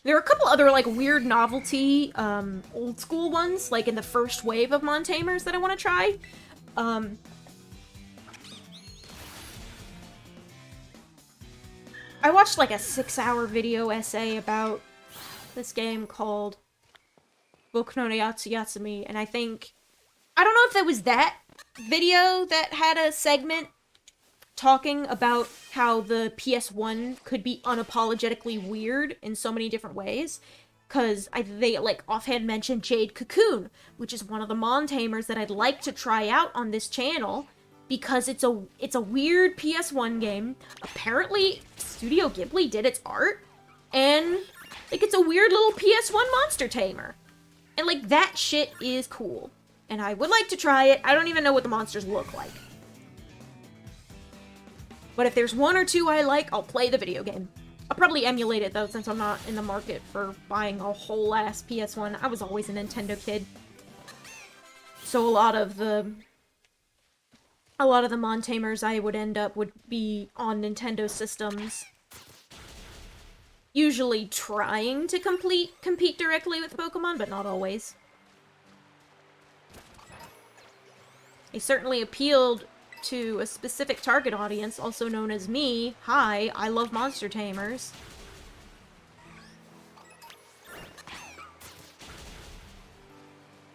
There are a couple other, like, weird novelty, old school ones, like in the first wave of Montamers that I want to try. I watched, like, a 6-hour video essay about this game called Boku no Yatsu Yatsumi, and I don't know if that was that video that had a segment talking about how the PS1 could be unapologetically weird in so many different ways, because they, like, offhand mentioned Jade Cocoon, which is one of the Montamers that I'd like to try out on this channel, because it's a weird PS1 game. Apparently, Studio Ghibli did its art, and, like, it's a weird little PS1 monster tamer. And, like, that shit is cool. and I would like to try it. I don't even know what the monsters look like. But if there's one or two I like, I'll play the video game. I'll probably emulate it, though, since I'm not in the market for buying a whole-ass PS1. I was always a Nintendo kid. So a lot of the Mon Tamers I would end up would be on Nintendo systems. Usually trying to compete directly with Pokemon, but not always. They certainly appealed to a specific target audience, also known as me. Hi, I love monster tamers.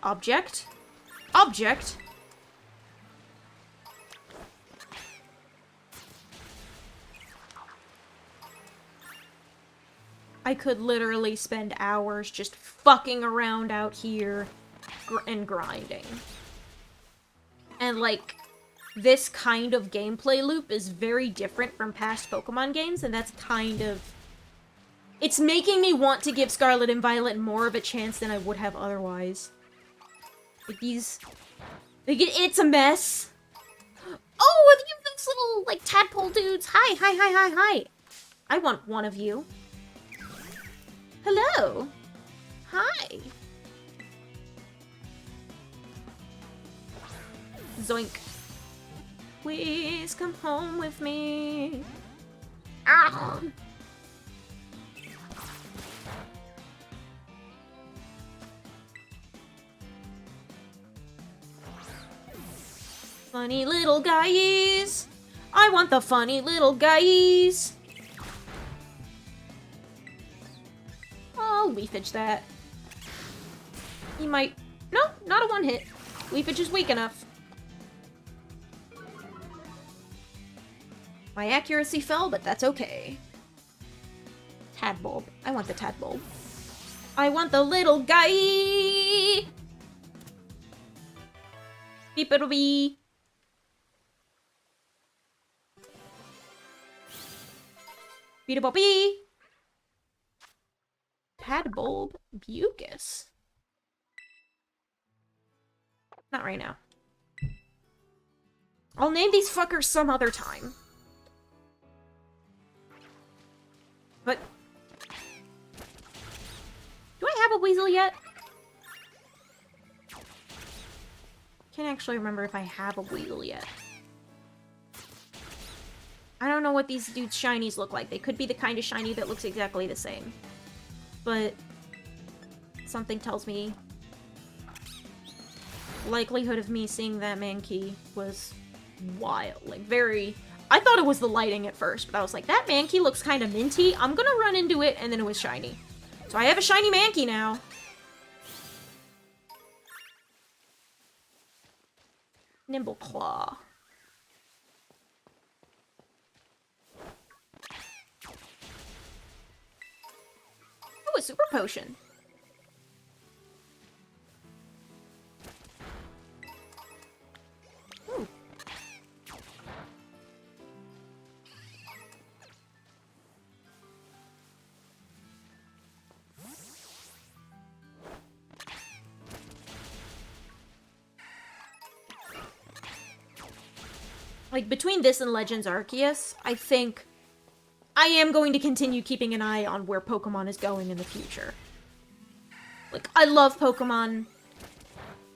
Object? Object? I could literally spend hours just fucking around out here and grinding. And, like, this kind of gameplay loop is very different from past Pokemon games, and that's kind of... It's making me want to give Scarlet and Violet more of a chance than I would have otherwise. Like, these... Like, it's a mess. Oh, you these little, like, tadpole dudes. Hi, hi, hi, hi, hi. I want one of you. Hello. Hi. Zoink. Please come home with me. Ow. Funny little guys. I want the funny little guys. I'll leafage that. He might... No, not a one hit. Leafage is weak enough. My accuracy fell, but that's okay. Tadbulb. I want the Tadbulb. I want the little guy! Beep-ittle-bee. Beat-a-bop-bee. Tadbulb Bucus. Not right now. I'll name these fuckers some other time. But... Do I have a Weasel yet? Can't actually remember if I have a Weasel yet. I don't know what these dudes' shinies look like. They could be the kind of shiny that looks exactly the same. But... something tells me... likelihood of me seeing that Mankey was wild. Like, very... I thought it was the lighting at first, but I was like, that Mankey looks kind of minty. I'm gonna run into it, and then it was shiny. So I have a shiny Mankey now. Nimble Claw. Oh, a super potion. Ooh. Like, between this and Legends Arceus, I think I am going to continue keeping an eye on where Pokemon is going in the future. Like, I love Pokemon.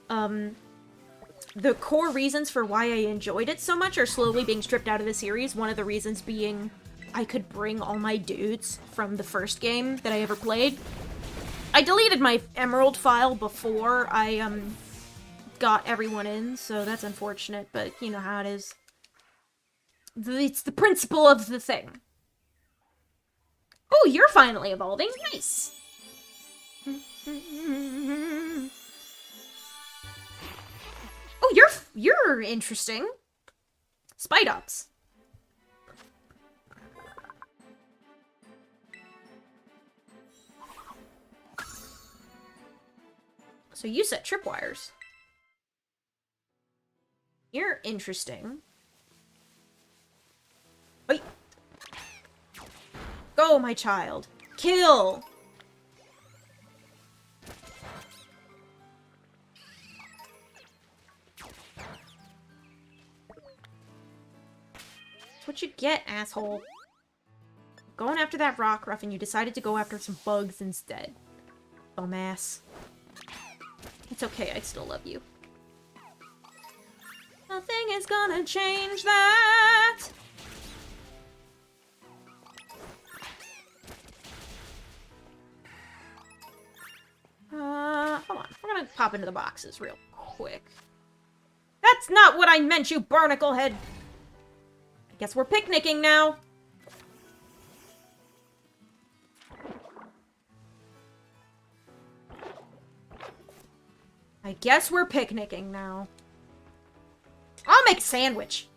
The core reasons for why I enjoyed it so much are slowly being stripped out of the series. One of the reasons being I could bring all my dudes from the first game that I ever played. I deleted my Emerald file before I, got everyone in, so that's unfortunate, but you know how it is. It's the principle of the thing. Oh, you're finally evolving. Nice. Oh, you're interesting. Spidops. So you set tripwires. You're interesting. Wait. Go, my child. Kill! what you get, asshole. Going after that Rockruff and you decided to go after some bugs instead. Bum-ass. It's okay, I still love you. Nothing is gonna change that! Hold on. We're gonna pop into the boxes real quick. That's not what I meant, you barnacle head! I guess we're picnicking now. I guess we're picnicking now. I'll make a sandwich.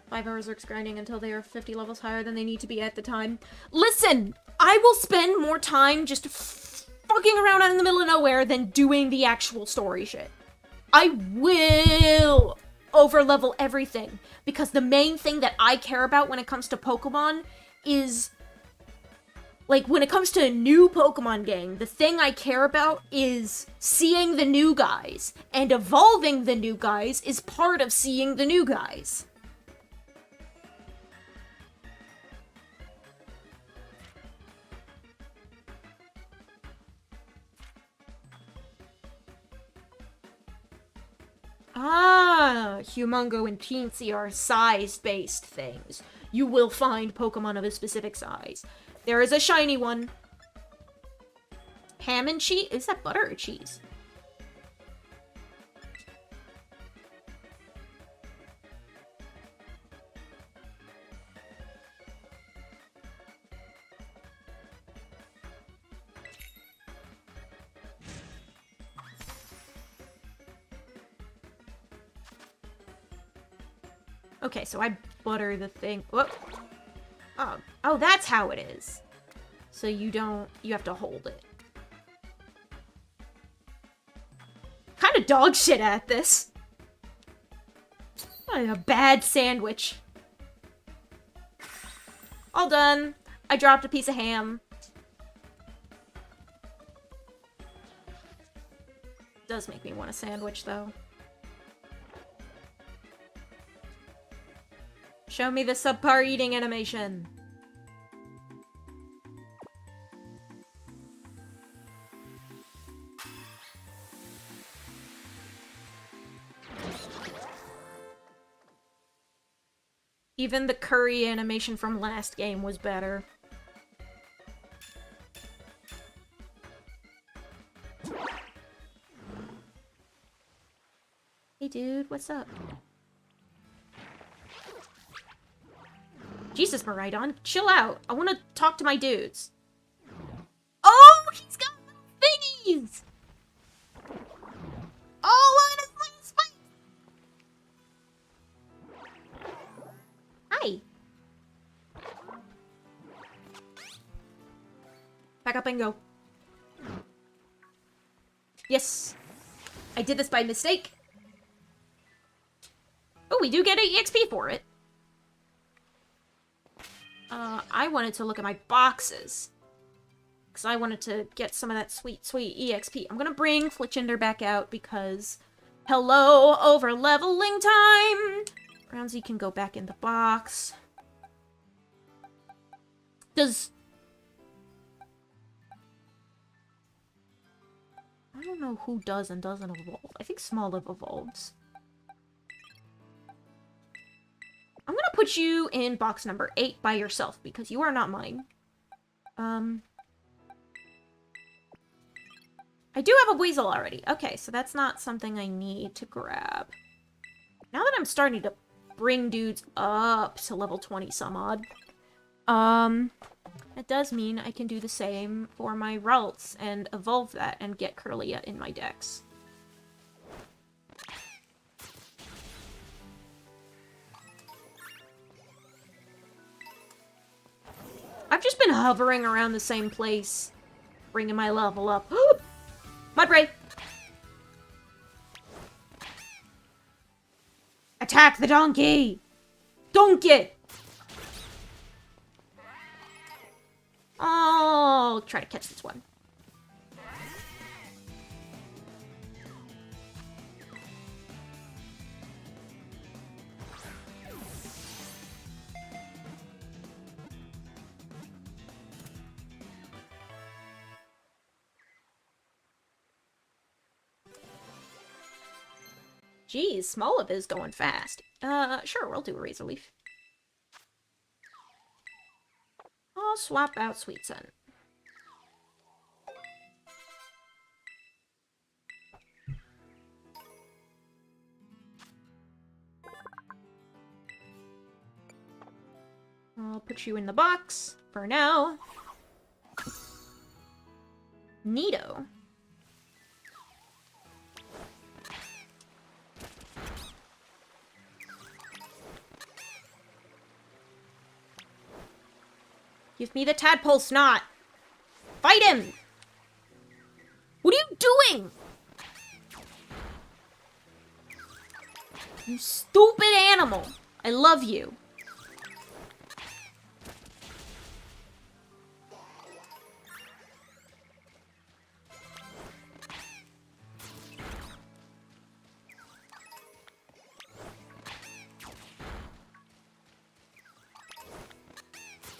Five Berserks grinding until they are 50 levels higher than they need to be at the time. Listen! I will spend more time just fucking around out in the middle of nowhere than doing the actual story shit. I will overlevel everything, because the main thing that I care about when it comes to Pokemon is, like, when it comes to a new Pokemon game, the thing I care about is seeing the new guys, and evolving the new guys is part of seeing the new guys. Ah, Humongo and Teensy are size-based things. You will find Pokemon of a specific size. There is a shiny one. Ham and cheese? Is that butter or cheese? Okay, so I butter the thing. Whoop. Oh, that's how it is. So you have to hold it. Kind of dog shit at this. A bad sandwich. All done. I dropped a piece of ham. Does make me want a sandwich, though. Show me the subpar eating animation. Even the curry animation from last game was better. Hey dude, what's up? Jesus, Maridon, chill out. I want to talk to my dudes. Oh, he's got little thingies! Oh, look at his little spikes! Hi. Back up and go. Yes. I did this by mistake. Oh, we do get an EXP for it. I wanted to look at my boxes. Because I wanted to get some of that sweet, sweet EXP. I'm gonna bring Fletchinder back out because... Hello, over-leveling time! Brownsy can go back in the box. Does... I don't know who does and doesn't evolve. I think Smoliv evolves. I'm gonna put you in box number 8 by yourself, because you are not mine. I do have a Weasel already. Okay, so that's not something I need to grab. Now that I'm starting to bring dudes up to level 20 some odd, it does mean I can do the same for my Ralts and evolve that and get Curlia in my decks. I've just been hovering around the same place, bringing my level up. Mudbray! Attack the donkey! Donk it! I'll try to catch this one. Geez, Smolov is going fast. Sure, we'll do a Razor Leaf. I'll swap out Sweet Sun. I'll put you in the box for now. Neato. Give me the tadpole snot! Fight him! What are you doing? You stupid animal! I love you.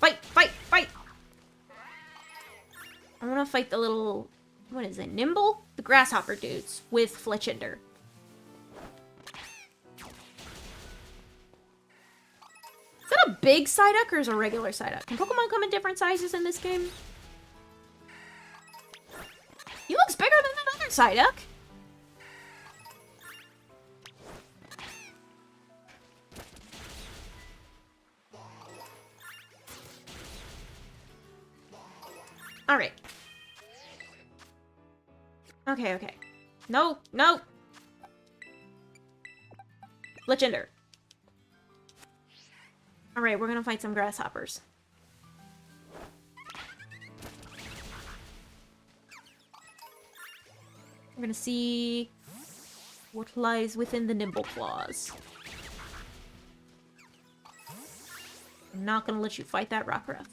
Fight! Fight! Fight! I want to fight the little... What is it? Nimble? The grasshopper dudes with Fletchinder. Is that a big Psyduck or is it a regular Psyduck? Can Pokemon come in different sizes in this game? He looks bigger than that other Psyduck. Alright. Okay, okay. No, no! Fletchinder. Alright, we're gonna fight some grasshoppers. We're gonna see what lies within the nimble claws. I'm not gonna let you fight that Rockruff.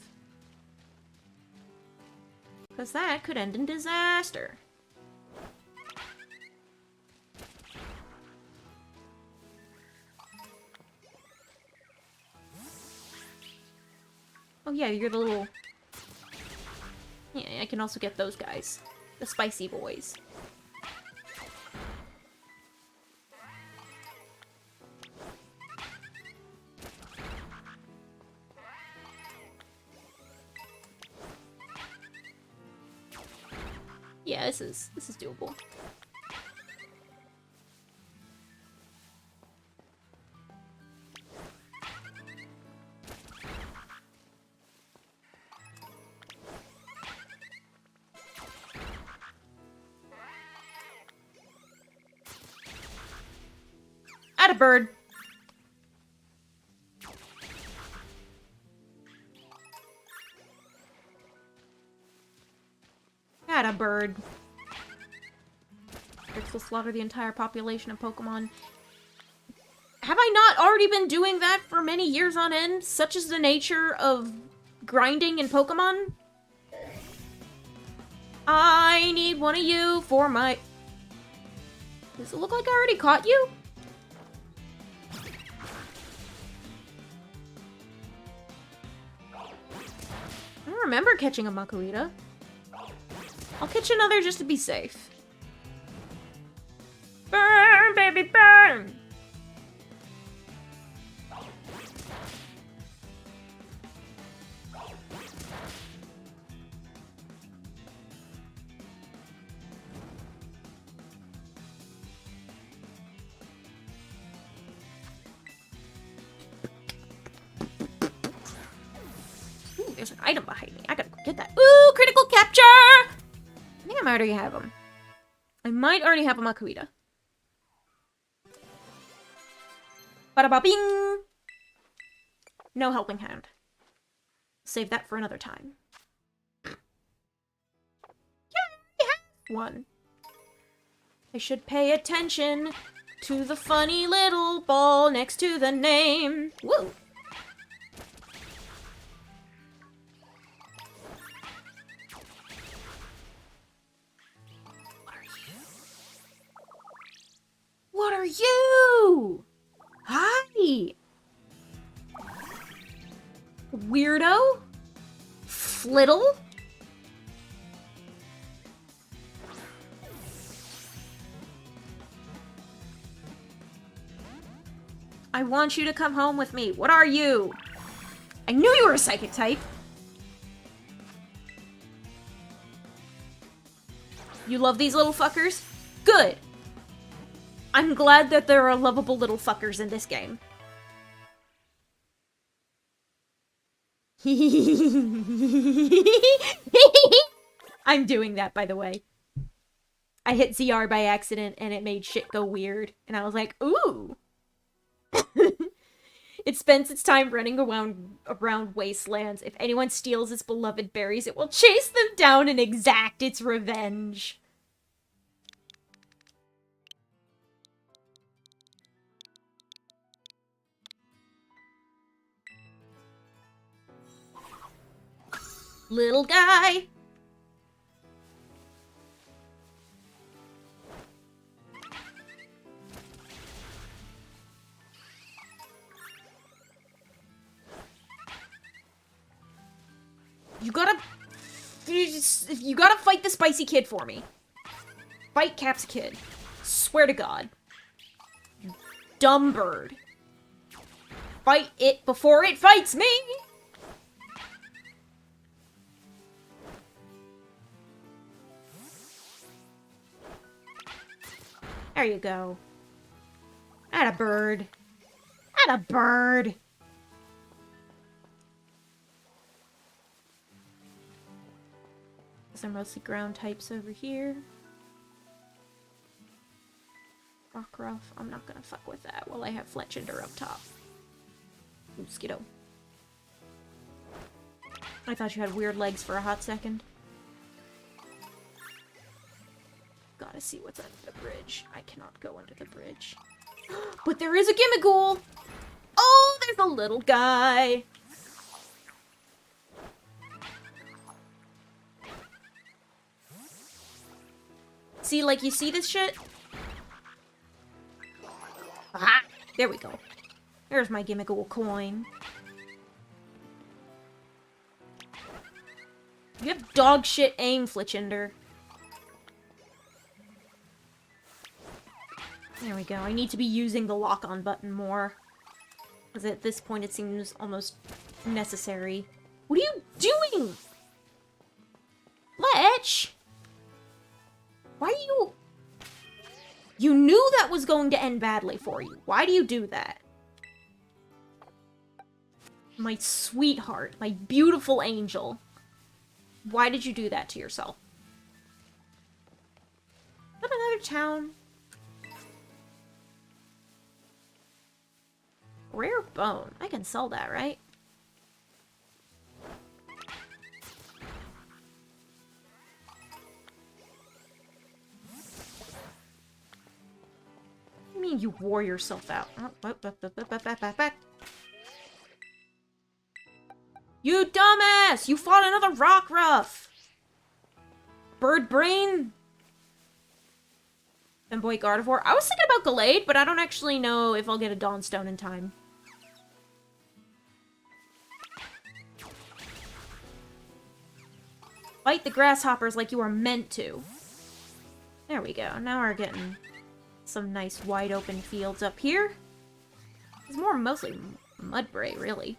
Because that could end in disaster. Oh yeah, you're the little... Yeah, I can also get those guys. The spicy boys. Yeah, this is doable. Atta bird. Atta bird. This will slaughter the entire population of Pokemon. Have I not already been doing that for many years on end? Such is the nature of grinding in Pokemon. I need one of you for my... Does it look like I already caught you? I don't remember catching a Makuhita. I'll catch another just to be safe. Burn, baby, burn! Ooh, there's an item behind me. I gotta go get that. Ooh, critical capture! I think I might already have him. I might already have a Makuhita. Bada-ba-bing! No helping hand. Save that for another time. Yeah, I have one. I should pay attention to the funny little ball next to the name. Woo! are you? Hi! Weirdo? Flittle? I want you to come home with me. What are you? I knew you were a psychic type. You love these little fuckers? Good. I'm glad that there are lovable little fuckers in this game. I'm doing that, by the way. I hit ZR by accident and it made shit go weird. And I was like, ooh. It spends its time running around wastelands. If anyone steals its beloved berries, it will chase them down and exact its revenge. Little guy. You gotta fight the spicy kid for me. Fight Cap's kid. Swear to God. Dumb bird. Fight it before it fights me! There you go. Atta bird. Atta bird! These are mostly ground types over here. Rockruff. I'm not gonna fuck with that while I have Fletchinder up top. Ooh, Skiddo. I thought you had weird legs for a hot second. Gotta see what's under the bridge. I cannot go under the bridge. But there is a Gimmighoul! Oh, there's a little guy! See, like, you see this shit? Aha! There we go. There's my Gimmighoul coin. You have dog shit aim, Fletchinder. There we go. I need to be using the lock-on button more. Because at this point it seems almost necessary. What are you doing? Fletch? Why are you... You knew that was going to end badly for you. Why do you do that? My sweetheart. My beautiful angel. Why did you do that to yourself? Is that another town? Rare bone. I can sell that, right? What do you mean you wore yourself out? You dumbass! You fought another Rockruff! Bird brain? Femboy Gardevoir. I was thinking about Gallade, but I don't actually know if I'll get a Dawnstone in time. Fight the grasshoppers like you were meant to. There we go. Now we're getting some nice wide open fields up here. It's more mostly Mudbray, really.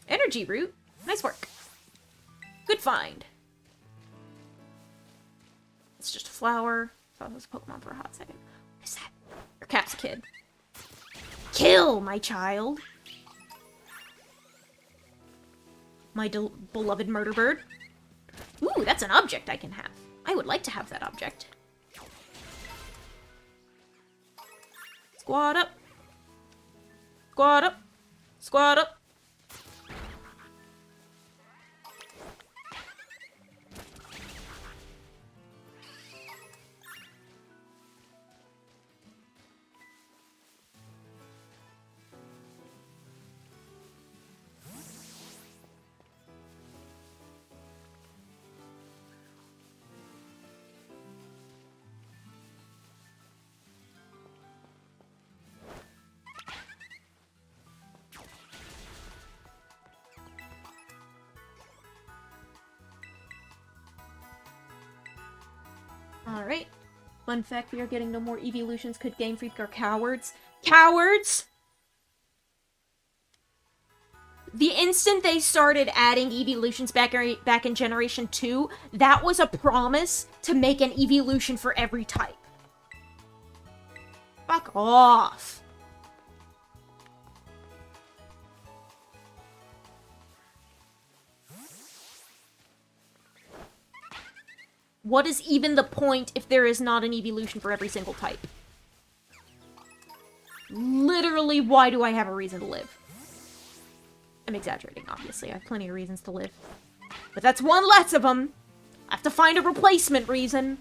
Energy Root. Nice work. Good find. It's just a flower. Thought it was a Pokemon for a hot second. What is that? Your Cap's kid. Kill, my child. My beloved murder bird. Ooh, that's an object I can have. I would like to have that object. Squad up. Squad up. Squad up. Alright. Fun fact, we are getting no more evolutions because Game Freak are cowards. Cowards! The instant they started adding evolutions back in Generation 2, that was a promise to make an evolution for every type. Fuck off. What is even the point if there is not an evolution for every single type? Literally, why do I have a reason to live? I'm exaggerating, obviously. I have plenty of reasons to live. But that's one less of them. I have to find a replacement reason.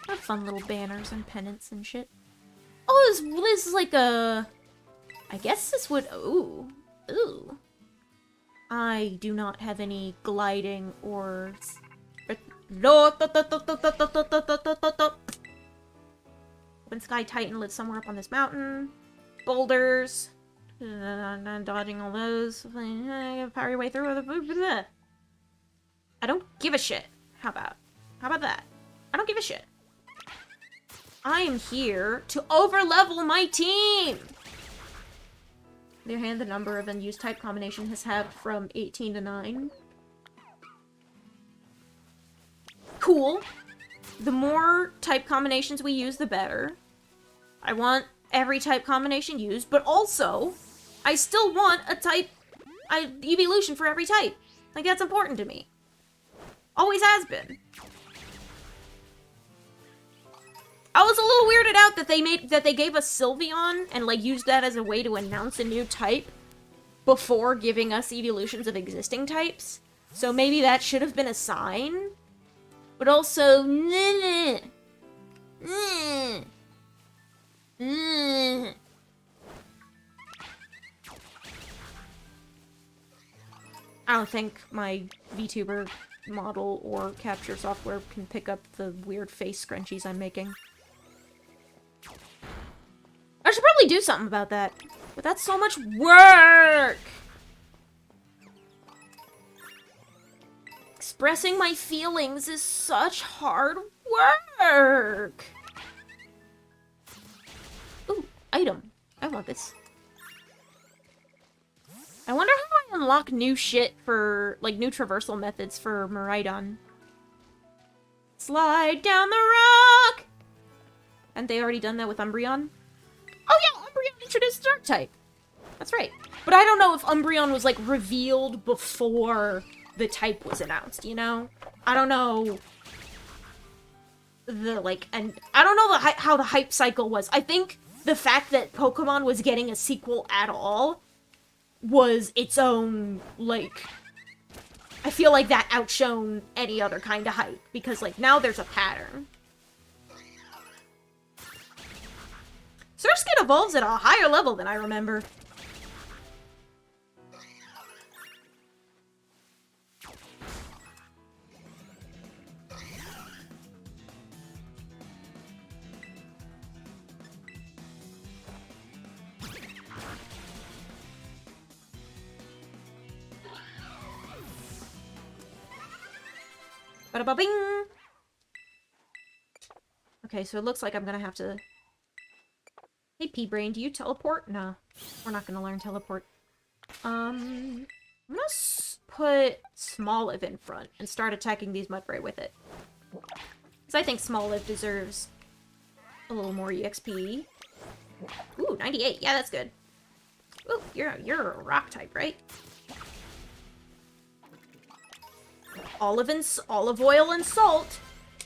What fun little banners and pennants and shit. Oh, this is like a... I guess this would... Ooh. Ooh. I do not have any gliding or... Open Sky Titan lives somewhere up on this mountain. Boulders. Dodging all those. Power your way through. I don't give a shit. How about that? I don't give a shit. I am here to overlevel my team! On the other hand, the number of unused type combination has halved from 18 to 9. Cool. The more type combinations we use, the better. I want every type combination used, but also, I still want a type evolution for every type. Like, that's important to me. Always has been. I was a little weirded out that they gave us Sylveon and, like, used that as a way to announce a new type before giving us evolutions of existing types. So maybe that should have been a sign. But also, I don't think my VTuber model or capture software can pick up the weird face scrunchies I'm making. I should probably do something about that. But that's so much work! Expressing my feelings is such hard work! Ooh, item. I want this. I wonder how I unlock new shit for, like, new traversal methods for Miraidon. Slide down the rock! Hadn't they already done that with Umbreon? Oh yeah, Umbreon introduced Dark type. That's right. But I don't know if Umbreon was, like, revealed before the type was announced, you know? I don't know the, like, and I don't know how the hype cycle was. I think the fact that Pokemon was getting a sequel at all was its own, like, I feel like that outshone any other kind of hype, because, like, now there's a pattern. Surskit evolves at a higher level than I remember. Bada-ba-bing! Okay, so it looks like I'm gonna have to... Hey, P-Brain, do you teleport? No, we're not gonna learn teleport. I'm gonna put Smoliv in front and start attacking these Mudbray with it. Because I think Smoliv deserves a little more EXP. Ooh, 98. Yeah, that's good. Ooh, you're a rock type, right? Olive oil and salt.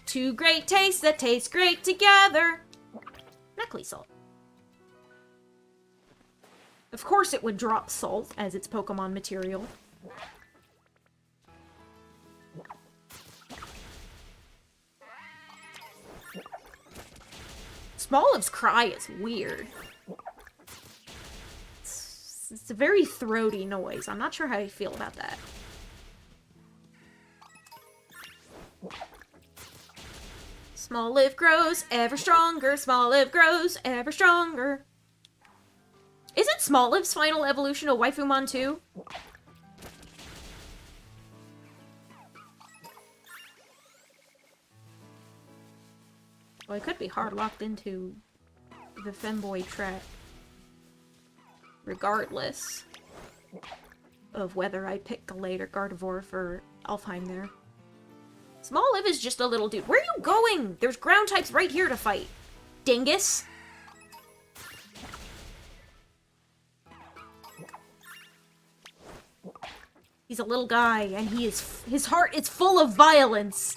Two great tastes that taste great together. Necklace salt. Of course it would drop salt as its Pokemon material. Smoliv's cry is weird. It's a very throaty noise. I'm not sure how I feel about that. Smoliv grows ever stronger. Smoliv grows ever stronger. Isn't Smolive's final evolution of Waifumon too? Well, I could be hard locked into the femboy track. Regardless of whether I pick Gallade or Gardevoir for Alfheim there. Smolive is just a little dude. Where are you going? There's ground types right here to fight. Dingus. He's a little guy, and his heart is full of violence.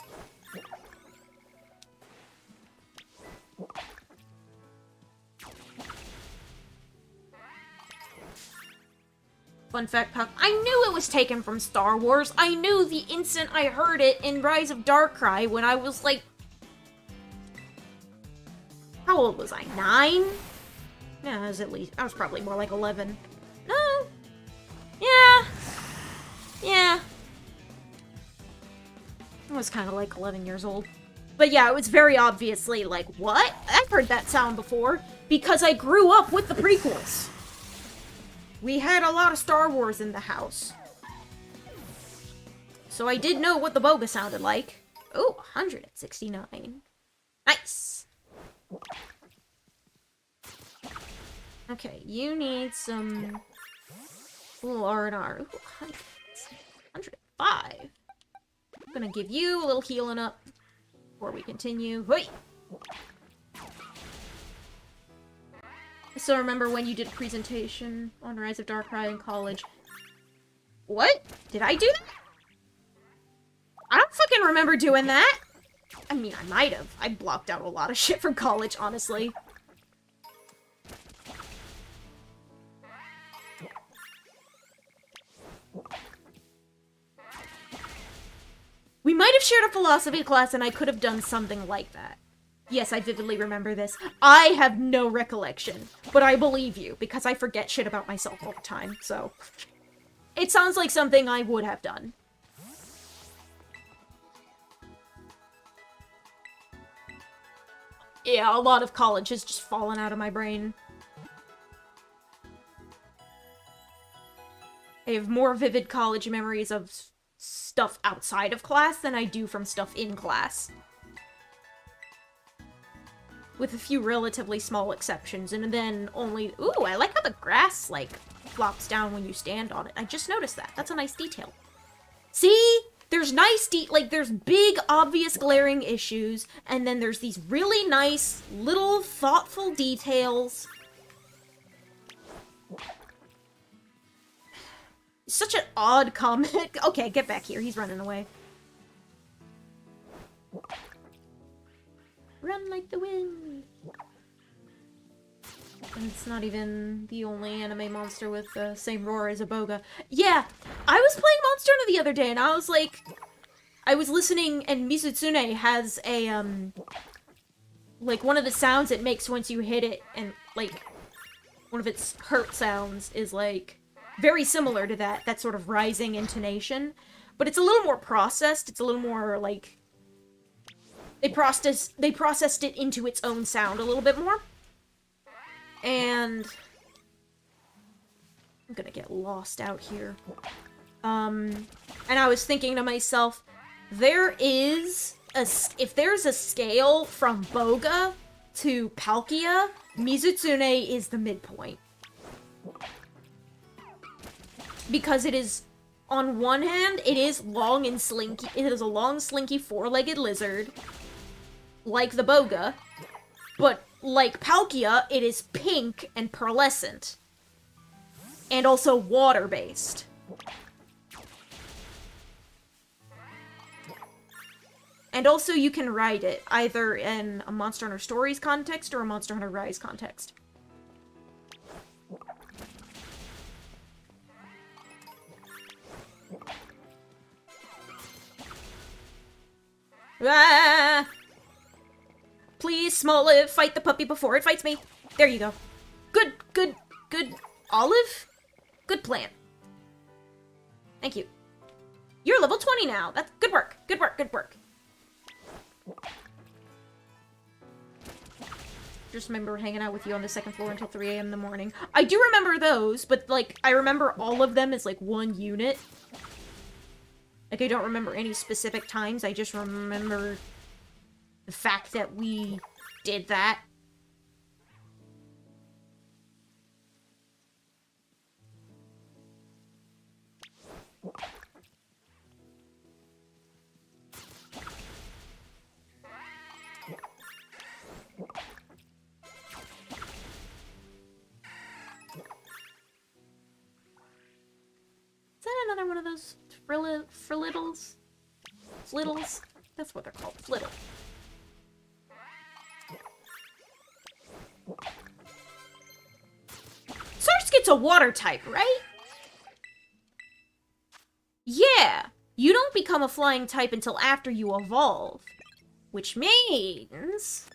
Fun fact, Puck, I knew it was taken from Star Wars. I knew the instant I heard it in Rise of Darkrai when I was like... How old was I? 9? Yeah, I was at least... I was probably more like 11. No. Yeah. Yeah. I was kind of like 11 years old. But yeah, it was very obviously like, what? I've heard that sound before. Because I grew up with the prequels. We had a lot of Star Wars in the house. So I did know what the boga sounded like. Oh, 169. Nice. Okay, you need some little R&R. Ooh, 105. I'm gonna give you a little healing up before we continue. Wait. I still remember when you did a presentation on Rise of Darkrai in college. What? Did I do that? I don't fucking remember doing that! I mean, I might have. I blocked out a lot of shit from college, honestly. We might have shared a philosophy class and I could have done something like that. Yes, I vividly remember this. I have no recollection, but I believe you, because I forget shit about myself all the time, so... It sounds like something I would have done. Yeah, a lot of college has just fallen out of my brain. I have more vivid college memories of stuff outside of class than I do from stuff in class. With a few relatively small exceptions, and then only... Ooh, I like how the grass, like, flops down when you stand on it. I just noticed that. That's a nice detail. See? There's nice there's big, obvious, glaring issues, and then there's these really nice, little, thoughtful details. Such an odd comment. Okay, get back here. He's running away. Run like the wind. And it's not even the only anime monster with the same roar as a boga. Yeah, I was playing Monster Hunter the other day, and I was like... I was listening, and Misotsune has a, like, one of the sounds it makes once you hit it, and, like, one of its hurt sounds is, like, very similar to that sort of rising intonation. But it's a little more processed, it's a little more, like... They processed it into its own sound a little bit more. And... I'm gonna get lost out here. And I was thinking to myself, there is if there's a scale from Boga to Palkia, Mizutsune is the midpoint. Because it is, on one hand, it is long and slinky. It is a long, slinky, four-legged lizard, like the Boga, but like Palkia, it is pink and pearlescent. And also water-based. And also you can ride it, either in a Monster Hunter Stories context or a Monster Hunter Rise context. Ah! Please, Smolive, fight the puppy before it fights me. There you go. Good, good, good. Olive? Good plan. Thank you. You're level 20 now. That's good work. Good work, good work. just remember hanging out with you on the second floor until 3 a.m. in the morning. I do remember those, but, like, I remember all of them as, like, one unit. Like, I don't remember any specific times, I just remember the fact that we did that. Is that another one of those flittles? Flittles? That's what they're called. Flittle. Surskit's a water type, right? Yeah! You don't become a flying type until after you evolve. Which means...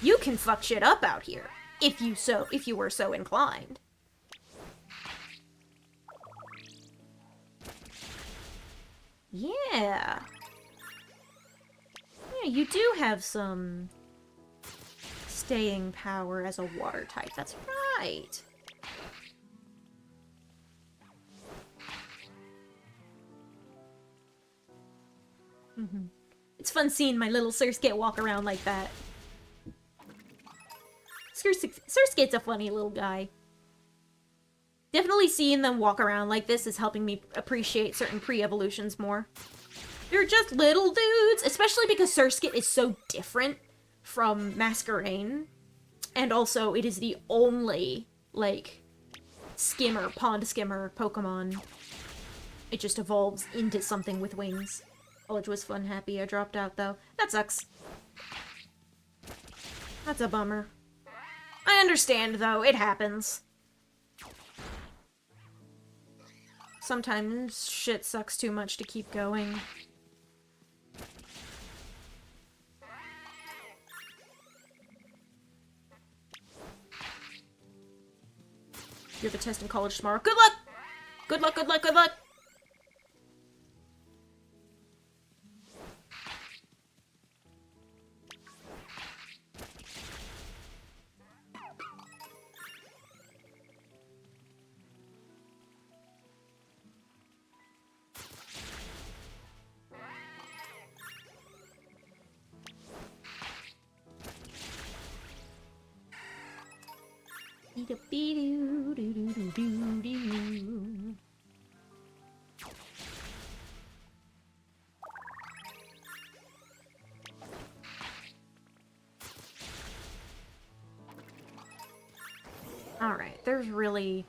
you can fuck shit up out here, if you were so inclined. Yeah. Yeah, you do have some staying power as a water type. That's right. It's fun seeing my little Surskit walk around like that. Surskit's a funny little guy. Definitely seeing them walk around like this is helping me appreciate certain pre-evolutions more. They're just little dudes, especially because Surskit is so different from Masquerain. And also, it is the only, like, pond skimmer Pokemon. It just evolves into something with wings. College was fun, happy. I dropped out, though. That sucks. That's a bummer. I understand, though. It happens. Sometimes shit sucks too much to keep going. You have a test in college tomorrow. Good luck! Good luck, good luck, good luck! Alright, there's really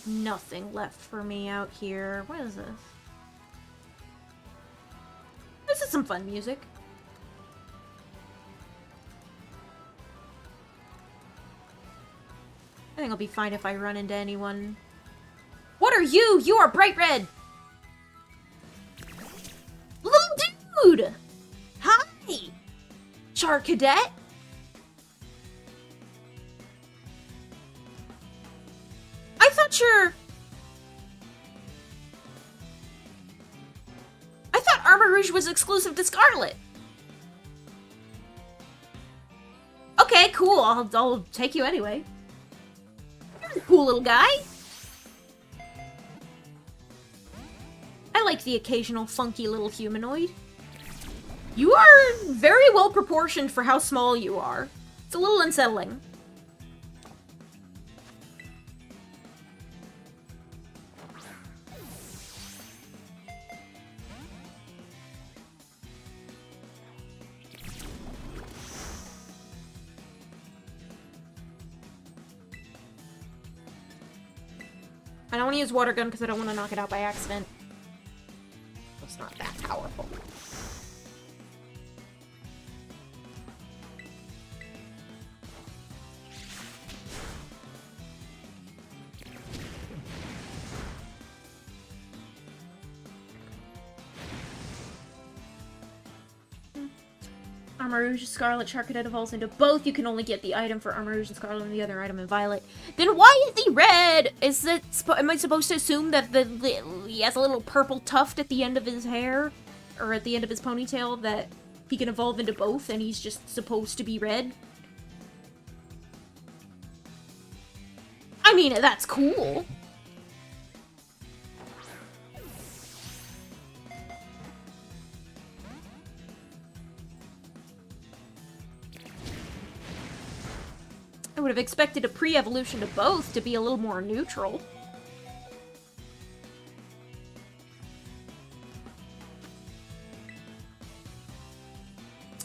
nothing left for me out here. What is this? This is some fun music. I think I'll be fine if I run into anyone. What are you? You are bright red! Little dude! Hi! Char Cadet? I thought Armor Rouge was exclusive to Scarlet. Okay, cool. I'll take you anyway. You're a cool little guy. I like the occasional funky little humanoid. You are very well proportioned for how small you are. It's a little unsettling. I don't want to use water gun because I don't want to knock it out by accident. It's not that powerful. Armor Rouge, Scarlet, Char Cadet evolves into both. You can only get the item for Armor Rouge and Scarlet and the other item in Violet. Then why is he red? Is it? Am I supposed to assume that he has a little purple tuft at the end of his hair? or at the end of his ponytail, that he can evolve into both and he's just supposed to be red. I mean, that's cool. I would have expected a pre-evolution to both to be a little more neutral.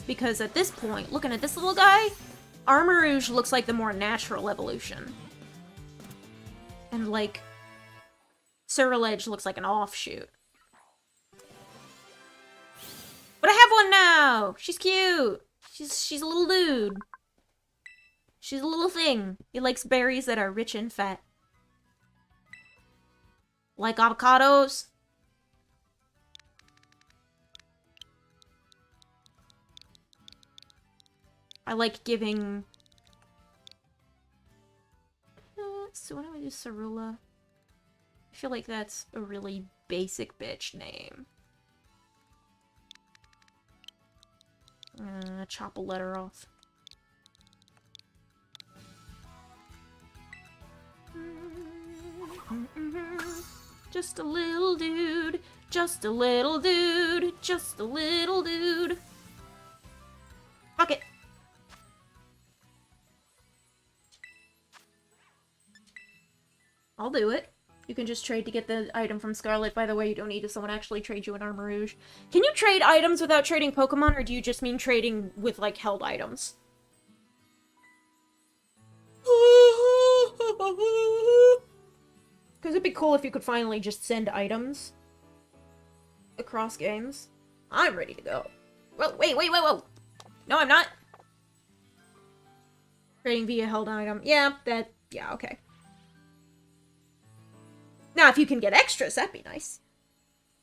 Because at this point, looking at this little guy, Armarouge looks like the more natural evolution. And, like, Ceruledge looks like an offshoot. But I have one now! She's cute! She's a little dude. She's a little thing. He likes berries that are rich and fat. Like avocados. I like giving... so when do I do Cerula? I feel like that's a really basic bitch name. Chop a letter off. Just a little dude, just a little dude, just a little dude. Fuck it. I'll do it. You can just trade to get the item from Scarlet. By the way, you don't need if someone actually trade you an Armarouge. Can you trade items without trading Pokemon, or do you just mean trading with, like, held items? Because it'd be cool if you could finally just send items across games. I'm ready to go. Well, wait, whoa. No, I'm not. Trading via held item. Yeah, okay. Now, if you can get extras, that'd be nice.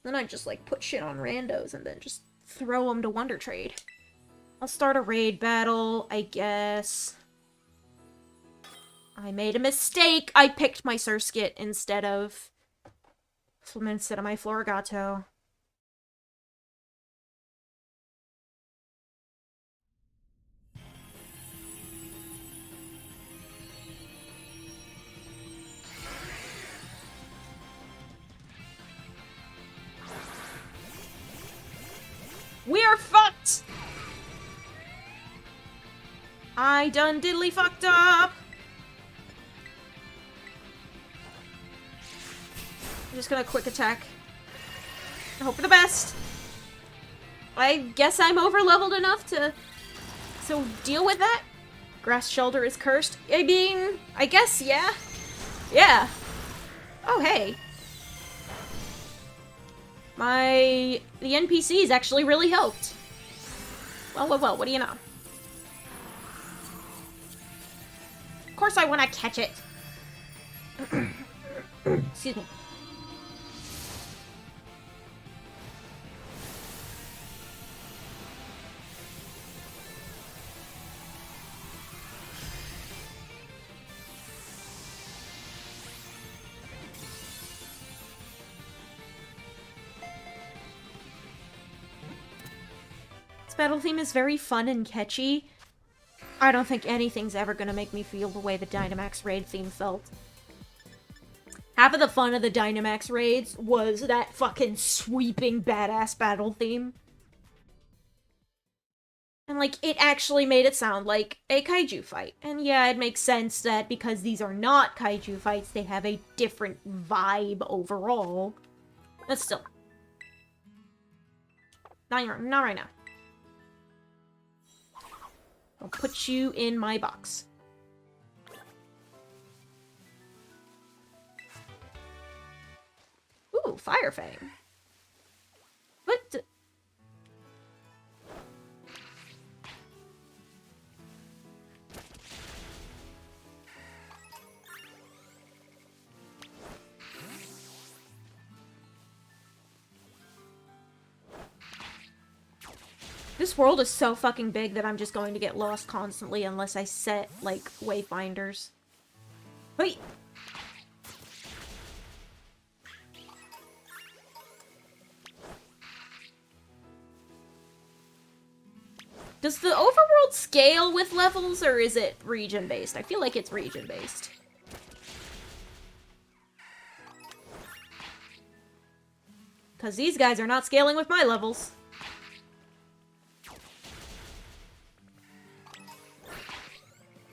Then I'd just, like, put shit on randos and then just throw them to Wonder Trade. I'll start a raid battle, I guess. I made a mistake. I picked my Surskit instead of my Florigato. We are fucked! I done diddly fucked up! I'm just gonna quick attack. I hope for the best. I guess I'm over-leveled enough to... so deal with that? Grass Shelter is cursed. I mean, I guess, yeah. Yeah. Oh, hey. The NPCs actually really helped. Well, what do you know? Of course I want to catch it. Excuse me. This battle theme is very fun and catchy. I don't think anything's ever gonna make me feel the way the Dynamax raid theme felt. Half of the fun of the Dynamax raids was that fucking sweeping badass battle theme. And, like, it actually made it sound like a kaiju fight. And yeah, it makes sense that because these are not kaiju fights, they have a different vibe overall. But still. Not right now. I'll put you in my box. Ooh, Fire Fang. What? This world is so fucking big that I'm just going to get lost constantly unless I set, like, wayfinders. Wait! Does the overworld scale with levels, or is it region-based? I feel like it's region-based. Because these guys are not scaling with my levels.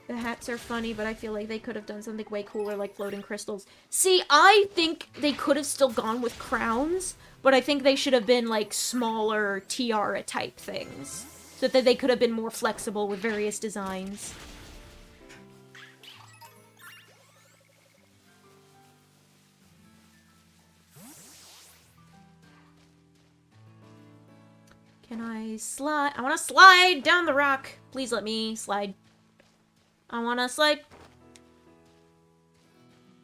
The hats are funny, but I feel like they could have done something way cooler, like floating crystals. See, I think they could have still gone with crowns, but I think they should have been, like, smaller tiara-type things. So that they could have been more flexible with various designs. Can I slide? I want to slide down the rock. Please let me slide. I want to slide.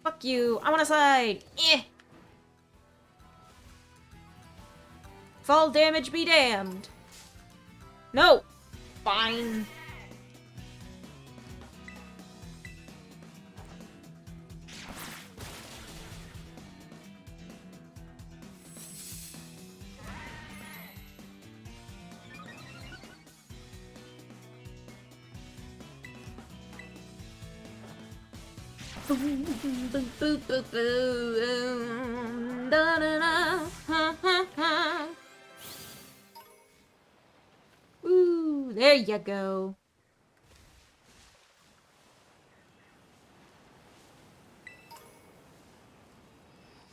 Fuck you. I want to slide. Eh. Fall damage be damned. No! Fine. Boom, boom, boom, boom, boom, boom. Da, da, da. Ha, ha, ha. Ooh, there you go.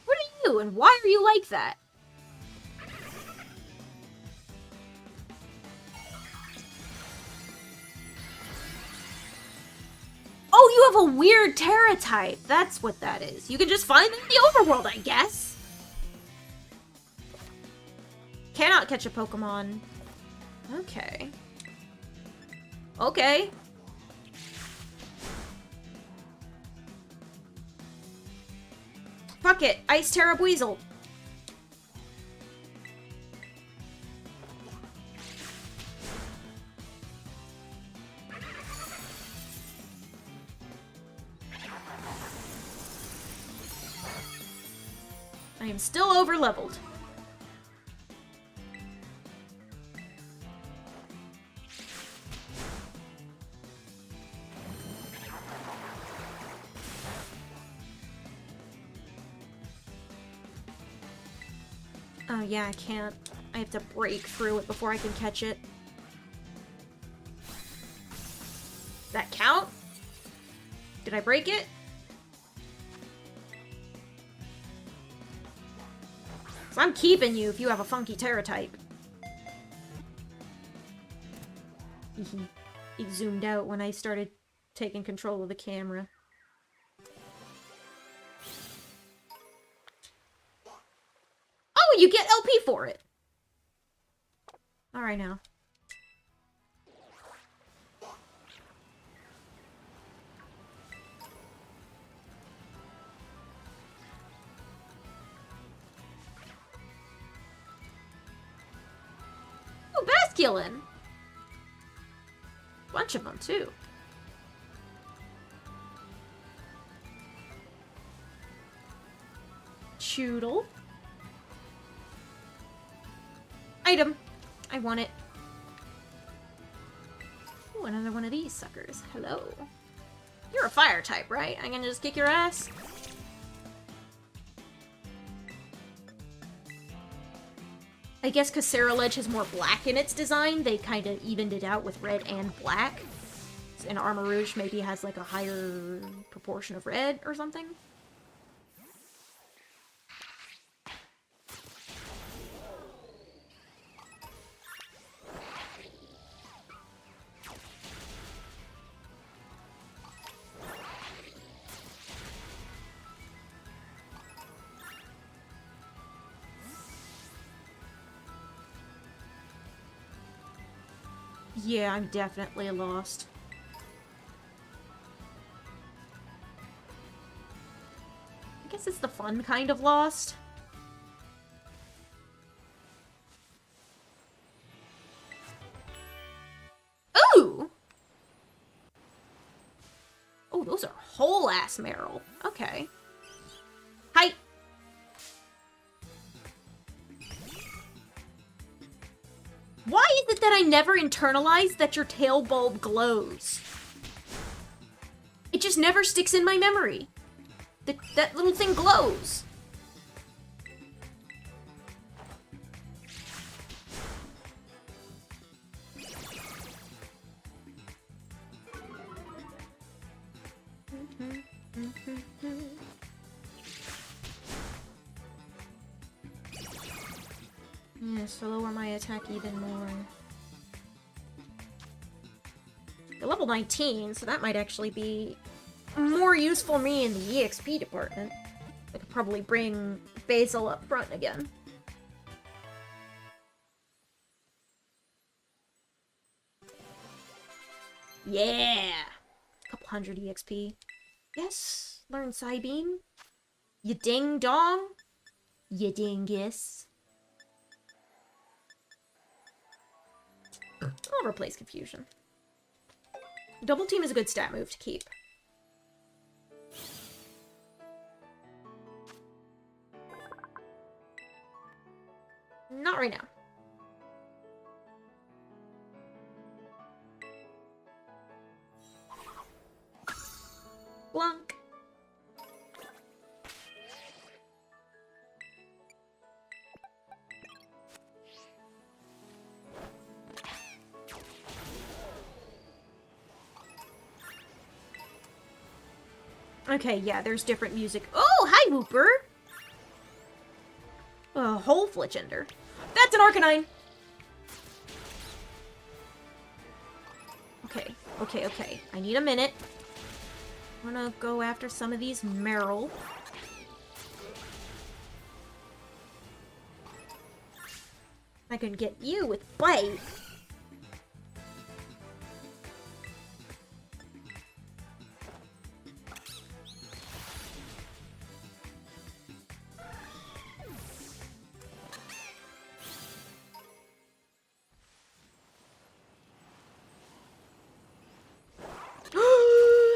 What are you, and why are you like that? Oh, you have a weird Terra type. That's what that is. You can just find them in the overworld, I guess. Cannot catch a Pokemon. Okay. Okay. Fuck it. Ice Terra Weasel. I am still over-leveled. Oh yeah, I can't. I have to break through it before I can catch it. That count? Did I break it? So I'm keeping you if you have a funky Terra type. He zoomed out when I started taking control of the camera. Oh, you get LP for it! Alright now. Oh, Basculin! Bunch of them, too. Choodle. Item. I want it. Ooh, another one of these suckers. Hello. You're a fire type, right? I'm gonna just kick your ass? I guess because Ledge has more black in its design, they kind of evened it out with red and black. And Armor Rouge maybe has like a higher proportion of red or something. Yeah, I'm definitely lost. I guess it's the fun kind of lost. Ooh! Oh, those are whole-ass Meryl. Okay. Hi! Why is it that I never internalized that your tail bulb glows? It just never sticks in my memory. That little thing glows. Yeah, so lower my attack even more. You're level 19, so that might actually be more useful me in the EXP department. I could probably bring Basil up front again. Yeah! Couple hundred EXP. Yes, learn Psybeam. You ding dong. You dingus. I'll replace Confusion. Double Team is a good stat move to keep. Not right now. Blunk. Okay, yeah, there's different music. Oh, hi, Whooper! A whole Fletchender. That's an Arcanine! Okay. I need a minute. I'm gonna go after some of these Meryl. I can get you with Bite.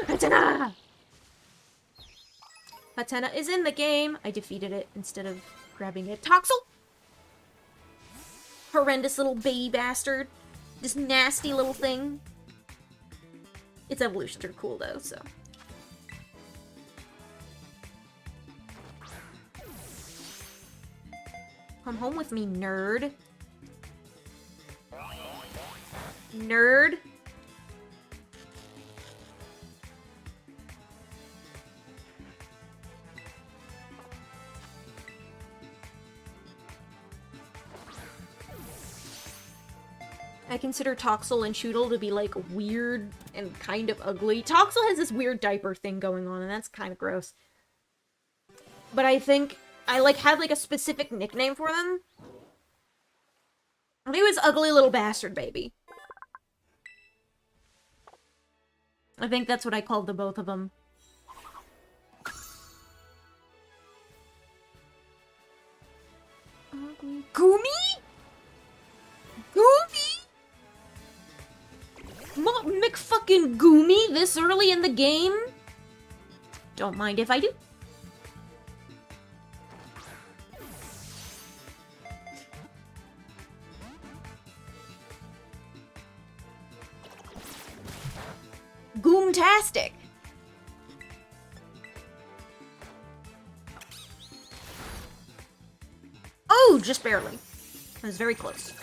Hatena! Hatena is in the game. I defeated it instead of grabbing it. Toxel! Horrendous little baby bastard. This nasty little thing. Its evolutions are cool though, so. Come home with me, nerd. Nerd. I consider Toxel and Choodle to be, like, weird and kind of ugly. Toxel has this weird diaper thing going on, and that's kind of gross. But I think I, like, had, like, a specific nickname for them. I think it was Ugly Little Bastard Baby. I think that's what I called the both of them. Ugly. Goomy? Goomy? McFucking Goomy this early in the game? Don't mind if I do. Goomtastic. Oh, just barely. I was very close.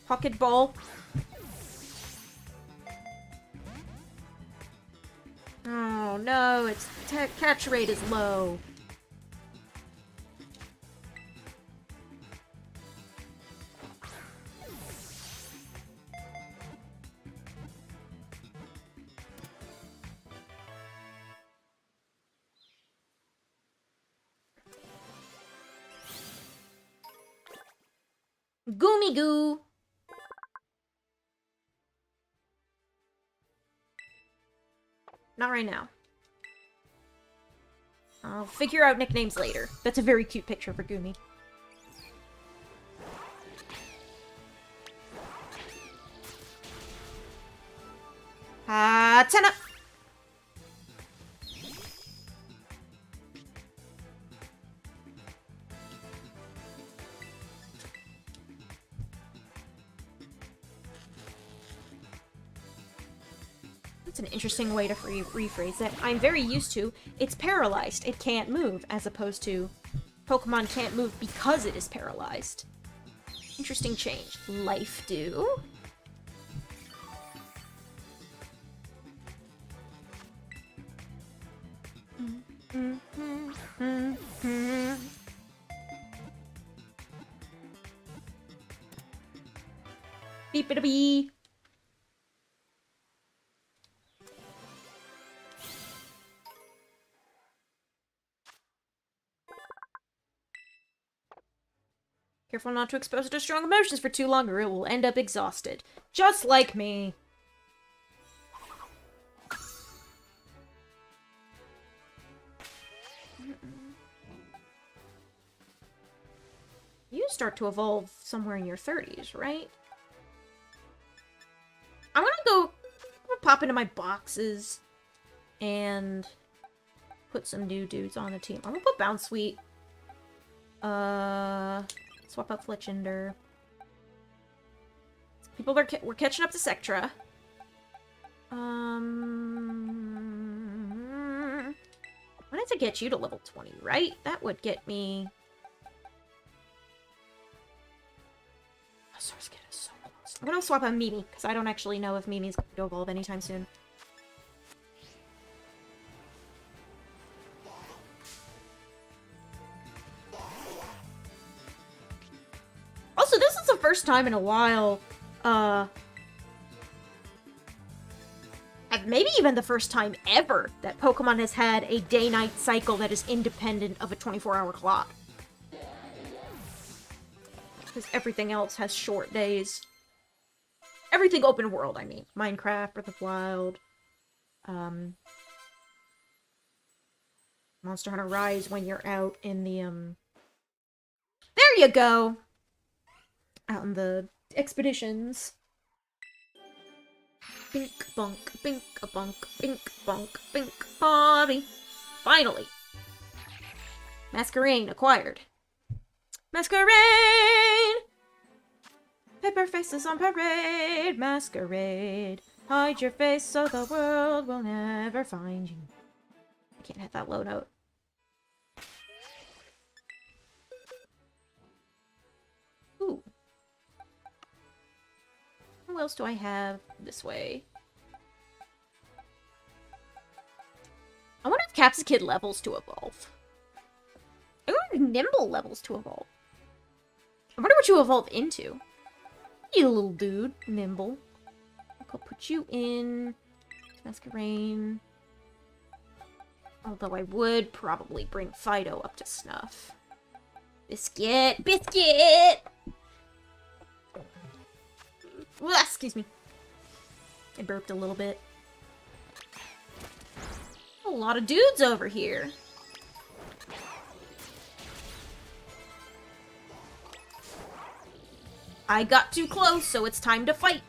Pocket ball. Oh no, its catch rate is low. Goomy goo. Not right now. I'll figure out nicknames later. That's a very cute picture for Goomy. Hatena! It's an interesting way to rephrase that. I'm very used to, it's paralyzed. It can't move, as opposed to Pokemon can't move because it is paralyzed. Interesting change. Life do. Beep-a-da-bee. Careful not to expose it to strong emotions for too long or it will end up exhausted. Just like me. You start to evolve somewhere in your 30s, right? I'm gonna pop into my boxes and put some new dudes on the team. I'm gonna put Bounsweet. Swap out Fletchinder. We're catching up to Sectra. I wanted to get you to level 20, right? That would get me... Oh, Source Kid is so close. I'm gonna swap out Mimi, because I don't actually know if Mimi's going to evolve anytime soon. Also, this is the first time in a while, maybe even the first time ever, that Pokemon has had a day-night cycle that is independent of a 24-hour clock. Because everything else has short days. Everything open world, I mean. Minecraft, Breath of the Wild, Monster Hunter Rise when you're out in the, There you go! Out in the expeditions. Bink bunk, bink a bunk, bink bunk, bink body. Finally! Masquerain acquired. Masquerain! Paper faces on parade, masquerade. Hide your face so the world will never find you. I can't hit that low note. Ooh. Who else do I have this way? I wonder if Capsicid levels to evolve. I wonder if Nimble levels to evolve. I wonder what you evolve into. You little dude, Nimble. I'll put you in Masquerain. Although I would probably bring Fido up to snuff. Biscuit! Biscuit! Excuse me. I burped a little bit. A lot of dudes over here. I got too close, so it's time to fight.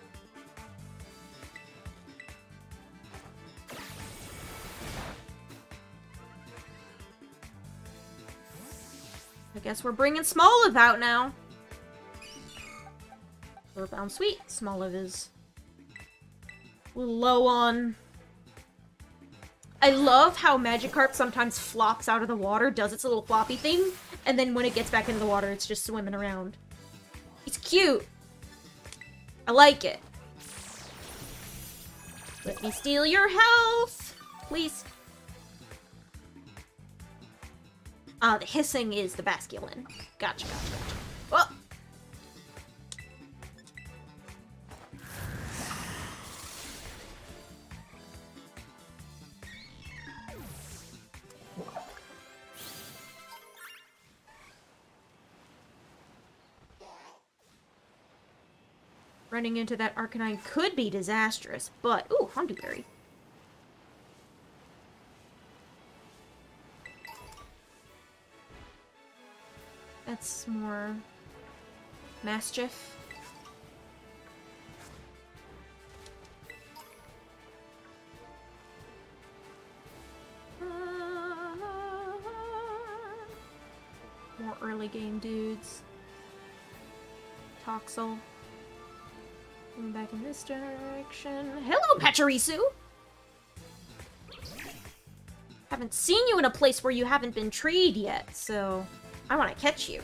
I guess we're bringing Smoliv out now. We're Bounsweet. Smoliv is a little low on... I love how Magikarp sometimes flops out of the water, does its little floppy thing, and then when it gets back into the water, it's just swimming around. It's cute. I like it. Let me steal your health, please. Ah, the hissing is the Basculin. Gotcha, gotcha, gotcha. Oh! Running into that Arcanine could be disastrous, but... Ooh, Honduberry. That's more... Mischief. More early game dudes. Toxel. Back in this direction. Hello, Pachirisu! haven't seen you in a place where you haven't been treed yet, so I want to catch you.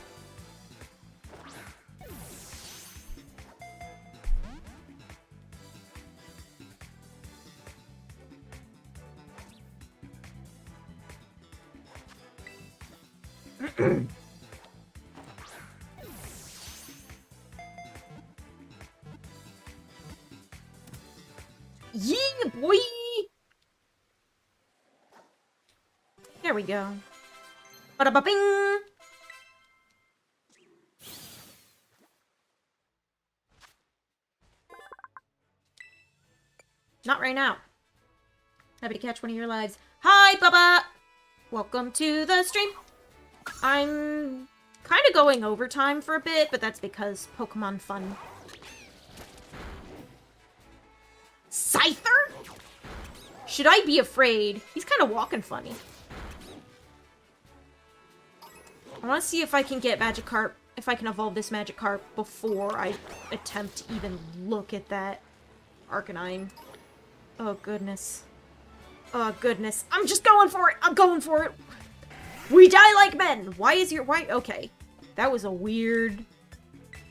Yeah, boy! There we go. Bada-ba-bing! Not right now. Happy to catch one of your lives. Hi, Bubba! Welcome to the stream. I'm kind of going overtime for a bit, but that's because Pokemon fun. Scyther? Should I be afraid? He's kind of walking funny. I want to see if I can get Magikarp, if I can evolve this Magikarp before I attempt to even look at that Arcanine. Oh, goodness. Oh, goodness. I'm just going for it! I'm going for it! We die like men! Why is your... Why... Okay. That was a weird...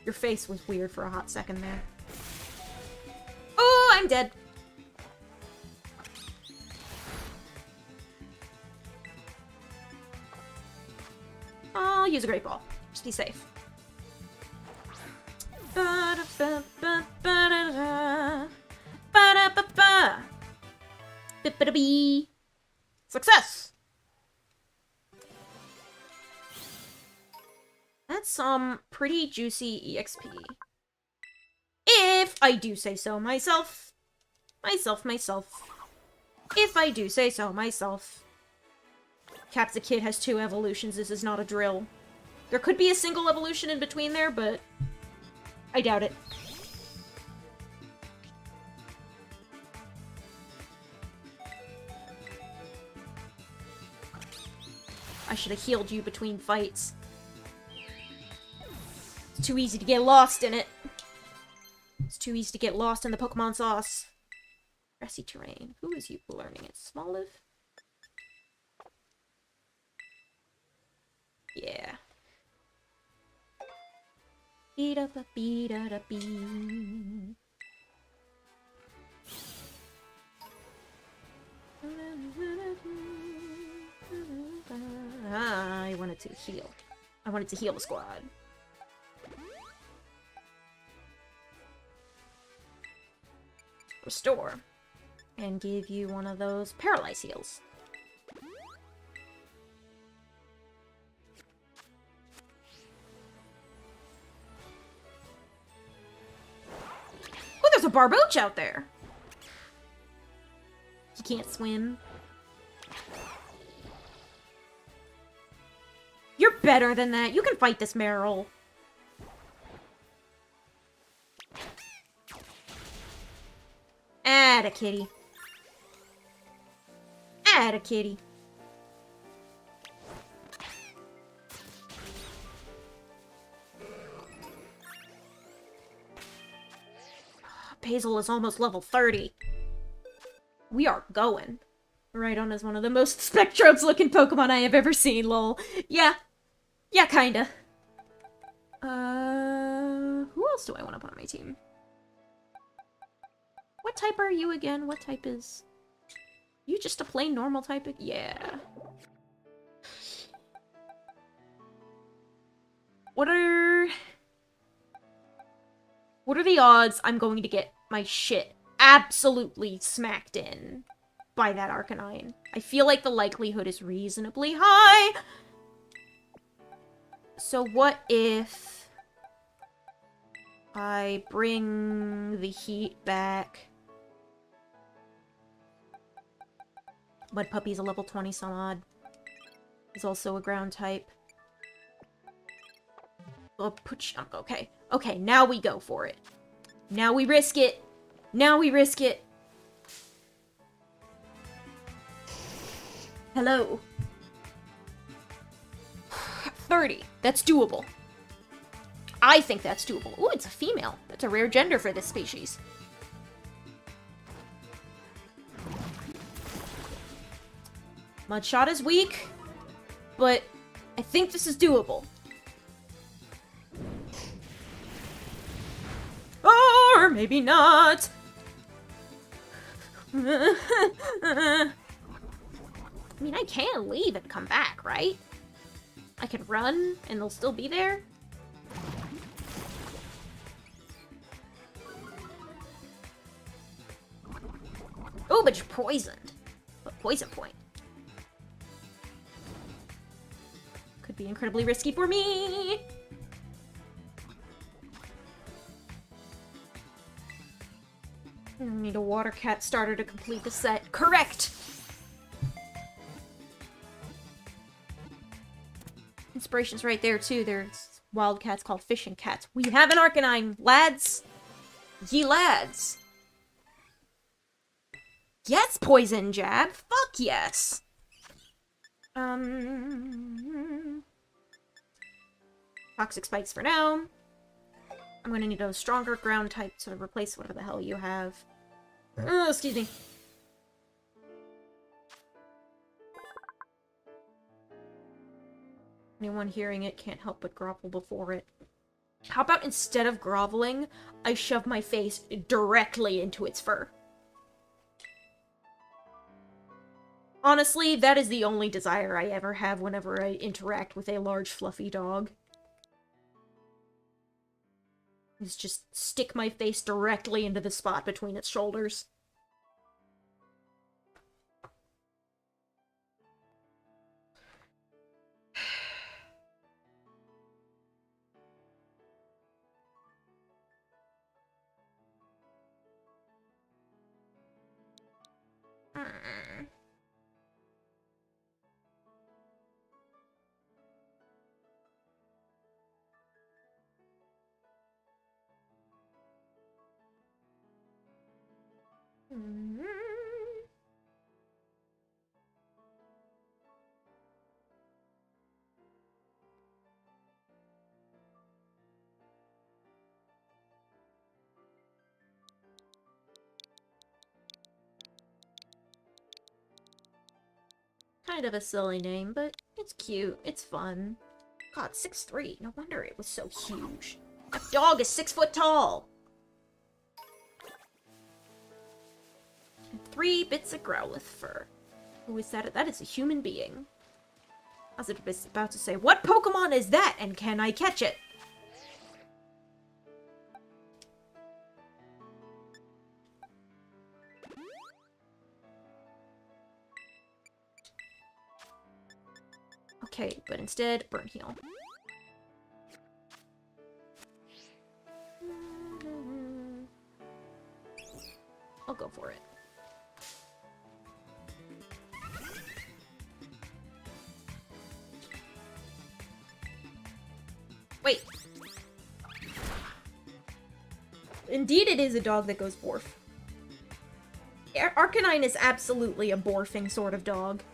Your face was weird for a hot second there. Oh, I'm dead. I'll use a Great Ball. Just be safe. Success! That's some pretty juicy EXP. If I do say so myself. Myself. If I do say so myself. Capsakid has 2 evolutions, this is not a drill. There could be a single evolution in between there, but I doubt it. I should have healed you between fights. It's too easy to get lost in it. It's too easy to get lost in the Pokemon sauce. Grassy terrain. Who is you learning it? Smoliv? Yeah. Beat-up-a-beat-up-a-beat. I wanted to heal. I wanted to heal the squad. Restore. And give you one of those paralyze heals. Oh, there's a Barboach out there! He can't swim. You're better than that. You can fight this Meryl. Atta kitty. Atta kitty. Basil is almost level 30. We are going. Rhydon is one of the most Spectrobes-looking Pokemon I have ever seen, lol. Yeah. Yeah, kinda. Who else do I want to put on my team? What type are you again? What type is... You just a plain normal type? Yeah. What are the odds I'm going to get my shit absolutely smacked in by that Arcanine? I feel like the likelihood is reasonably high. So what if I bring the heat back? Mud Puppy's a level 20 some odd. He's also a ground type. Oh, okay. Okay, now we go for it. Now we risk it. Now we risk it. Hello. 30. That's doable. I think that's doable. Ooh, it's a female. That's a rare gender for this species. Mudshot is weak, but I think this is doable. Or maybe not. I mean, I can leave and come back, right? I can run and they'll still be there. Oh, but you're poisoned. But poison point. Could be incredibly risky for me. I need a water cat starter to complete the set. Correct! Inspiration's right there, too. There's wild cats called fishing cats. We have an Arcanine, lads! Ye lads! Yes, poison jab! Fuck yes! Toxic spikes for now. I'm gonna need a stronger ground type to replace whatever the hell you have. Oh, excuse me. Anyone hearing it can't help but grovel before it. How about instead of groveling, I shove my face directly into its fur? Honestly, that is the only desire I ever have whenever I interact with a large fluffy dog. Is just stick my face directly into the spot between its shoulders. Kind of a silly name, but it's cute. It's fun. God, 6'3". No wonder it was so huge. That dog is 6 foot tall! And 3 bits of Growlithe fur. Who is that? That is a human being. I was about to say, what Pokemon is that, and can I catch it? Okay, but instead, Burn Heal. I'll go for it. Wait. Indeed it is a dog that goes borf. Arcanine is absolutely a borfing sort of dog.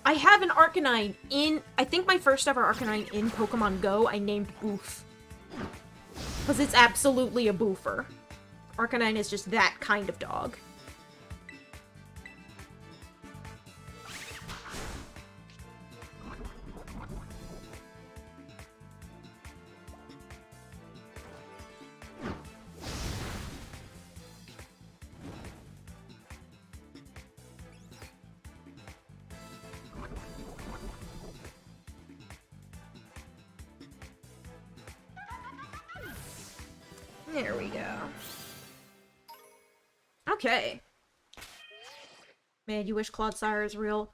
I have an Arcanine in... I think my first ever Arcanine in Pokemon Go I named Boof. Because it's absolutely a boofer. Arcanine is just that kind of dog. There we go. Okay. Man, you wish Clodsire is real.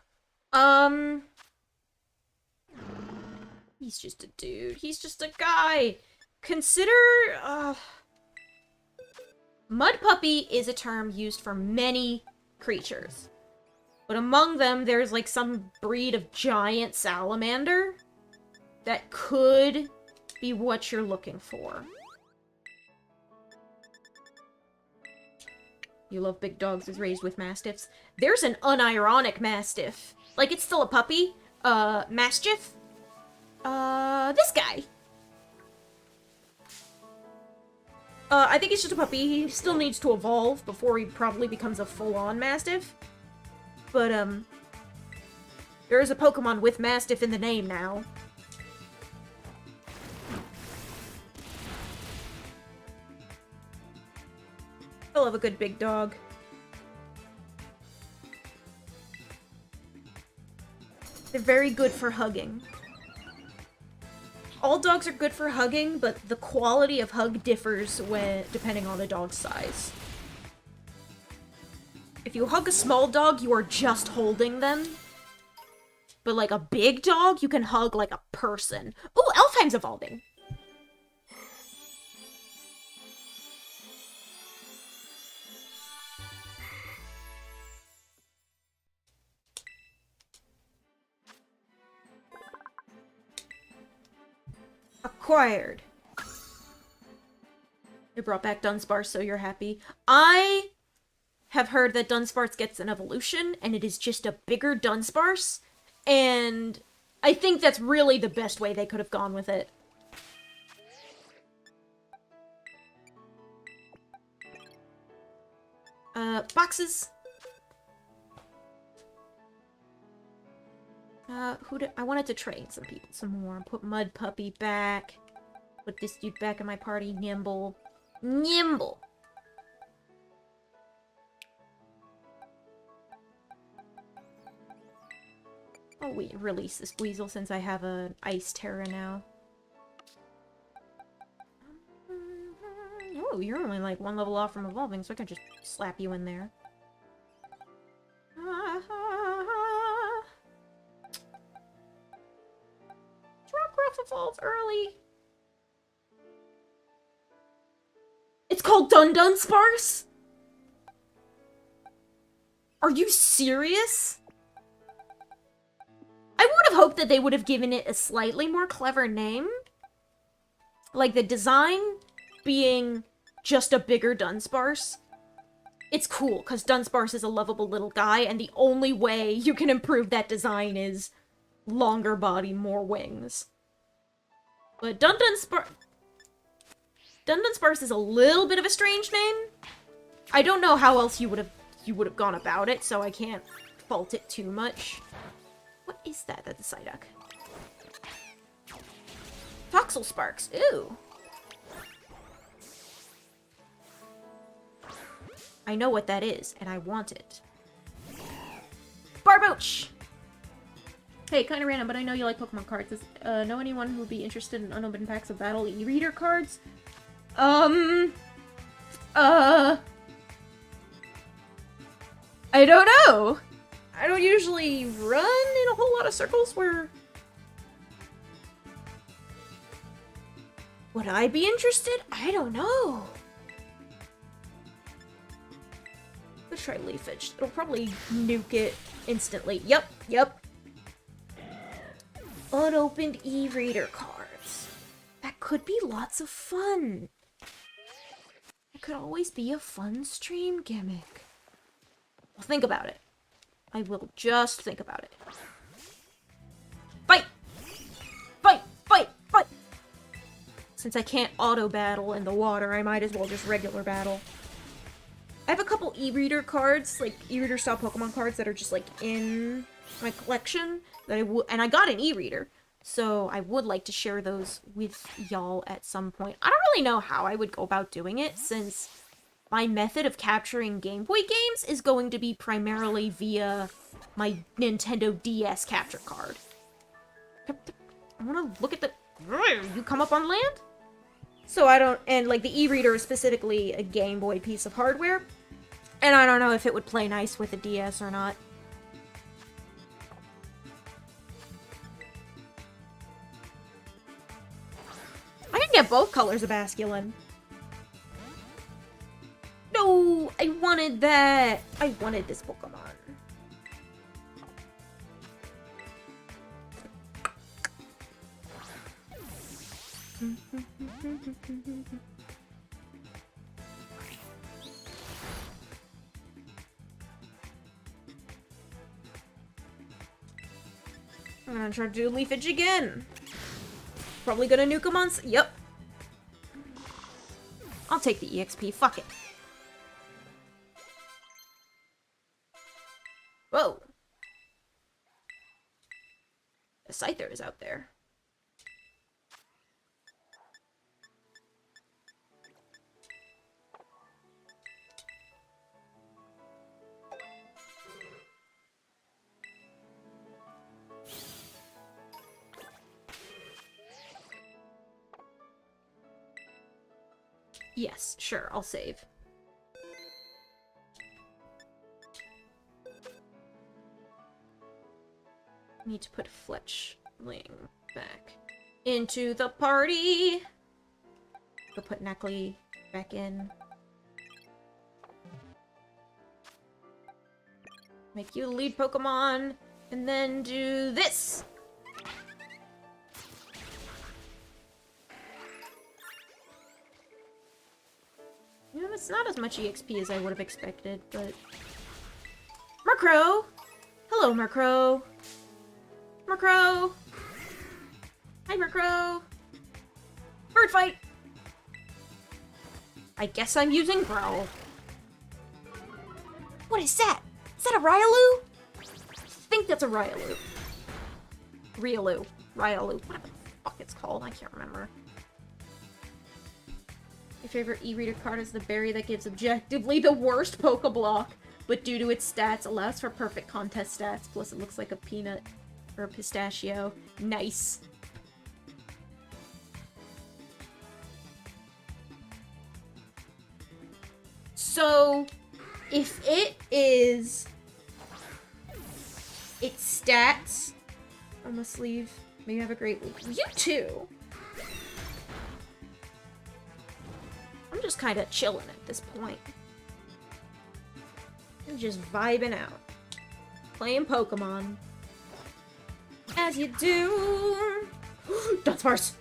He's just a dude. He's just a guy. Consider, Mud Puppy is a term used for many creatures. But among them, there's like some breed of giant salamander that could be what you're looking for. You love big dogs is raised with mastiffs. There's an unironic mastiff. Like, it's still a puppy. Mastiff? This guy. I think he's just a puppy. He still needs to evolve before he probably becomes a full-on mastiff. But, There is a Pokemon with Mastiff in the name now. I love a good big dog. They're very good for hugging. All dogs are good for hugging, but the quality of hug differs depending on the dog's size. If you hug a small dog, you are just holding them. But like a big dog, you can hug like a person. Ooh, Elfheim's evolving. Acquired. They brought back Dunsparce, so you're happy. I have heard that Dunsparce gets an evolution, and it is just a bigger Dunsparce, and I think that's really the best way they could have gone with it. Boxes. I wanted to train some people some more. Put Mud Puppy back. Put this dude back in my party. Nimble. Nimble! Oh, wait, release this Weasel since I have an Ice Terra now. Oh, you're only like one level off from evolving, so I can just slap you in there. Rockruff evolves early. It's called Dunsparce? Are you serious? I would have hoped that they would have given it a slightly more clever name. Like the design being just a bigger Dunsparce. It's cool, because Dunsparce is a lovable little guy, and the only way you can improve that design is longer body, more wings. But Dunsparce is a little bit of a strange name. I don't know how else you would have gone about it, so I can't fault it too much. What is that? That's a Psyduck. Toxel Sparks. Ew. I know what that is, and I want it. Barboach! Hey, kinda random, but I know you like Pokemon cards. Know anyone who would be interested in unopened packs of Battle e-reader cards? I don't know! I don't usually run in a whole lot of circles where... Would I be interested? I don't know. Let's try Leafage. It'll probably nuke it instantly. Yep. Unopened e-reader cards. That could be lots of fun. It could always be a fun stream gimmick. Well, think about it. I will just think about it. Fight! Fight! Fight! Fight! Since I can't auto-battle in the water, I might as well just regular battle. I have a couple e-reader cards, like e-reader style Pokemon cards that are just like in my collection that and I got an e-reader, so I would like to share those with y'all at some point. I don't really know how I would go about doing it, since my method of capturing Game Boy games is going to be primarily via my Nintendo DS capture card. I want to look at the... You come up on land? So I don't... And, like, the e-reader is specifically a Game Boy piece of hardware. And I don't know if it would play nice with a DS or not. I can get both colors of Basculin. No! I wanted that! I wanted this Pokemon. I'm gonna try to do Leafage again. Probably gonna nuke him on... Yep. I'll take the EXP. Fuck it. Whoa. A Scyther is out there. Yes, sure, I'll save. Need to put Fletchling back into the party. Go put Neckley back in. Make you a lead Pokemon, and then do this. You know, it's not as much EXP as I would have expected, but... Murkrow! Hello, Murkrow! Murkrow! Hi, Murkrow! Bird fight! I guess I'm using Growl. What is that? Is that a Riolu? I think that's a Riolu. Riolu. Riolu. Whatever the fuck it's called. I can't remember. My favorite e-reader card is the berry that gives objectively the worst Pokeblock, but due to its stats, allows for perfect contest stats, plus it looks like a peanut or a pistachio. Nice. So, if it is its stats, I must leave. Maybe have a great week. You too! I'm just kind of chilling at this point. I'm just vibing out. Playing Pokemon. As you do! Dunsparce!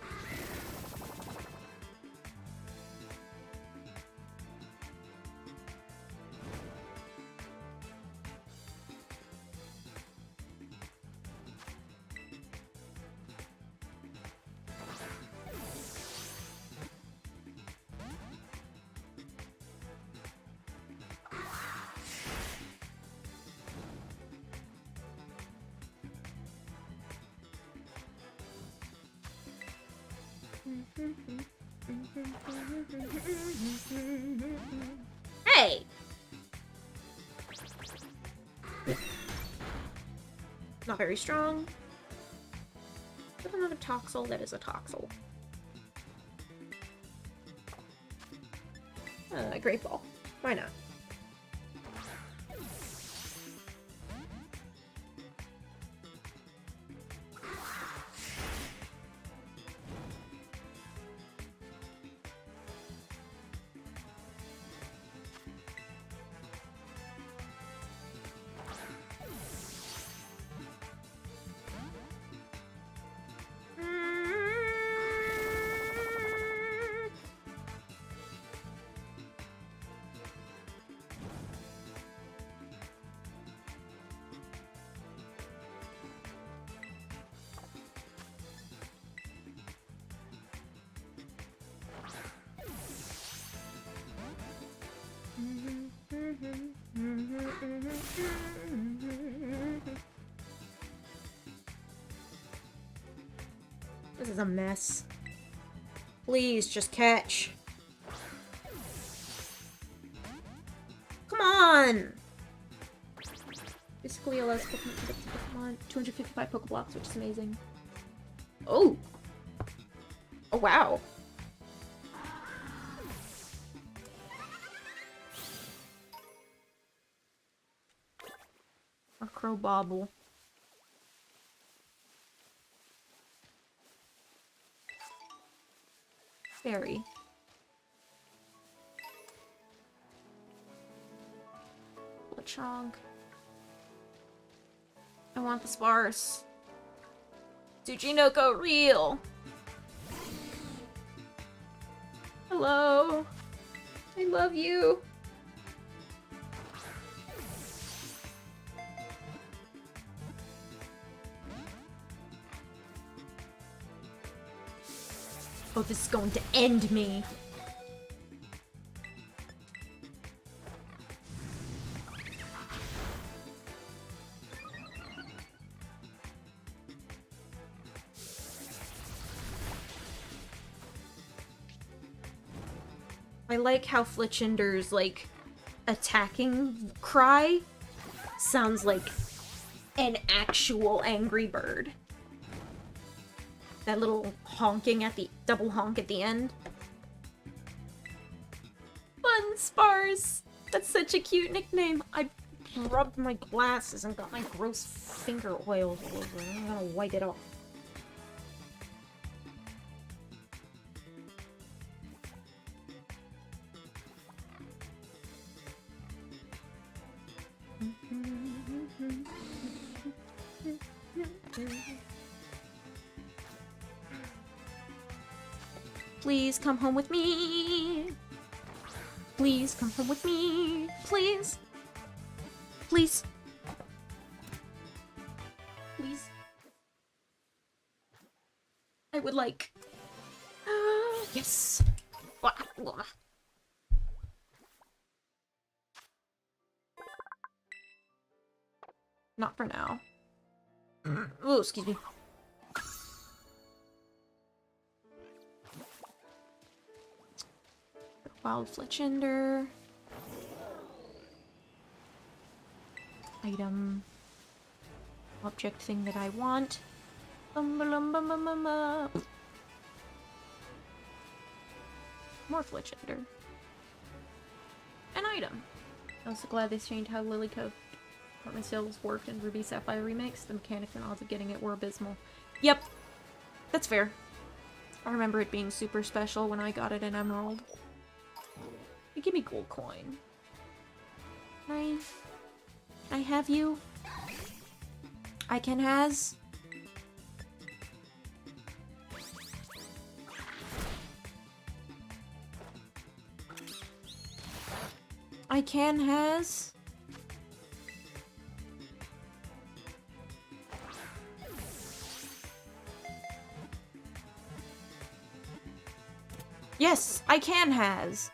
Hey! Not very strong. But another Toxel that is a Toxel. Great Ball. Why not? This is a mess. Please, just catch. Come on! Basically allows Pokemon 255 Pokeblocks, which is amazing. Oh! Oh, wow. A Crowbobble. Fairy. Lechonk. I want the Sparse. Tsuchinoko real. Hello. I love you. Oh, this is going to end me. I like how Fletchender's, like, attacking cry sounds like an actual angry bird. That little honking at the double honk at the end. Fun Spars! That's such a cute nickname. I rubbed my glasses and got my gross finger oils all over. I'm gonna wipe it off. Please come home with me. Please come home with me. Please. Please. Please. I would like... yes. Not for now. Oh, excuse me. Wild Fletchender. Item. Object thing that I want. More Fletchender. An item. I'm so glad they changed how Lily Cove apartment sales worked in Ruby Sapphire Remix. The mechanics and odds of getting it were abysmal. Yep. That's fair. I remember it being super special when I got it in Emerald. You give me gold coin. Can I have you? I can has. I can has. Yes, I can has.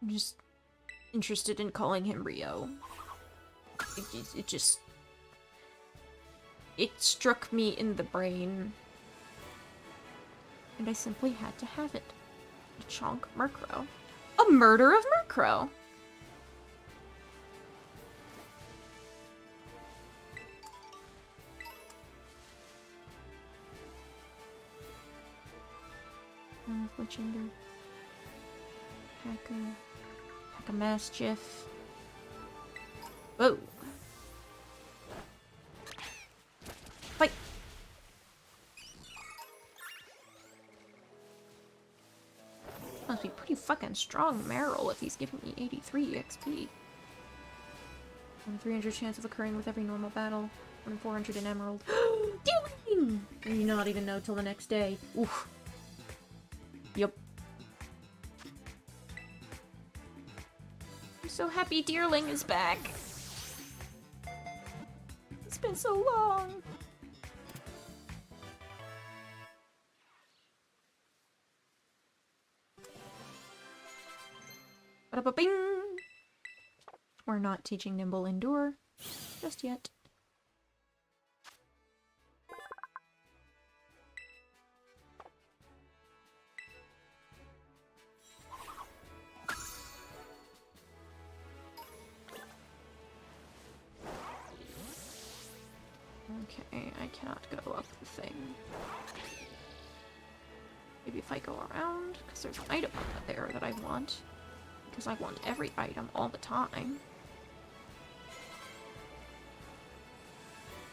I'm just interested in calling him Rio. It just... it struck me in the brain. And I simply had to have it. A Chonk Murkrow. A murder of Murkrow! Fletchender. Pack a Mischief. Whoa! Fight! Must be pretty fucking strong Meryl if he's giving me 83 XP. 1 in 300 chance of occurring with every normal battle. 1 in 400 in Emerald. Dealing! And you not even know till the next day. Oof. Yup. I'm so happy Deerling is back. It's been so long. Ba-da-ba-bing! We're not teaching Nimble Endure just yet. Okay, I cannot go up the thing. Maybe if I go around, because there's an item up there that I want. Because I want every item all the time.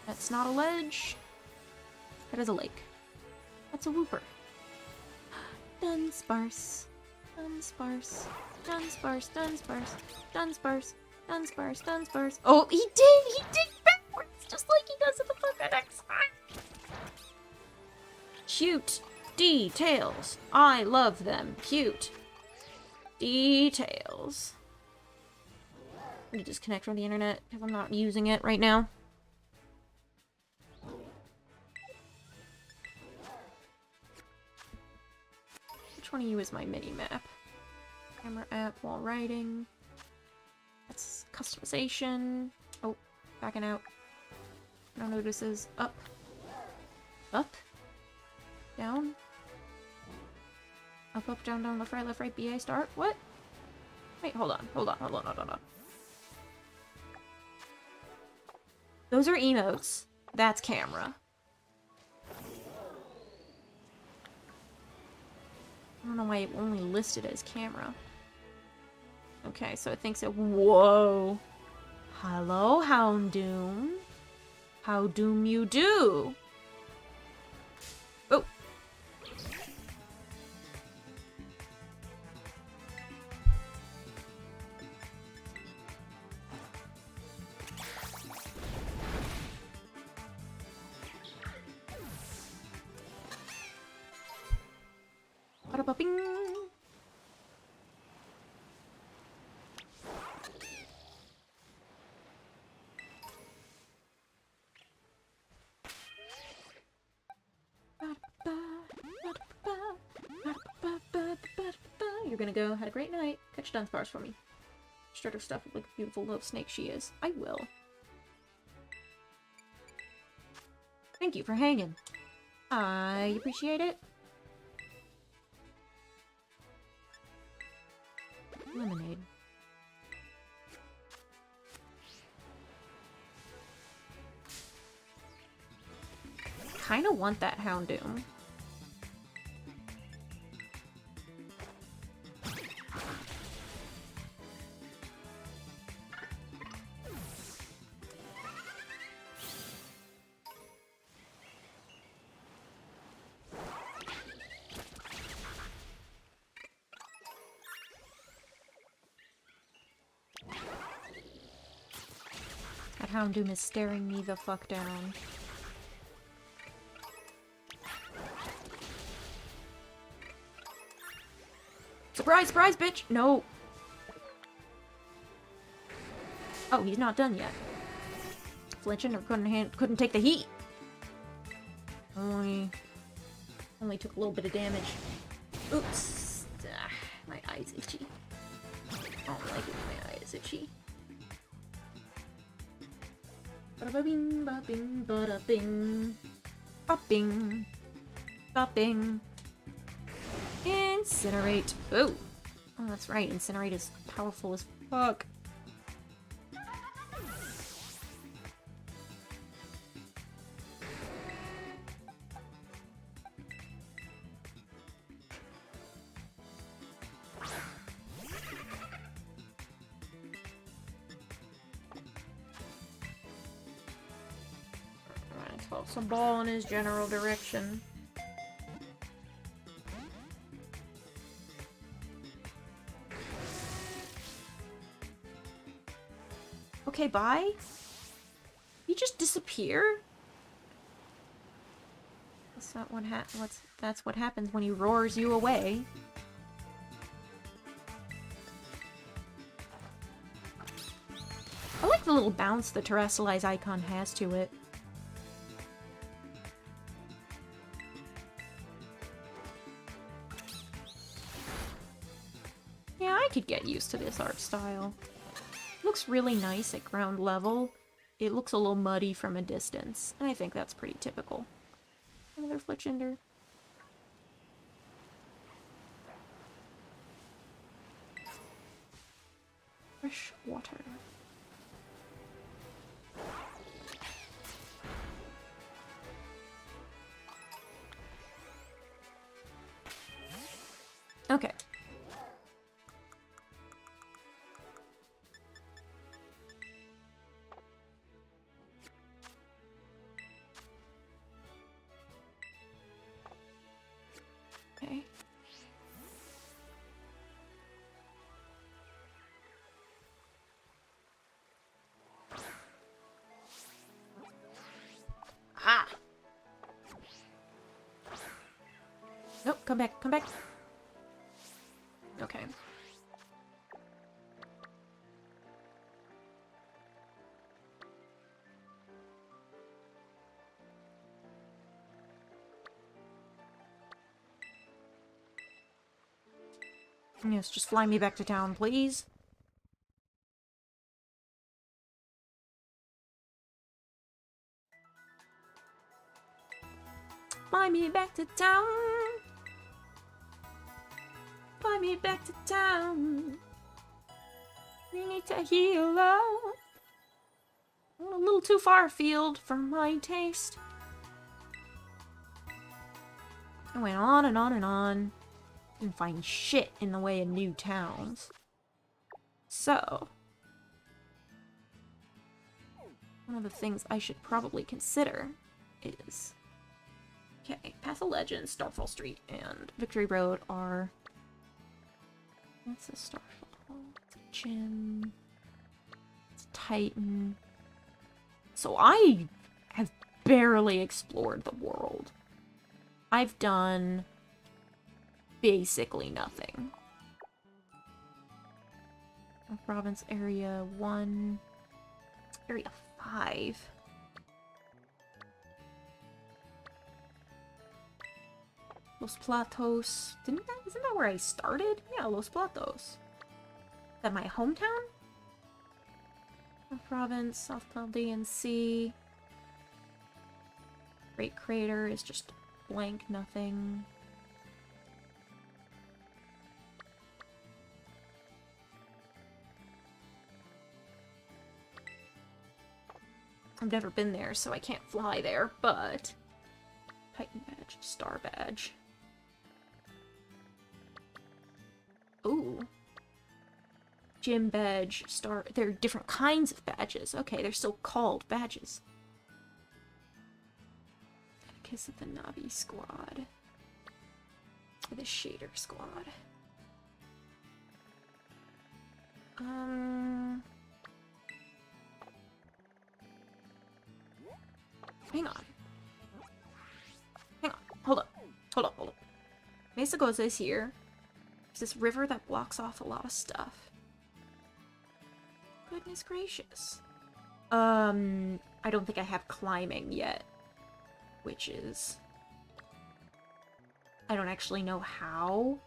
That's not a ledge. That is a lake. That's a whooper. Dunsparce. Dunsparce. Dunsparce. Dunsparce. Dunsparce. Dunsparce. Dunsparce. Oh, he did! He did backwards! Just like he does in the fucking next time! Cute details. I love them. Cute details. Let me disconnect from the internet because I'm not using it right now. Which one of you is my mini-map? Camera app while writing. That's customization. Oh, backing out. No notices. Up. Up. Down. Up, up, down, down, left, right, BA, start. What? Wait, hold on. Those are emotes. That's camera. I don't know why it only listed as camera. Okay, so it thinks it. Whoa. Hello, Houndoom. How doom you do? Oh. Bada-ba-bing. You're gonna go, had a great night. Catch Dunsparce for me. Start her stuff like a beautiful little snake she is. I will. Thank you for hanging. I appreciate it. Lemonade. Kinda want that Houndoom. That Houndoom is staring me the fuck down. Surprise, surprise, bitch! No! Oh, he's not done yet. Flinching or couldn't take the heat. Only took a little bit of damage. Oops. Ah, my eye's itchy. I don't like it when my eye is itchy. Bada-ba-bing, ba-bing, bada-bing. Bopping. Bopping. Incinerate. Oh. Oh, that's right. Incinerate is powerful as fuck. Alright, toss a ball in his general direction. Okay, bye? You just disappear? That's not what that's what happens when he roars you away. I like the little bounce the Terrasilize icon has to it. Yeah, I could get used to this art style. Looks really nice at ground level. It looks a little muddy from a distance, and I think that's pretty typical. Another Fletchinder. Fresh water. Okay. Okay. Ah! Nope, come back, come back. Okay. Yes, just fly me back to town, please. Fly me back to town. Fly me back to town. We need to heal up. A little too far afield for my taste. I went on and on and on. Didn't find shit in the way of new towns. So, one of the things I should probably consider is... Okay, Path of Legends, Starfall Street, and Victory Road are... That's a Starfall. It's a gym. It's a Titan. So I have barely explored the world. I've done basically nothing. Province Area 1. Area 5. Los Platos. Isn't that where I started? Yeah, Los Platos. Is that my hometown? Province, South Chaldean Sea. Great Crater is just blank nothing. I've never been there, so I can't fly there, but... Titan Badge, Star Badge. Ooh. Gym Badge, Star... There are different kinds of badges. Okay, they're still called badges. Kiss of the Navi Squad. Or the Shader Squad. Hang on. Hang on. Hold up. Hold up, hold up. Mesa Goza is here. There's this river that blocks off a lot of stuff. Goodness gracious. I don't think I have climbing yet. Which is... I don't actually know how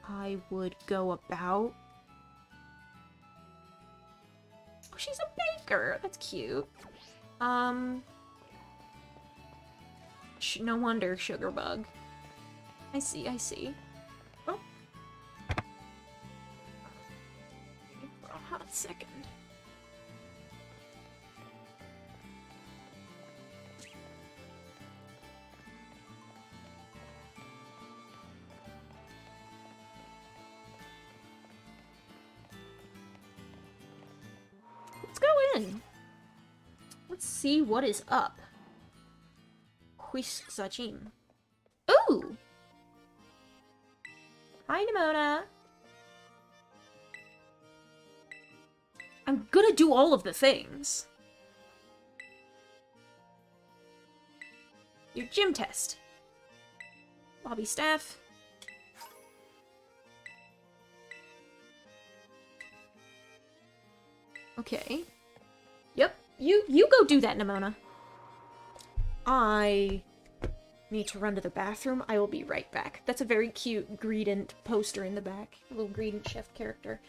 I would go about... Oh, she's a baker! That's cute. No wonder, Sugarbug. I see, I see. Oh. For a hot second. Let's go in. Let's see what is up. Whis Zachim. Ooh! Hi, Nimona. I'm gonna do all of the things. Your gym test. Lobby staff. Okay. Yep. You go do that, Nimona. I need to run to the bathroom. I will be right back. That's a very cute Greedent poster in the back. A little Greedent chef character.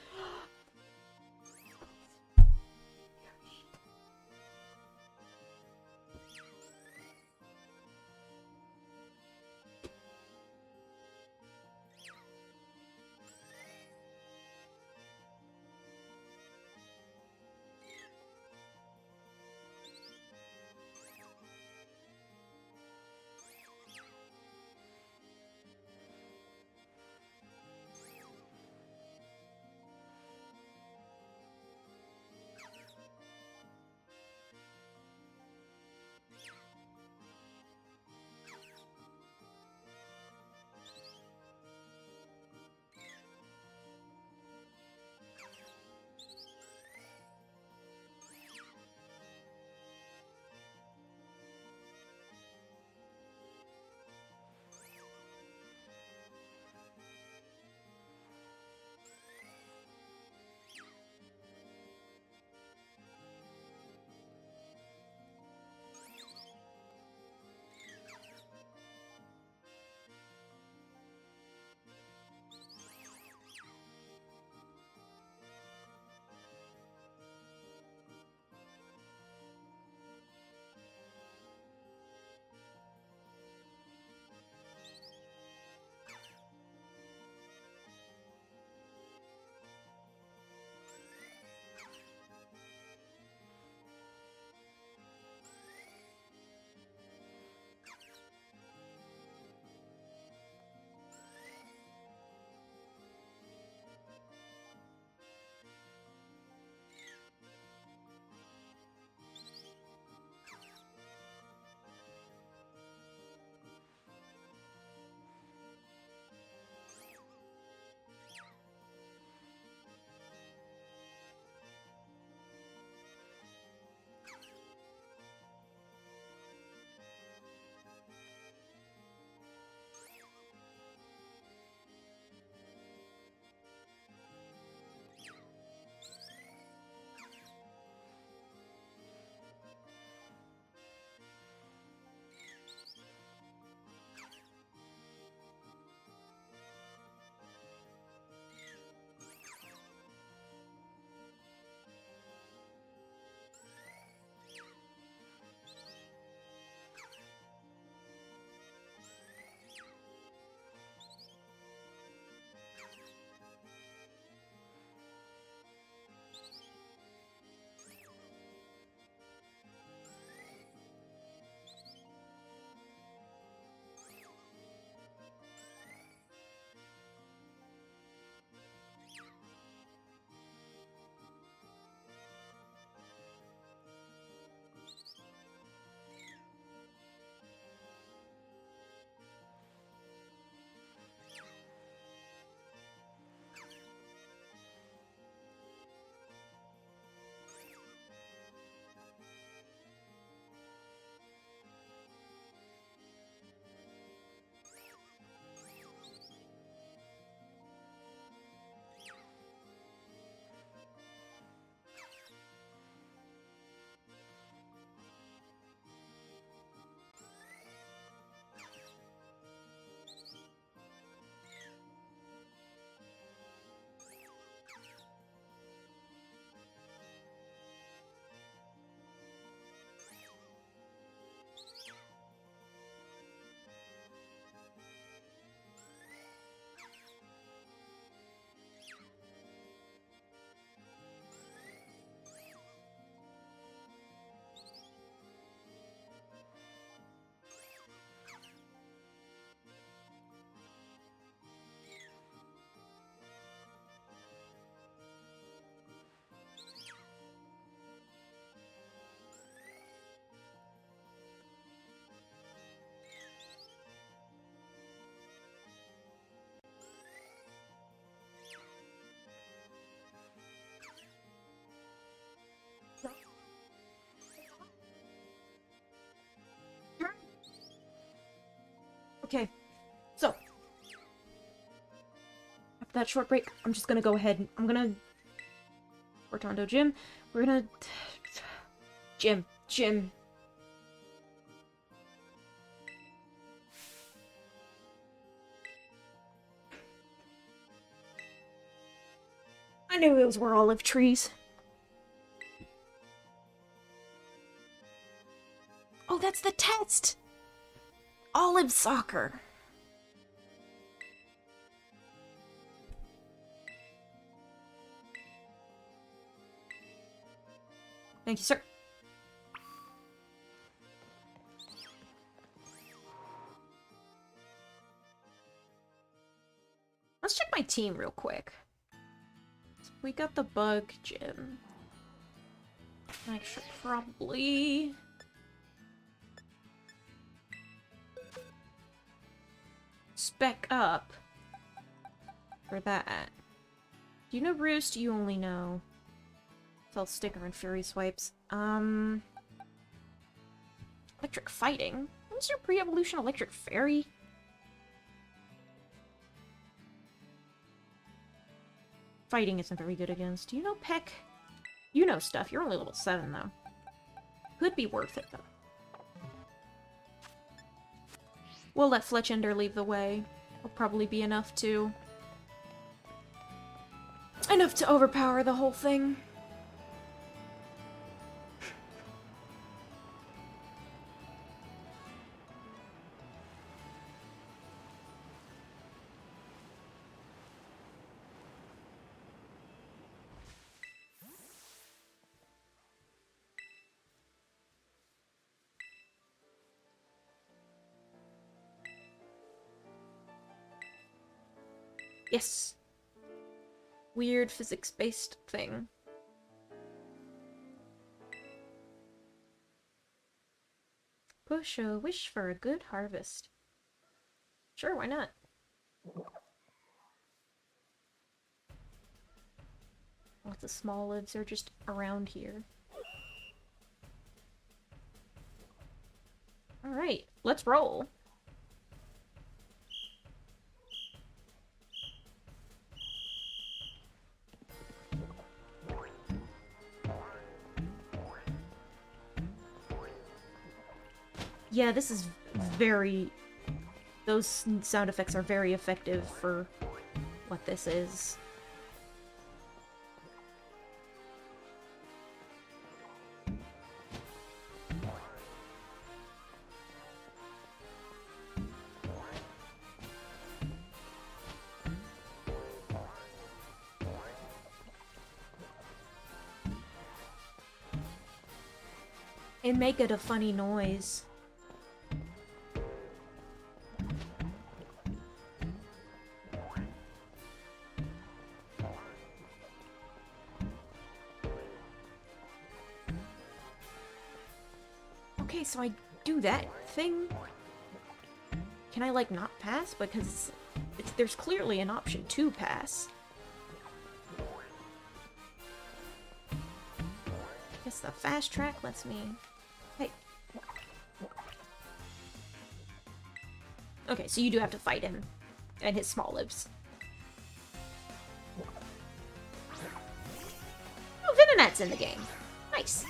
Okay. So, after that short break, I'm just gonna go ahead and I'm gonna... Portondo Gym. We're gonna... Gym. I knew those were olive trees. Oh, that's the test! Olive soccer. Thank you, sir. Let's check my team real quick. We got the bug gym. I should probably... spec up for that. Do you know Roost? You only know Fell Sticker and Fury Swipes. Electric Fighting? What's your pre-evolution Electric Fairy? Fighting isn't very good against. Do you know Peck? You know stuff. You're only level 7, though. Could be worth it, though. We'll let Fletchender lead the way. Will probably be enough to overpower the whole thing. Yes. Weird physics-based thing. Push a wish for a good harvest. Sure, why not? Lots of small lives are just around here. Alright, let's roll. Yeah, this is very... Those sound effects are very effective for what this is. And make it a funny noise. Okay, so I do that thing. Can I, like, not pass? Because there's clearly an option to pass. Guess the fast track lets me... Hey. Okay, so you do have to fight him and his small lives. Oh, Venonat's in the game. Nice.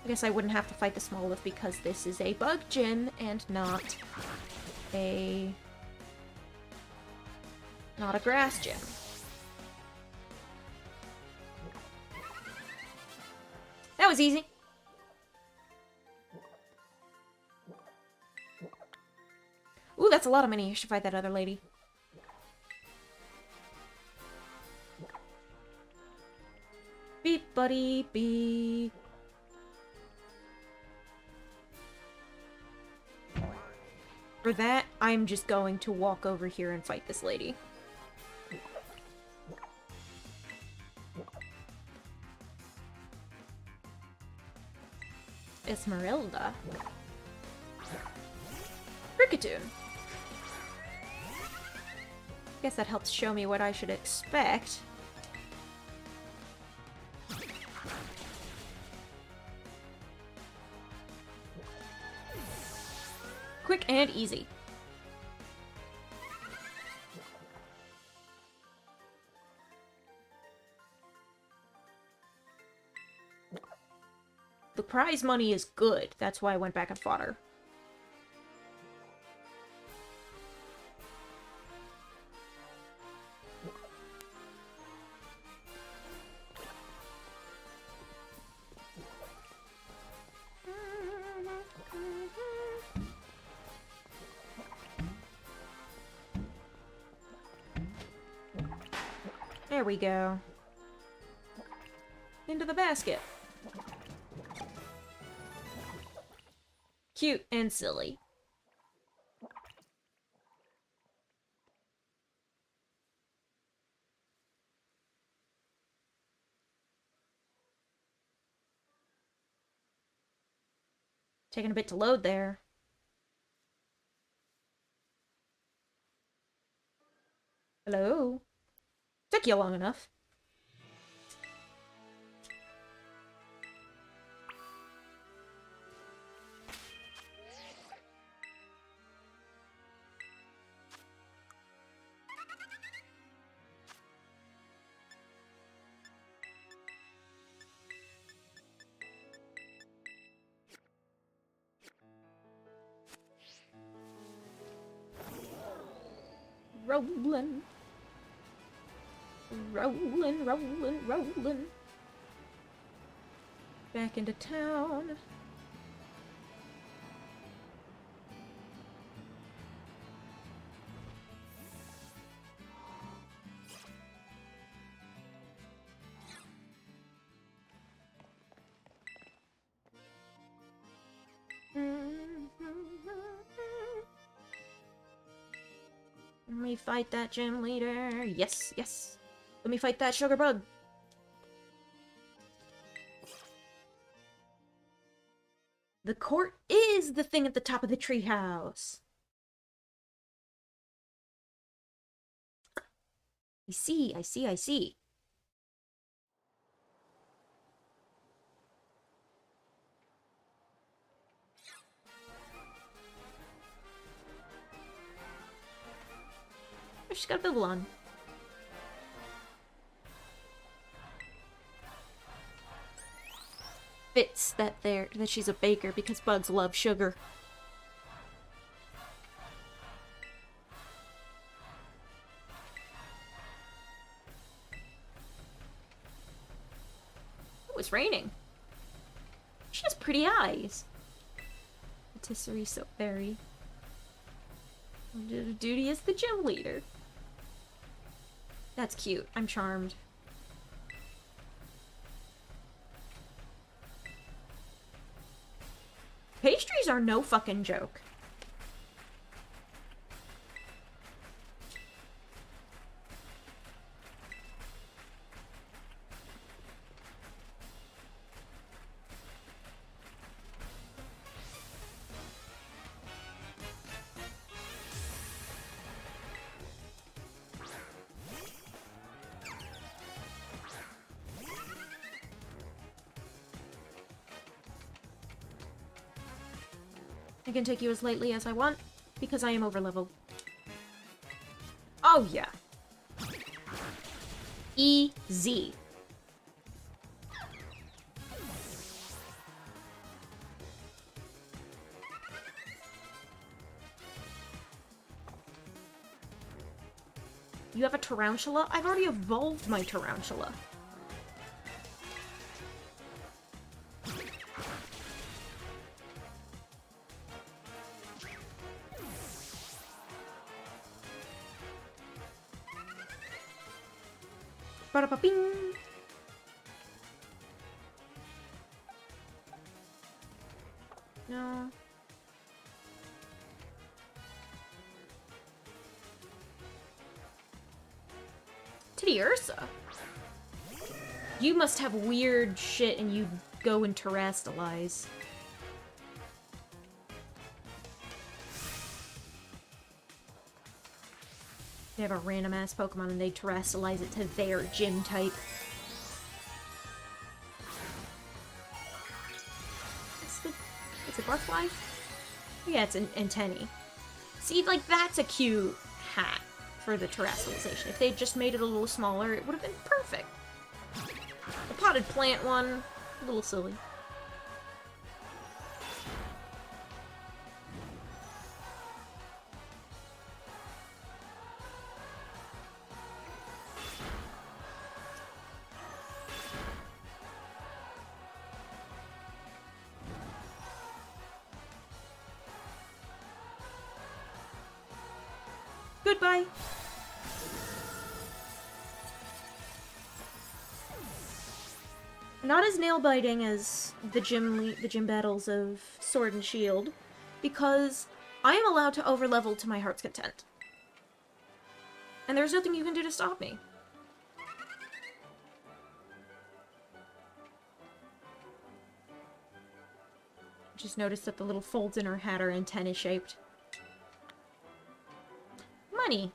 I guess I wouldn't have to fight the small lift because this is a bug gym and not a grass gym. That was easy. Ooh, that's a lot of money. You should fight that other lady. Beep, buddy, beep. For that, I'm just going to walk over here and fight this lady. Esmeralda. Rickatoon. Guess that helps show me what I should expect. and easy. The prize money is good. That's why I went back and fought her. There we go. Into the basket. Cute and silly. Taking a bit to load there. Hello? Took you long enough. Rolling. Rolling, rolling, rolling. Back into town. Let me fight that gym leader. Yes, yes. Let me fight that sugar bug. The court is the thing at the top of the treehouse. I see, I see, I see. Oh, she's got a bibble on. Fits that she's a baker because bugs love sugar. Oh, it's raining. She has pretty eyes. Patisserie soap berry. Duty as the gym leader. That's cute. I'm charmed. Pastries are no fucking joke. I can take you as lightly as I want, because I am overleveled. Oh, yeah. Easy. You have a tarantula? I've already evolved my tarantula. Ba-da-ba-bing. No. Titty Ursa. You must have weird shit and you go and terrestrialize. They have a random ass Pokemon and they terrestrialize it to their gym type. It's a Barfly? Yeah, it's an antennae. See, like, that's a cute hat for the terrestrialization. If they'd just made it a little smaller, it would have been perfect. The potted plant one, a little silly. Goodbye. Not as nail-biting as the gym battles of Sword and Shield, because I am allowed to overlevel to my heart's content. And there's nothing you can do to stop me. Just noticed that the little folds in her hat are antenna-shaped. Money.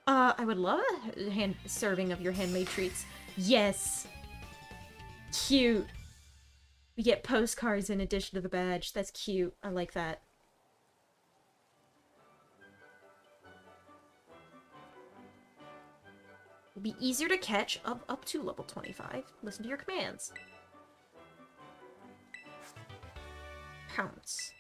I would love a serving of your handmade treats. Yes! Cute! We get postcards in addition to the badge. That's cute. I like that. It'll be easier to catch up to level 25. Listen to your commands. Pounce.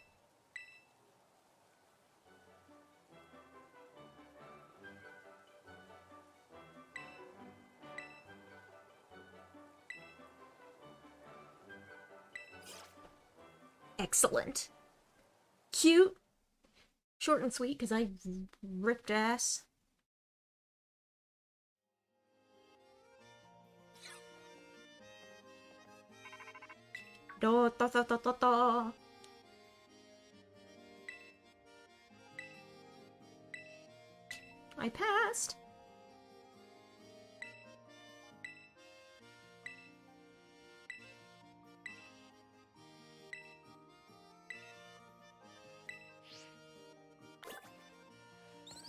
Excellent. Cute. Short and sweet, because I ripped ass. Da da da da da da. I passed.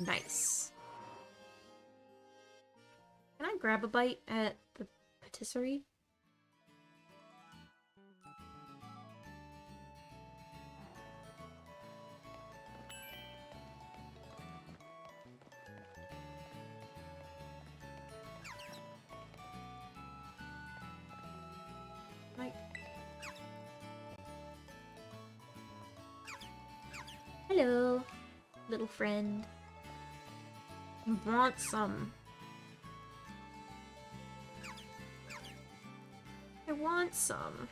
Nice. Can I grab a bite at the patisserie? Right. Hello, little friend. You want some? I want some.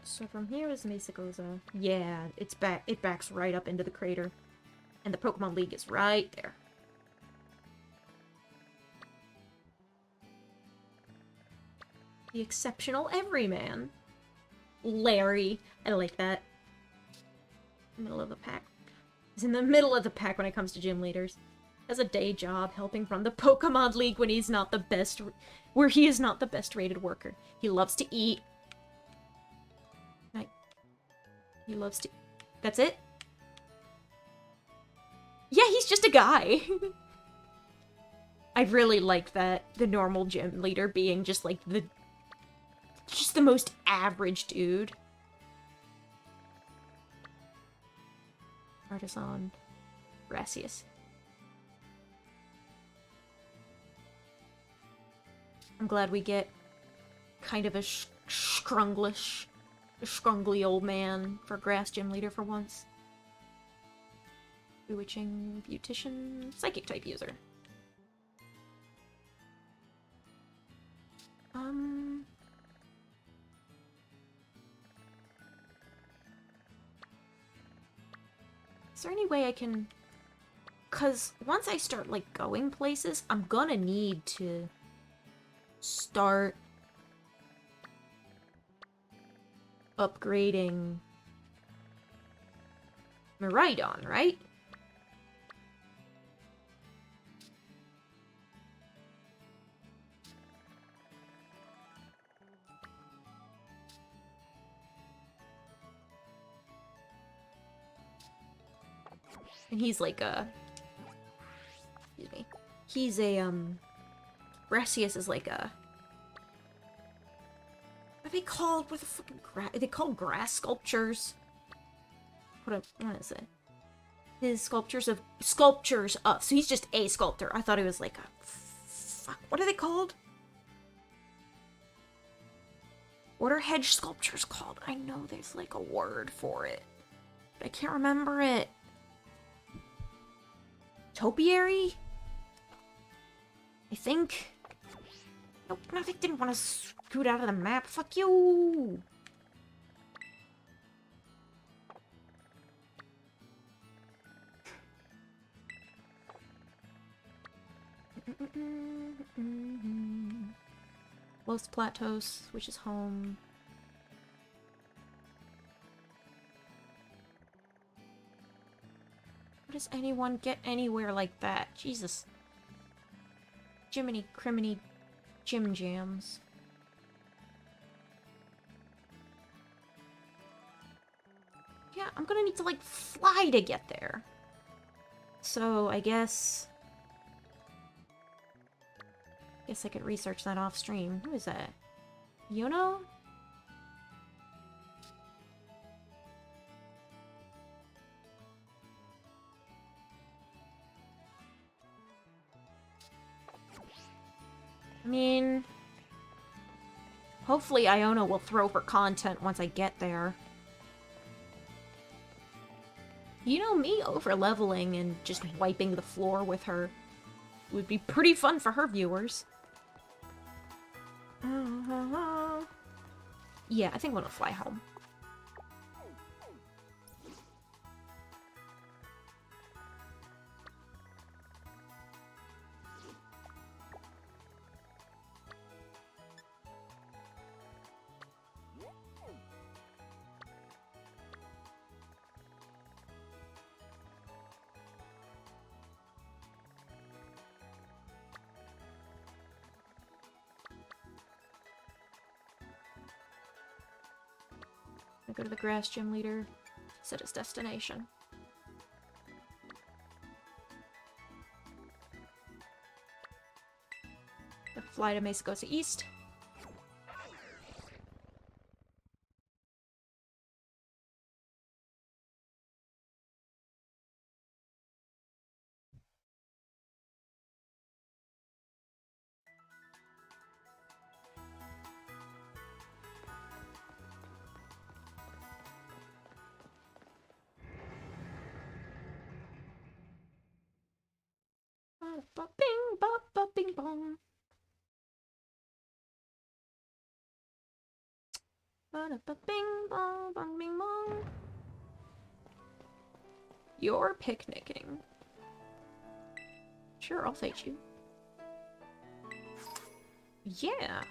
So from here is Mesagoza. Yeah, it backs right up into the crater. And the Pokemon League is right there. The exceptional everyman. Larry. I like that. Middle of the pack. He's in the middle of the pack when it comes to gym leaders. Has a day job helping run the Pokemon League when he's not the best... where he is not the best rated worker. He loves to eat. He loves to... That's it? Yeah, he's just a guy. I really like that. The normal gym leader being just like the... just the most average dude. Artisan. Gracias. I'm glad we get kind of a scrungly old man for grass gym leader for once. Bewitching, beautician, psychic type user. Is there any way I can... 'Cause once I start, like, going places, I'm gonna need to start upgrading Miraidon, right? And he's like a... Excuse me. He's a, Brassius is like a... What are they called? What the fucking are they called grass sculptures? What is it? His sculptures of... So he's just a sculptor. I thought he was like a... Fuck, what are they called? What are hedge sculptures called? I know there's like a word for it. But I can't remember it. Topiary? I think. Nope, no, they didn't want to scoot out of the map. Fuck you! Los Platos, which is home. How does anyone get anywhere like that? Jesus. Jiminy criminy Jim Jams. Yeah, I'm gonna need to, like, fly to get there. So, I guess I could research that off stream. Who is that? Yuno? I mean, hopefully Iona will throw for content once I get there. You know, me over-leveling and just wiping the floor with her would be pretty fun for her viewers. Yeah, I think I'm gonna fly home. I go to the grass gym leader, set his destination. The fly to Mesa goes to east. Bing bop bop bing bong. Bing bong bong bing bong. You're picnicking. Sure, I'll fight you. Yeah.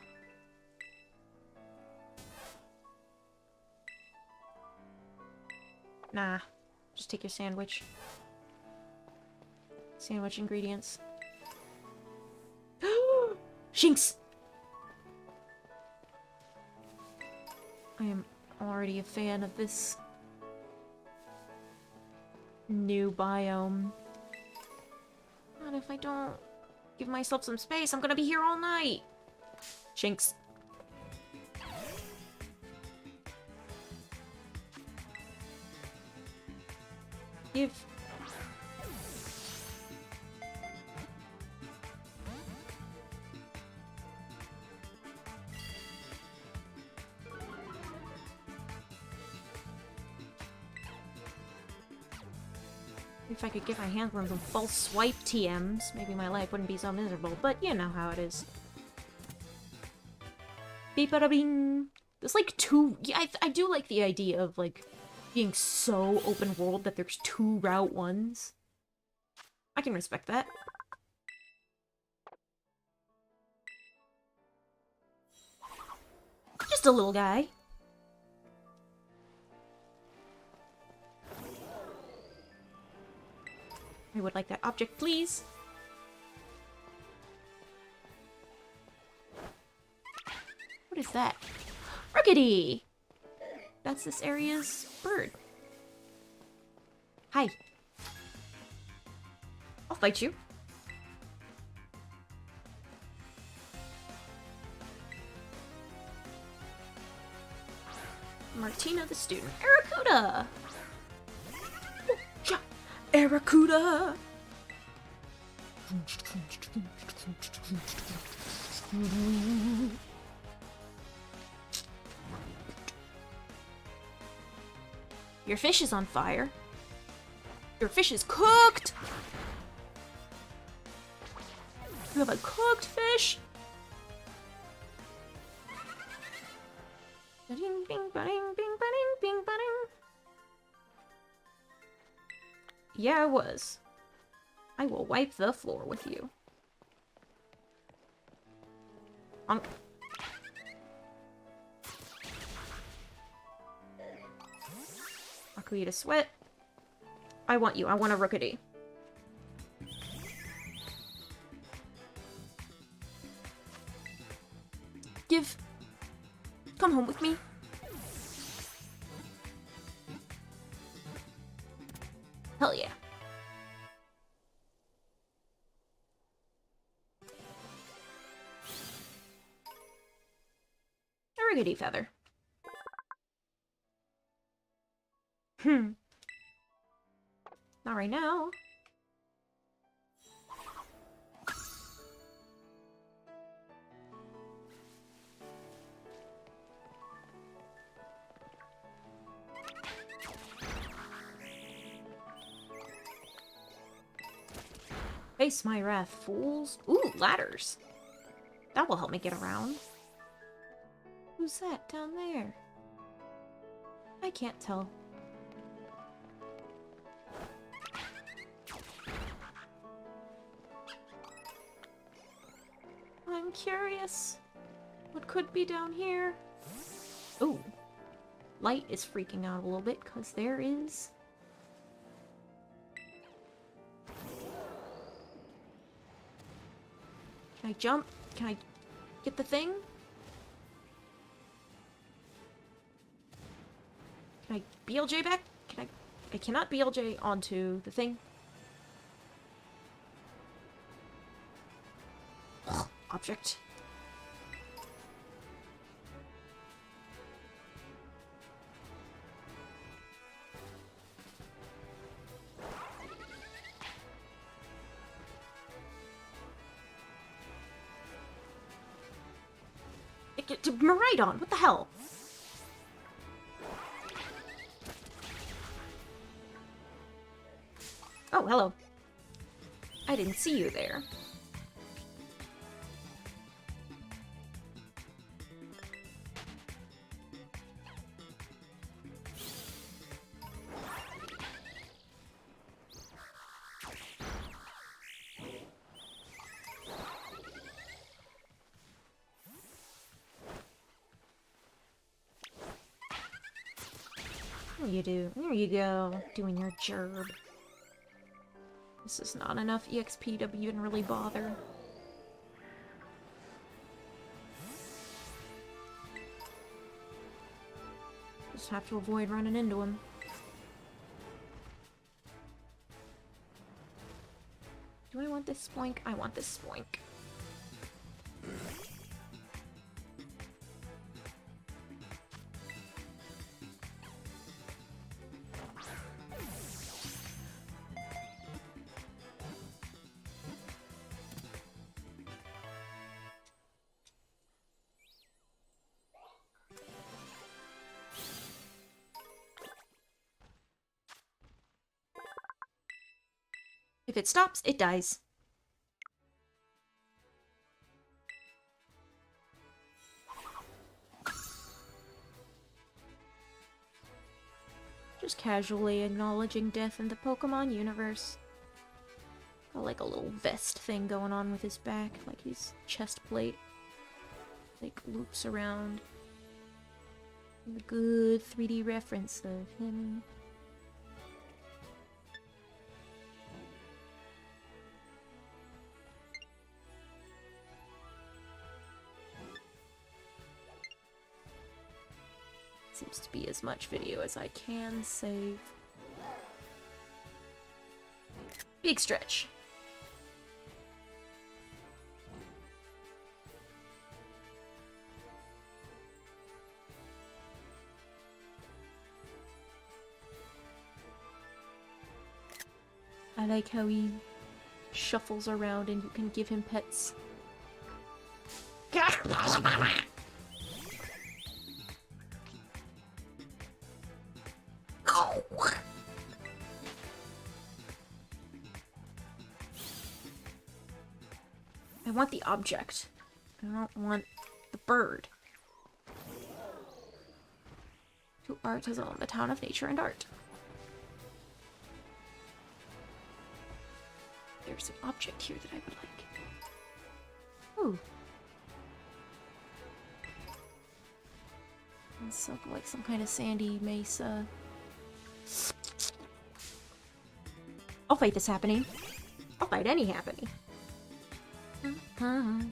Nah. Just take your sandwich. Sandwich ingredients. Shinx! I am already a fan of this new biome. God, if I don't give myself some space, I'm gonna be here all night! Shinx. Give... If I could get my hands on some false swipe TMs, maybe my life wouldn't be so miserable, but you know how it is. Beep-a-da-bing! There's like two... Yeah, I do like the idea of, like, being so open world that there's two Route 1s. I can respect that. Just a little guy. I would like that object, please. What is that? Rookity! That's this area's bird. Hi. I'll fight you. Martina the student. Aracuda! Aracuda! Your fish is on fire. Your fish is cooked! You have a cooked fish? Bing, bing, ba-ding, bing, ba-ding, bing, ba-ding. Yeah, I was. I will wipe the floor with you. Akuita sweat. I want you. I want a Rookity. Give. Come home with me. Hell yeah. A Rookity feather. Not right now. Face my wrath, fools. Ooh, ladders. That will help me get around. Who's that down there? I can't tell. I'm curious. What could be down here? Ooh. Light is freaking out a little bit because there is... Can I jump? Can I get the thing? Can I BLJ back? Can I... I cannot BLJ onto the thing. Ugh, object. Maridon, what the hell? Oh, hello. I didn't see you there. There you go, doing your job. This is not enough EXP to even really bother. Just have to avoid running into him. Do I want this spoink? I want this spoink. If it stops, it dies. Just casually acknowledging death in the Pokemon universe. Got like a little vest thing going on with his back, like his chest plate. Like loops around. A good 3D reference of him. Seems to be as much video as I can save. Big stretch. I like how he shuffles around and you can give him pets. I want the object. I don't want the bird. To art his own, the town of nature and art. There's an object here that I would like. Ooh. It's like some kind of sandy mesa. I'll fight this happening. I'll fight any happening. Hi!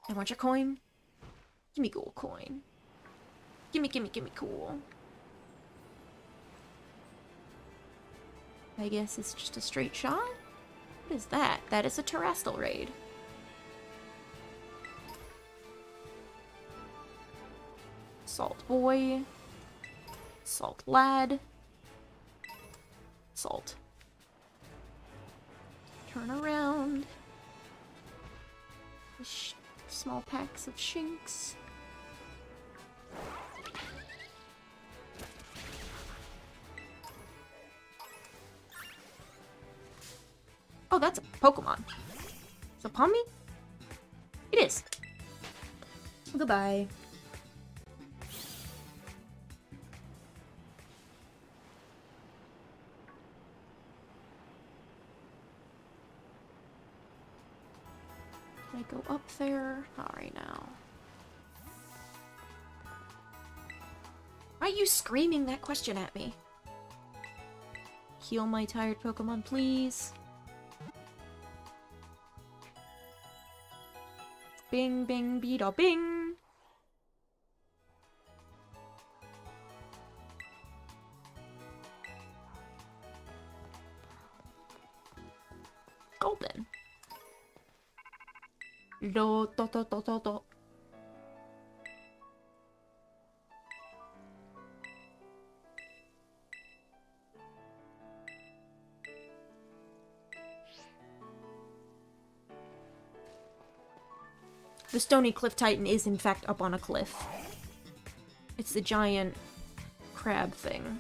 I want your coin. Give me gold coin. Gimme cool. I guess it's just a straight shot? What is that? That is a terrestrial raid. Salt boy. Salt lad. Salt. Turn around. Small packs of shinks. Oh, that's a Pokemon. Is it upon me? It is. Goodbye. Can I go up there? Not right now. Why are you screaming that question at me? Heal my tired Pokemon, please. Bing, bing, beetle, bing! Golden. Do, do, do, do, do, do. The Stony Cliff Titan is in fact up on a cliff. It's the giant crab thing.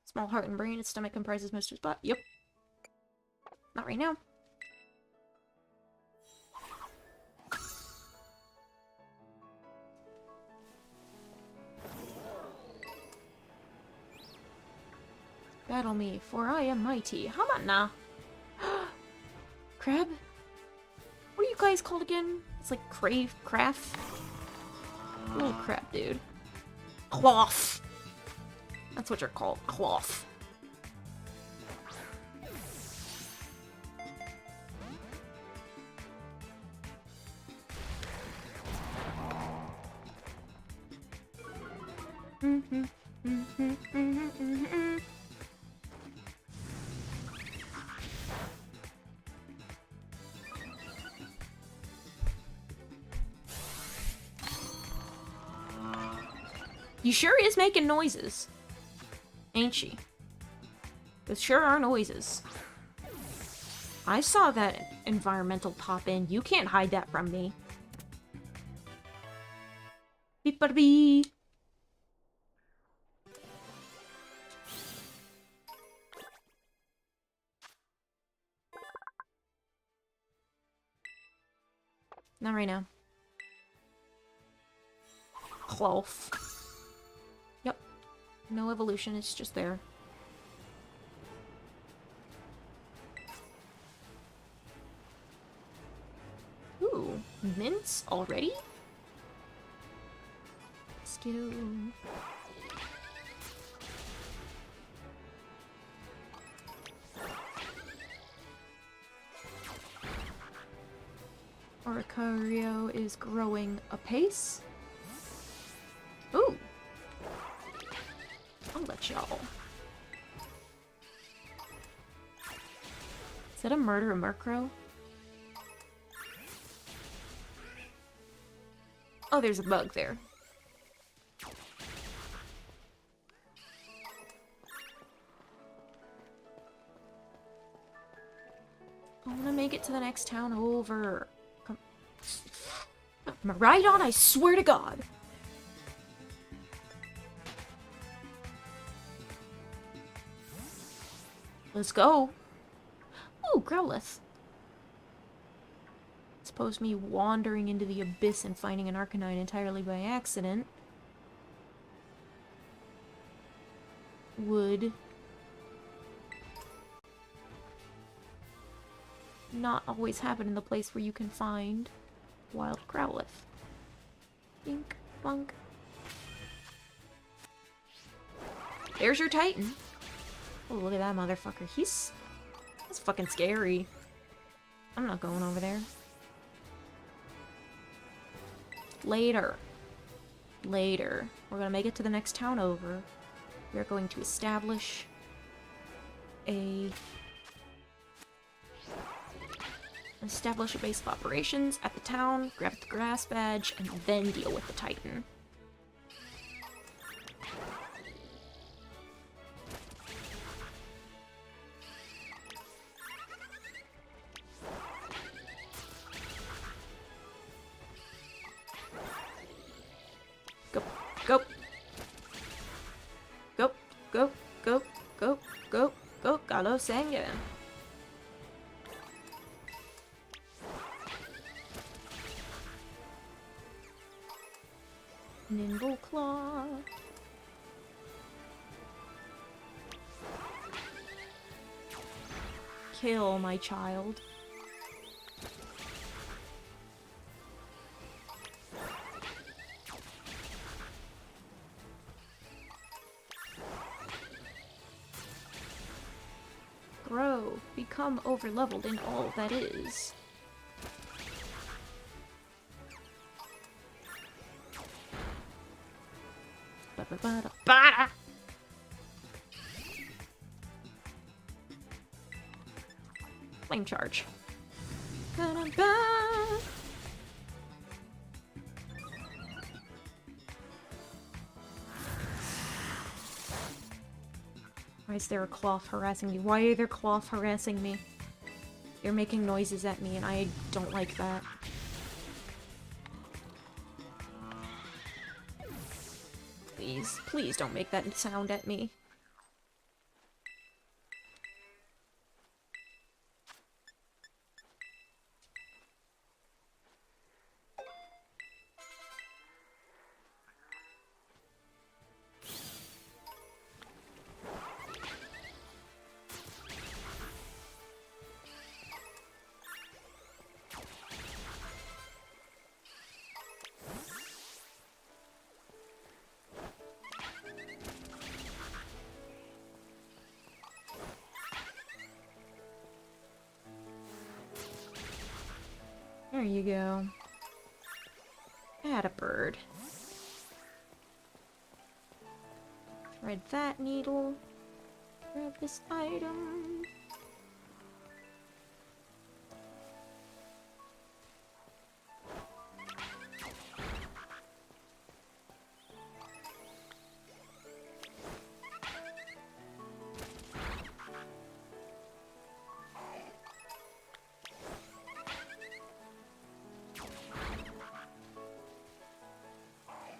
Small heart and brain, its stomach comprises most of its body. Yep. Not right now. Battle me, for I am mighty. How about now? Crab? What are you guys called again? It's like craft? Little crab dude. Cloth! That's what you're called, cloth. You sure is making noises. Ain't she? Those sure are noises. I saw that environmental pop in. You can't hide that from me. Beep-a-bee. Not right now. Cloth. Yep. No evolution, it's just there. Ooh, mints already? Still. Oricario is growing apace. Ooh. I'll let y'all. Is that a murder Murkrow? Oh, there's a bug there. I want to make it to the next town over. Come. Right on, I swear to God. Let's go. Ooh, Growlithe. Suppose me wandering into the abyss and finding an Arcanine entirely by accident would not always happen in the place where you can find wild Growlithe. Bink, bunk. There's your Titan. Oh, look at that motherfucker. That's fucking scary. I'm not going over there. Later. Later. We're gonna make it to the next town over. We're going to establish a base of operations at the town, grab the grass badge, and then deal with the Titan. Go, go. Go, go, go, go, go, go, Galo Sanga. Nimble Claw. Kill my child. Grow. Become overleveled in all that is. Ba-da. Flame charge. Why is there a cloth harassing me? Why are there cloth harassing me? They're making noises at me and I don't like that. Please, please don't make that sound at me. There you go. Add a bird. Thread that needle. Grab this item.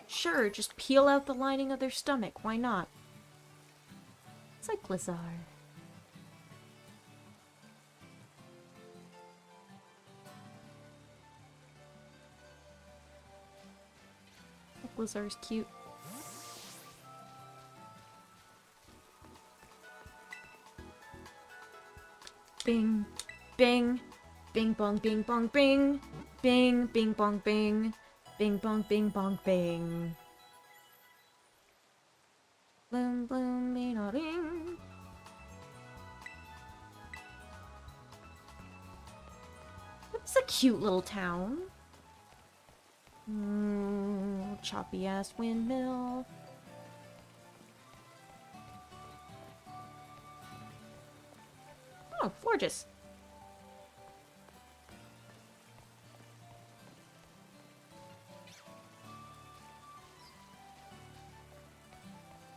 Sure, just peel out the lining of their stomach. Why not? Cyclizar. Blizzard's cute. Bing, bing, bing bong, bing bong, bing, bing, bing bong, bing, bing bong, bing bong, bing. Bloom, bloom, me not ring. It's a cute little town. Choppy ass windmill. Oh, gorgeous.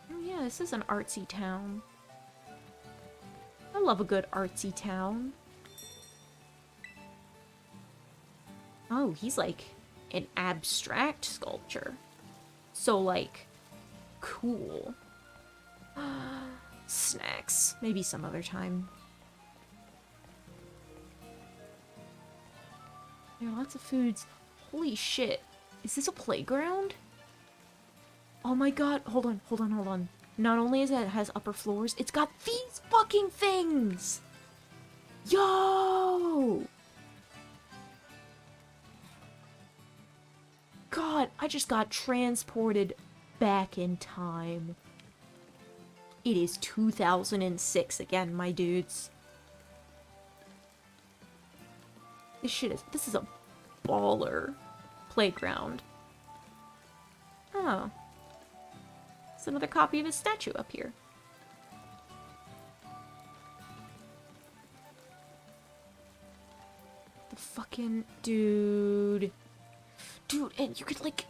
Oh yeah, this is an artsy town. I love a good artsy town. Oh, he's like an abstract sculpture. So, like, cool. Snacks. Maybe some other time. There are lots of foods. Holy shit. Is this a playground? Oh my god. Hold on, hold on, hold on. Not only is it has upper floors, it's got these fucking things! Yo! God, I just got transported back in time. It is 2006 again, my dudes. This is a baller playground. Oh. It's another copy of his statue up here. The fucking dude. Dude, and you could like,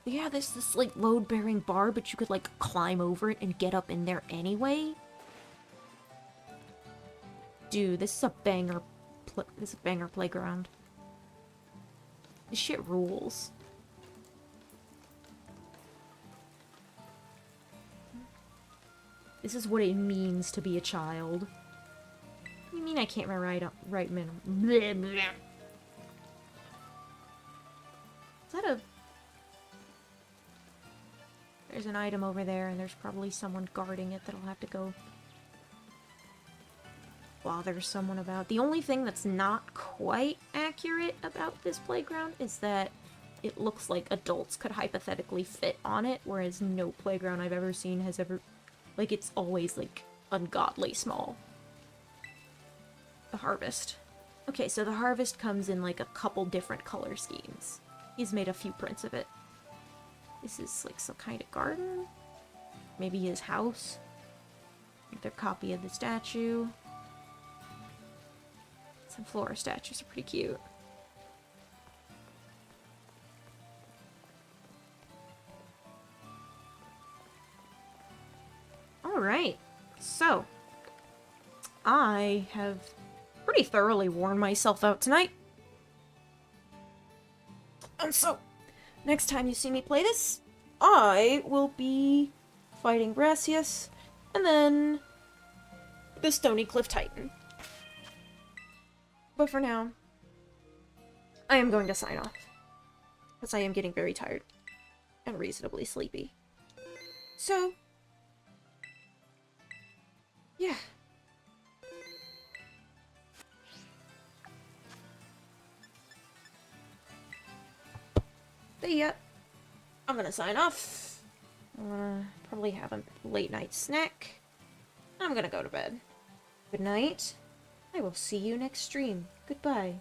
yeah, there's this like load-bearing bar, but you could like climb over it and get up in there anyway. Dude, this is a banger. This is a banger playground. This shit rules. This is what it means to be a child. What do you mean I can't right minimum? Bleh, bleh. Is that a... There's an item over there, and there's probably someone guarding it that'll have to go while there's someone about. The only thing that's not quite accurate about this playground is that it looks like adults could hypothetically fit on it, whereas no playground I've ever seen has ever... Like, it's always, like, ungodly small. The harvest. Okay, so the harvest comes in, like, a couple different color schemes. He's made a few prints of it. This is, like, some kind of garden? Maybe his house? Their copy of the statue. Some flora statues are pretty cute. Alright, so I have pretty thoroughly worn myself out tonight. And so, next time you see me play this, I will be fighting Gracias, and then the Stony Cliff Titan. But for now, I am going to sign off, because I am getting very tired and reasonably sleepy. So, yeah. See ya. I'm gonna sign off. Probably have a late night snack. I'm gonna go to bed. Good night. I will see you next stream. Goodbye.